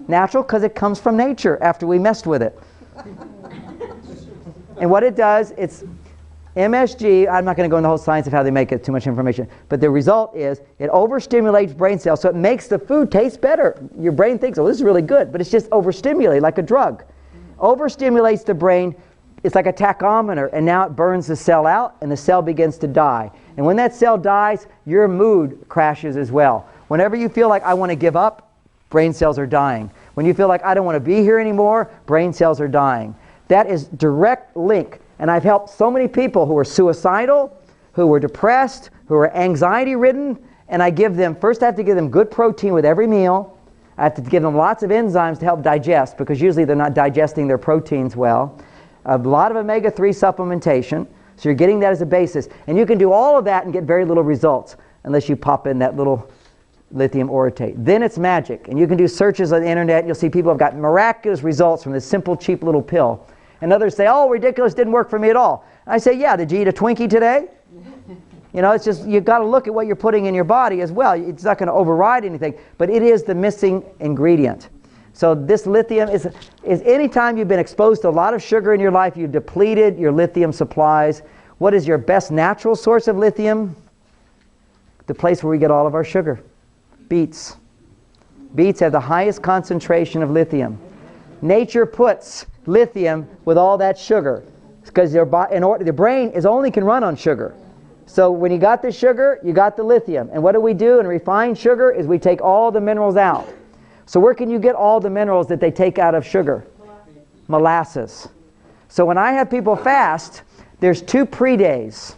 Natural because it comes from nature after we messed with it. And what it does, it's MSG, I'm not going to go into the whole science of how they make it, too much information, but the result is it overstimulates brain cells, so it makes the food taste better. Your brain thinks, oh, this is really good, but it's just overstimulated like a drug. Overstimulates the brain, it's like a tachometer, and now it burns the cell out, and the cell begins to die. And when that cell dies, your mood crashes as well. Whenever you feel like I want to give up, brain cells are dying. When you feel like I don't want to be here anymore, brain cells are dying. That is direct link. And I've helped so many people who were suicidal, who were depressed, who were anxiety-ridden, and I give them, first I have to give them good protein with every meal. I have to give them lots of enzymes to help digest, because usually they're not digesting their proteins well. A lot of omega-3 supplementation, so you're getting that as a basis. And you can do all of that and get very little results, unless you pop in that little lithium orotate. Then it's magic, and you can do searches on the internet, and you'll see people have got miraculous results from this simple, cheap little pill. And others say, oh, ridiculous, didn't work for me at all. And I say, yeah, did you eat a Twinkie today? You know, it's just, you've got to look at what you're putting in your body as well. It's not going to override anything, but it is the missing ingredient. So this lithium is anytime you've been exposed to a lot of sugar in your life, you've depleted your lithium supplies. What is your best natural source of lithium? The place where we get all of our sugar. Beets. Beets have the highest concentration of lithium. Nature puts lithium with all that sugar because the brain only can run on sugar. So when you got the sugar, you got the lithium. And what do we do in refined sugar is we take all the minerals out. So where can you get all the minerals that they take out of sugar? Molasses. So when I have people fast, there's 2 pre-days.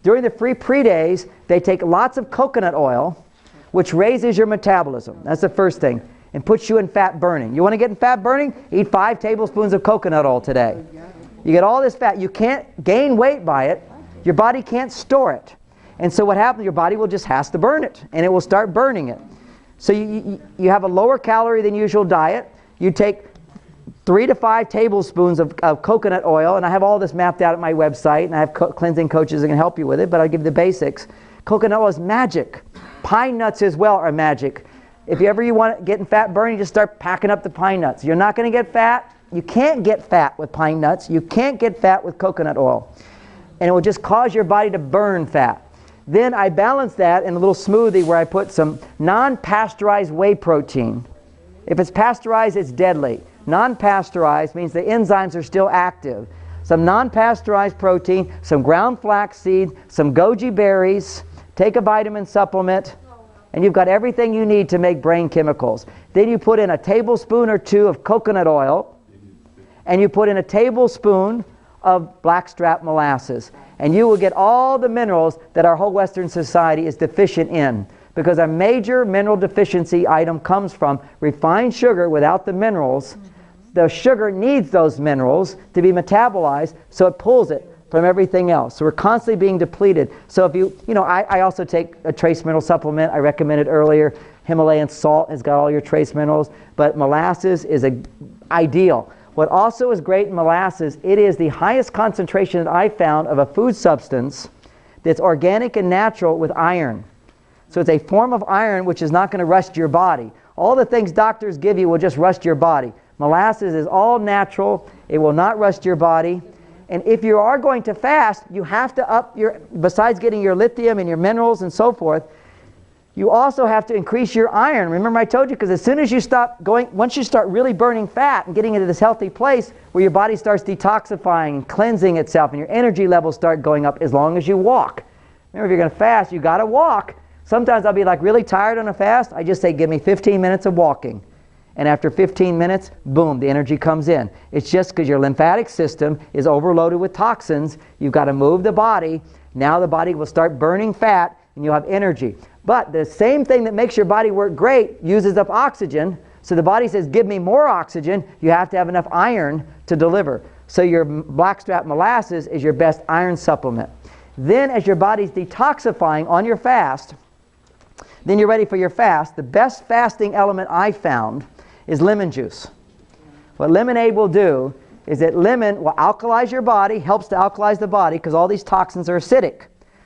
During the free pre-days, they take lots of coconut oil, which raises your metabolism. That's the first thing. And puts you in fat burning. You want to get in fat burning? Eat 5 tablespoons of coconut oil today. You get all this fat. You can't gain weight by it. Your body can't store it. And so what happens, your body will just has to burn it. And it will start burning it. So you have a lower calorie than usual diet. You take 3 to 5 tablespoons of coconut oil. And I have all this mapped out at my website. And I have cleansing coaches that can help you with it. But I'll give you the basics. Coconut oil is magic. Pine nuts as well are magic. If you want to get in fat burning, you just start packing up the pine nuts. You're not going to get fat. You can't get fat with pine nuts. You can't get fat with coconut oil. And it will just cause your body to burn fat. Then I balance that in a little smoothie where I put some non-pasteurized whey protein. If it's pasteurized, it's deadly. Non-pasteurized means the enzymes are still active. Some non-pasteurized protein, some ground flaxseed, some goji berries, take a vitamin supplement, and you've got everything you need to make brain chemicals. Then you put in a tablespoon or 2 of coconut oil, and you put in a tablespoon of blackstrap molasses. And you will get all the minerals that our whole Western society is deficient in. Because a major mineral deficiency item comes from refined sugar without the minerals. The sugar needs those minerals to be metabolized, so it pulls it from everything else. So we're constantly being depleted. So if I also take a trace mineral supplement. I recommended earlier. Himalayan salt has got all your trace minerals, but molasses is ideal. What also is great in molasses, it is the highest concentration that I found of a food substance that's organic and natural with iron. So it's a form of iron which is not going to rust your body. All the things doctors give you will just rust your body. Molasses is all natural. It will not rust your body. And if you are going to fast, you have to up your, besides getting your lithium and your minerals and so forth, you also have to increase your iron. Remember I told you, because as soon as you stop going, once you start really burning fat and getting into this healthy place where your body starts detoxifying and cleansing itself and your energy levels start going up, as long as you walk. Remember, if you're going to fast, you got to walk. Sometimes I'll be like really tired on a fast. I just say, give me 15 minutes of walking. And after 15 minutes, boom, the energy comes in. It's just because your lymphatic system is overloaded with toxins. You've got to move the body. Now the body will start burning fat and you'll have energy. But the same thing that makes your body work great uses up oxygen. So the body says, give me more oxygen. You have to have enough iron to deliver. So your blackstrap molasses is your best iron supplement. Then as your body's detoxifying on your fast, then you're ready for your fast. The best fasting element I found is lemon juice. What lemonade will do is that lemon will alkalize your body, helps to alkalize the body because all these toxins are acidic.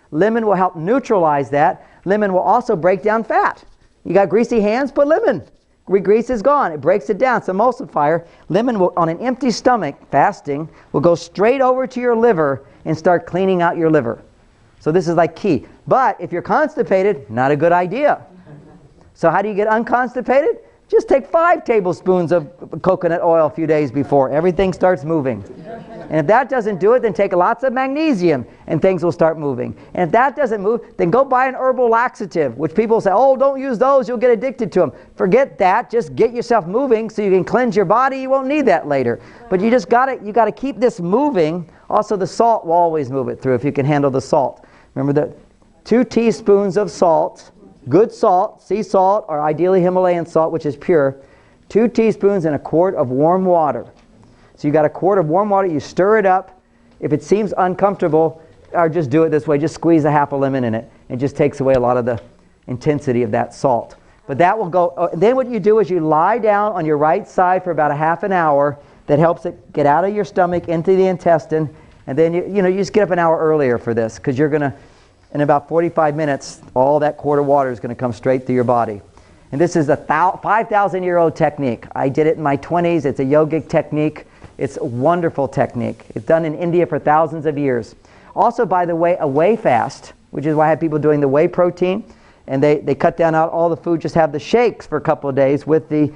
Lemon will help neutralize that. Lemon will also break down fat. You got greasy hands? Put lemon. Grease is gone. It breaks it down. It's an emulsifier. Lemon will, on an empty stomach, fasting, will go straight over to your liver and start cleaning out your liver. So this is like key. But if you're constipated, not a good idea. So how do you get unconstipated? Just take 5 tablespoons of coconut oil a few days before. Everything starts moving. And if that doesn't do it, then take lots of magnesium and things will start moving. And if that doesn't move, then go buy an herbal laxative, which people say, oh, don't use those, you'll get addicted to them. Forget that. Just get yourself moving so you can cleanse your body. You won't need that later. But you just got to keep this moving. Also, the salt will always move it through if you can handle the salt. Remember the 2 teaspoons of salt, good salt, sea salt, or ideally Himalayan salt, which is pure, 2 teaspoons in a quart of warm water. So you got a quart of warm water, you stir it up. If it seems uncomfortable, or just do it this way, just squeeze a half a lemon in it. It just takes away a lot of the intensity of that salt. But that will go, then what you do is you lie down on your right side for about a half an hour. That helps it get out of your stomach into the intestine. And then you just get up an hour earlier for this, because you're going to, in about 45 minutes, all that quart of water is going to come straight through your body. And this is a 5,000-year-old technique. I did it in my 20s. It's a yogic technique. It's a wonderful technique. It's done in India for thousands of years. Also, by the way, a whey fast, which is why I have people doing the whey protein, and they cut down out all the food, just have the shakes for a couple of days with the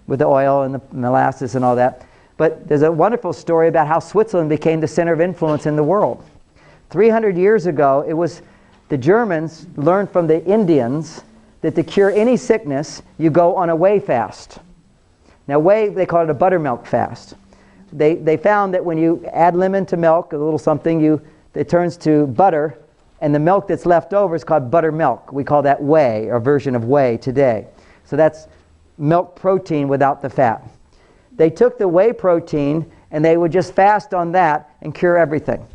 oil and the molasses and all that. But there's a wonderful story about how Switzerland became the center of influence in the world. 300 years ago, it was the Germans learned from the Indians that to cure any sickness, you go on a whey fast. Now whey, they call it a buttermilk fast. They found that when you add lemon to milk, a little something, it turns to butter, and the milk that's left over is called buttermilk. We call that whey, or a version of whey today. So that's milk protein without the fat. They took the whey protein and they would just fast on that and cure everything.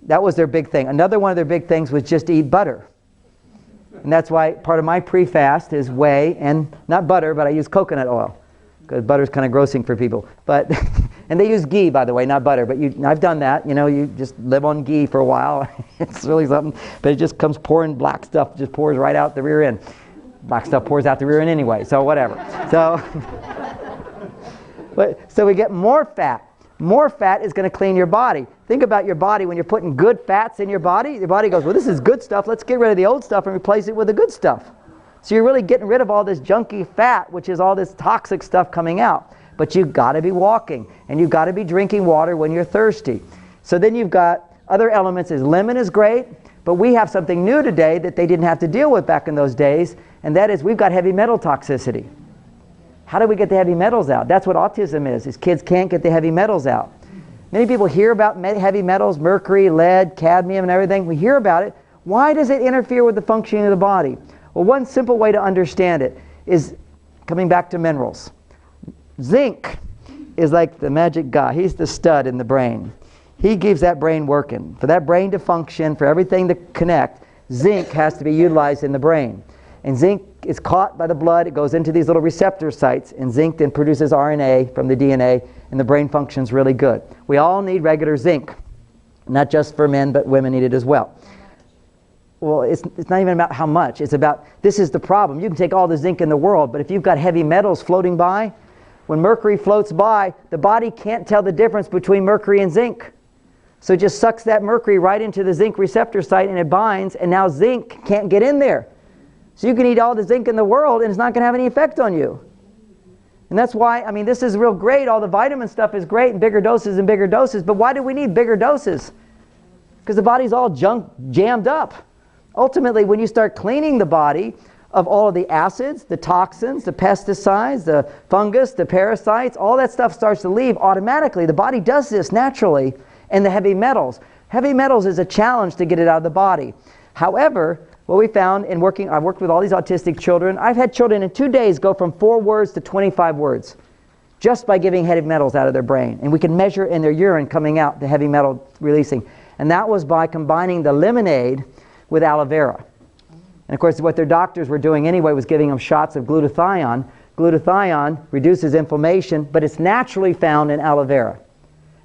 That was their big thing. Another one of their big things was just eat butter. And that's why part of my pre-fast is whey, and not butter, but I use coconut oil, because butter's kind of grossing for people. But and they use ghee, by the way, not butter. But I've done that. You just live on ghee for a while. It's really something. But it just comes pouring, black stuff just pours right out the rear end. Black stuff pours out the rear end anyway, so whatever. So we get more fat. More fat is going to clean your body. Think about your body when you're putting good fats in your body goes, well, this is good stuff. Let's get rid of the old stuff and replace it with the good stuff. So you're really getting rid of all this junky fat, which is all this toxic stuff coming out. But you've got to be walking, and you've got to be drinking water when you're thirsty. So then you've got other elements. Lemon is great, but we have something new today that they didn't have to deal with back in those days, and that is we've got heavy metal toxicity. How do we get the heavy metals out? That's what autism is kids can't get the heavy metals out. Many people hear about heavy metals, mercury, lead, cadmium, and everything. We hear about it. Why does it interfere with the functioning of the body? Well, one simple way to understand it is coming back to minerals. Zinc is like the magic guy. He's the stud in the brain. He keeps that brain working. For that brain to function, for everything to connect, zinc has to be utilized in the brain. And zinc is caught by the blood. It goes into these little receptor sites, and zinc then produces RNA from the DNA, and the brain functions really good. We all need regular zinc, not just for men, but women need it as well. Well, it's not even about how much. It's about, this is the problem. You can take all the zinc in the world, but if you've got heavy metals floating by, when mercury floats by, the body can't tell the difference between mercury and zinc. So it just sucks that mercury right into the zinc receptor site and it binds, and now zinc can't get in there. So you can eat all the zinc in the world and it's not going to have any effect on you. And that's why, I mean, this is real great. All the vitamin stuff is great in bigger doses and bigger doses. But why do we need bigger doses? Because the body's all jammed up. Ultimately, when you start cleaning the body of all of the acids, the toxins, the pesticides, the fungus, the parasites, all that stuff starts to leave automatically. The body does this naturally. And the heavy metals. Heavy metals is a challenge to get it out of the body. However, what we found in working, I've worked with all these autistic children. I've had children in 2 days go from 4 words to 25 words just by giving heavy metals out of their brain. And we can measure in their urine coming out the heavy metal releasing. And that was by combining the lemonade with aloe vera. And of course, what their doctors were doing anyway was giving them shots of glutathione. Glutathione reduces inflammation, but it's naturally found in aloe vera.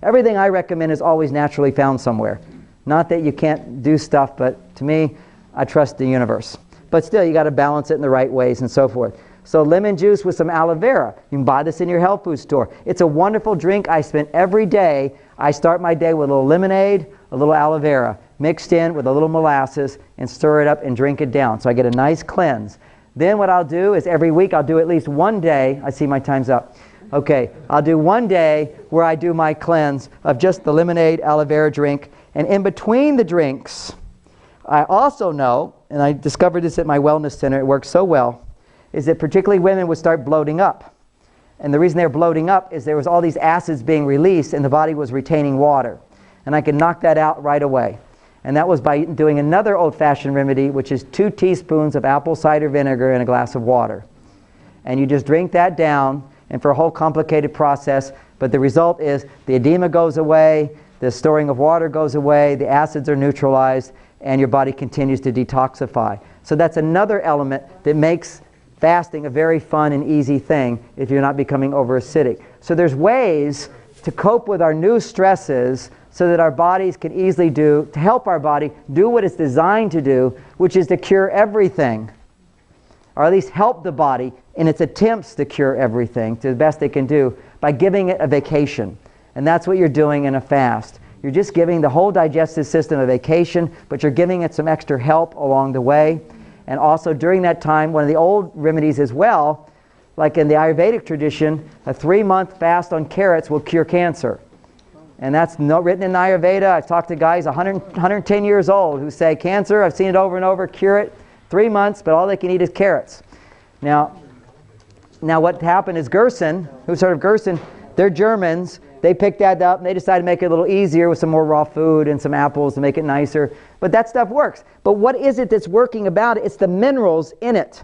Everything I recommend is always naturally found somewhere. Not that you can't do stuff, but to me, I trust the universe. But still, you got to balance it in the right ways and so forth. So lemon juice with some aloe vera. You can buy this in your health food store. It's a wonderful drink I spend every day. I start my day with a little lemonade, a little aloe vera, mixed in with a little molasses, and stir it up and drink it down. So I get a nice cleanse. Then what I'll do is every week I'll do at least one day. I see my time's up. Okay, I'll do one day where I do my cleanse of just the lemonade aloe vera drink. And in between the drinks, I also know, and I discovered this at my wellness center, it works so well, is that particularly women would start bloating up. And the reason they're bloating up is there was all these acids being released and the body was retaining water. And I could knock that out right away. And that was by doing another old-fashioned remedy, which is 2 teaspoons of apple cider vinegar in a glass of water. And you just drink that down, and for a whole complicated process, but the result is the edema goes away, the storing of water goes away, the acids are neutralized, and your body continues to detoxify. So that's another element that makes fasting a very fun and easy thing if you're not becoming over-acidic. So there's ways to cope with our new stresses so that our bodies can easily to help our body do what it's designed to do, which is to cure everything, or at least help the body in its attempts to cure everything to the best they can do by giving it a vacation. And that's what you're doing in a fast. You're just giving the whole digestive system a vacation, but you're giving it some extra help along the way. And also during that time, one of the old remedies as well, like in the Ayurvedic tradition, a 3-month fast on carrots will cure cancer. And that's written in Ayurveda. I've talked to guys 110 years old who say, cancer, I've seen it over and over, cure it, 3 months, but all they can eat is carrots. Now what happened is Gerson, who's heard of Gerson, they're Germans. They picked that up and they decided to make it a little easier with some more raw food and some apples to make it nicer. But that stuff works. But what is it that's working about it? It's the minerals in it.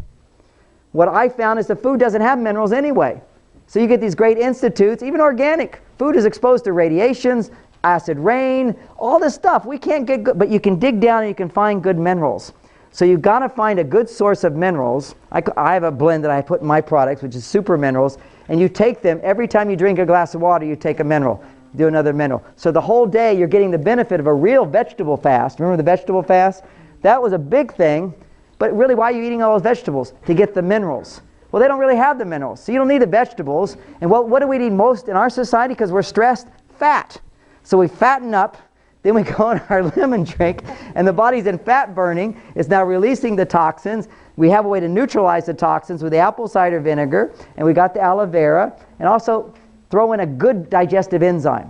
What I found is the food doesn't have minerals anyway. So you get these great institutes, even organic. Food is exposed to radiations, acid rain, all this stuff. We can't get good, but you can dig down and you can find good minerals. So you've got to find a good source of minerals. I have a blend that I put in my products, which is super minerals, and you take them, every time you drink a glass of water, you take a mineral, do another mineral. So the whole day you're getting the benefit of a real vegetable fast. Remember the vegetable fast? That was a big thing, but really why are you eating all those vegetables? To get the minerals. Well, they don't really have the minerals, so you don't need the vegetables. And what do we need most in our society because we're stressed? Fat. So we fatten up. Then we go on our lemon drink, and the body's in fat burning. It's now releasing the toxins. We have a way to neutralize the toxins with the apple cider vinegar, and we got the aloe vera, and also throw in a good digestive enzyme.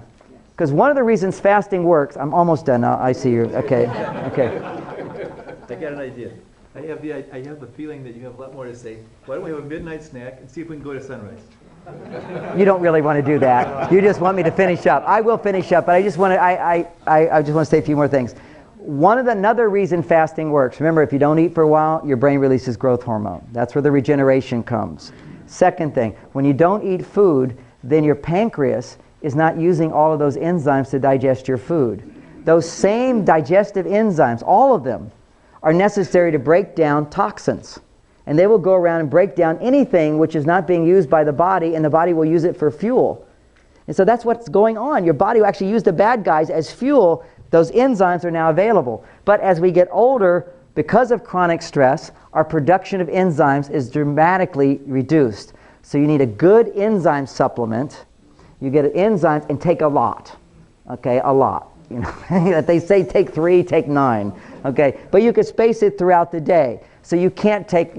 Because one of the reasons fasting works, I'm almost done now, I see you, okay. I got an idea. I have the feeling that you have a lot more to say. Why don't we have a midnight snack and see if we can go to sunrise? You don't really want to do that. You just want me to finish up. I will finish up, but I just want to say a few more things. Another reason fasting works. Remember, if you don't eat for a while, your brain releases growth hormone. That's where the regeneration comes. Second thing, when you don't eat food, then your pancreas is not using all of those enzymes to digest your food. Those same digestive enzymes, all of them, are necessary to break down toxins. And they will go around and break down anything which is not being used by the body, and the body will use it for fuel. And so that's what's going on. Your body will actually use the bad guys as fuel. Those enzymes are now available. But as we get older, because of chronic stress, our production of enzymes is dramatically reduced. So you need a good enzyme supplement. You get enzymes and take a lot. Okay, a lot. You know, they say take 3, take 9. Okay, but you could space it throughout the day. So you can't take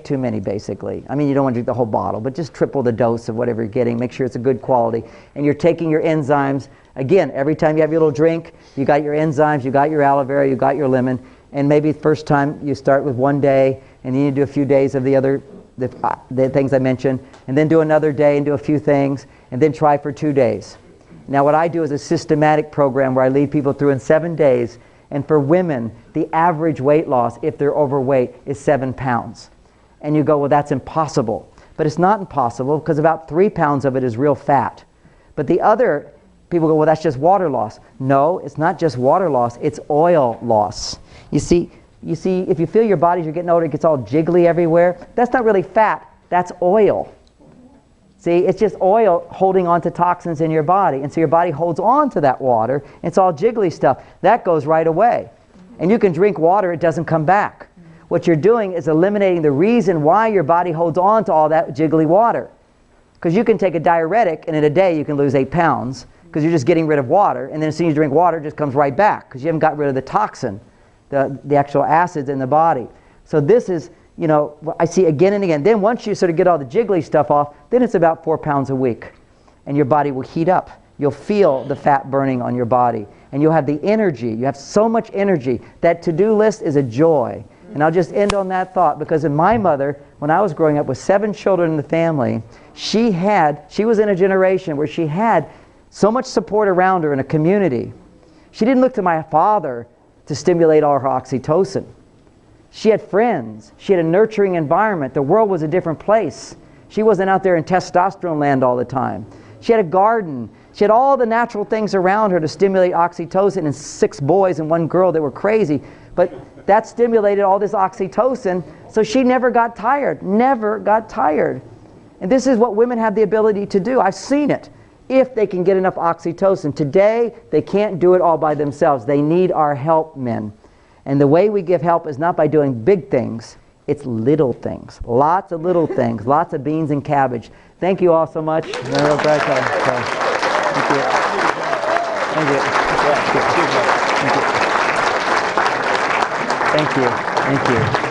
too many, basically. I mean, you don't want to drink the whole bottle, but just triple the dose of whatever you're getting. Make sure it's a good quality. And you're taking your enzymes. Again, every time you have your little drink, you got your enzymes, you got your aloe vera, you got your lemon. And maybe the first time you start with one day, and then you do a few days of the things I mentioned, and then do another day and do a few things, and then try for 2 days. Now what I do is a systematic program where I lead people through in 7 days. And for women, the average weight loss, if they're overweight, is 7 pounds. And you go, well, that's impossible. But it's not impossible, because about 3 pounds of it is real fat. But the other, people go, well, that's just water loss. No, it's not just water loss, it's oil loss. You see, if you feel your body as you're getting older, it gets all jiggly everywhere. That's not really fat, that's oil. See, it's just oil holding on to toxins in your body. And so your body holds on to that water. It's all jiggly stuff. That goes right away. And you can drink water, it doesn't come back. What you're doing is eliminating the reason why your body holds on to all that jiggly water. Because you can take a diuretic, and in a day you can lose 8 pounds, because you're just getting rid of water. And then as soon as you drink water, it just comes right back, because you haven't got rid of the toxin, the actual acids in the body. So this is, you know, I see again and again. Then once you sort of get all the jiggly stuff off, then it's about 4 pounds a week. And your body will heat up. You'll feel the fat burning on your body. And you'll have the energy. You have so much energy. That to-do list is a joy. And I'll just end on that thought, because in my mother, when I was growing up with 7 children in the family, she was in a generation where she had so much support around her in a community. She didn't look to my father to stimulate all her oxytocin. She had friends. She had a nurturing environment. The world was a different place. She wasn't out there in testosterone land all the time. She had a garden. She had all the natural things around her to stimulate oxytocin, and 6 boys and 1 girl that were crazy. But that stimulated all this oxytocin, so she never got tired. Never got tired. And this is what women have the ability to do. I've seen it. If they can get enough oxytocin. Today, they can't do it all by themselves. They need our help, men. And the way we give help is not by doing big things, it's little things. Lots of little things, lots of beans and cabbage. Thank you all so much. Thank you. Thank you. Thank you. Thank you.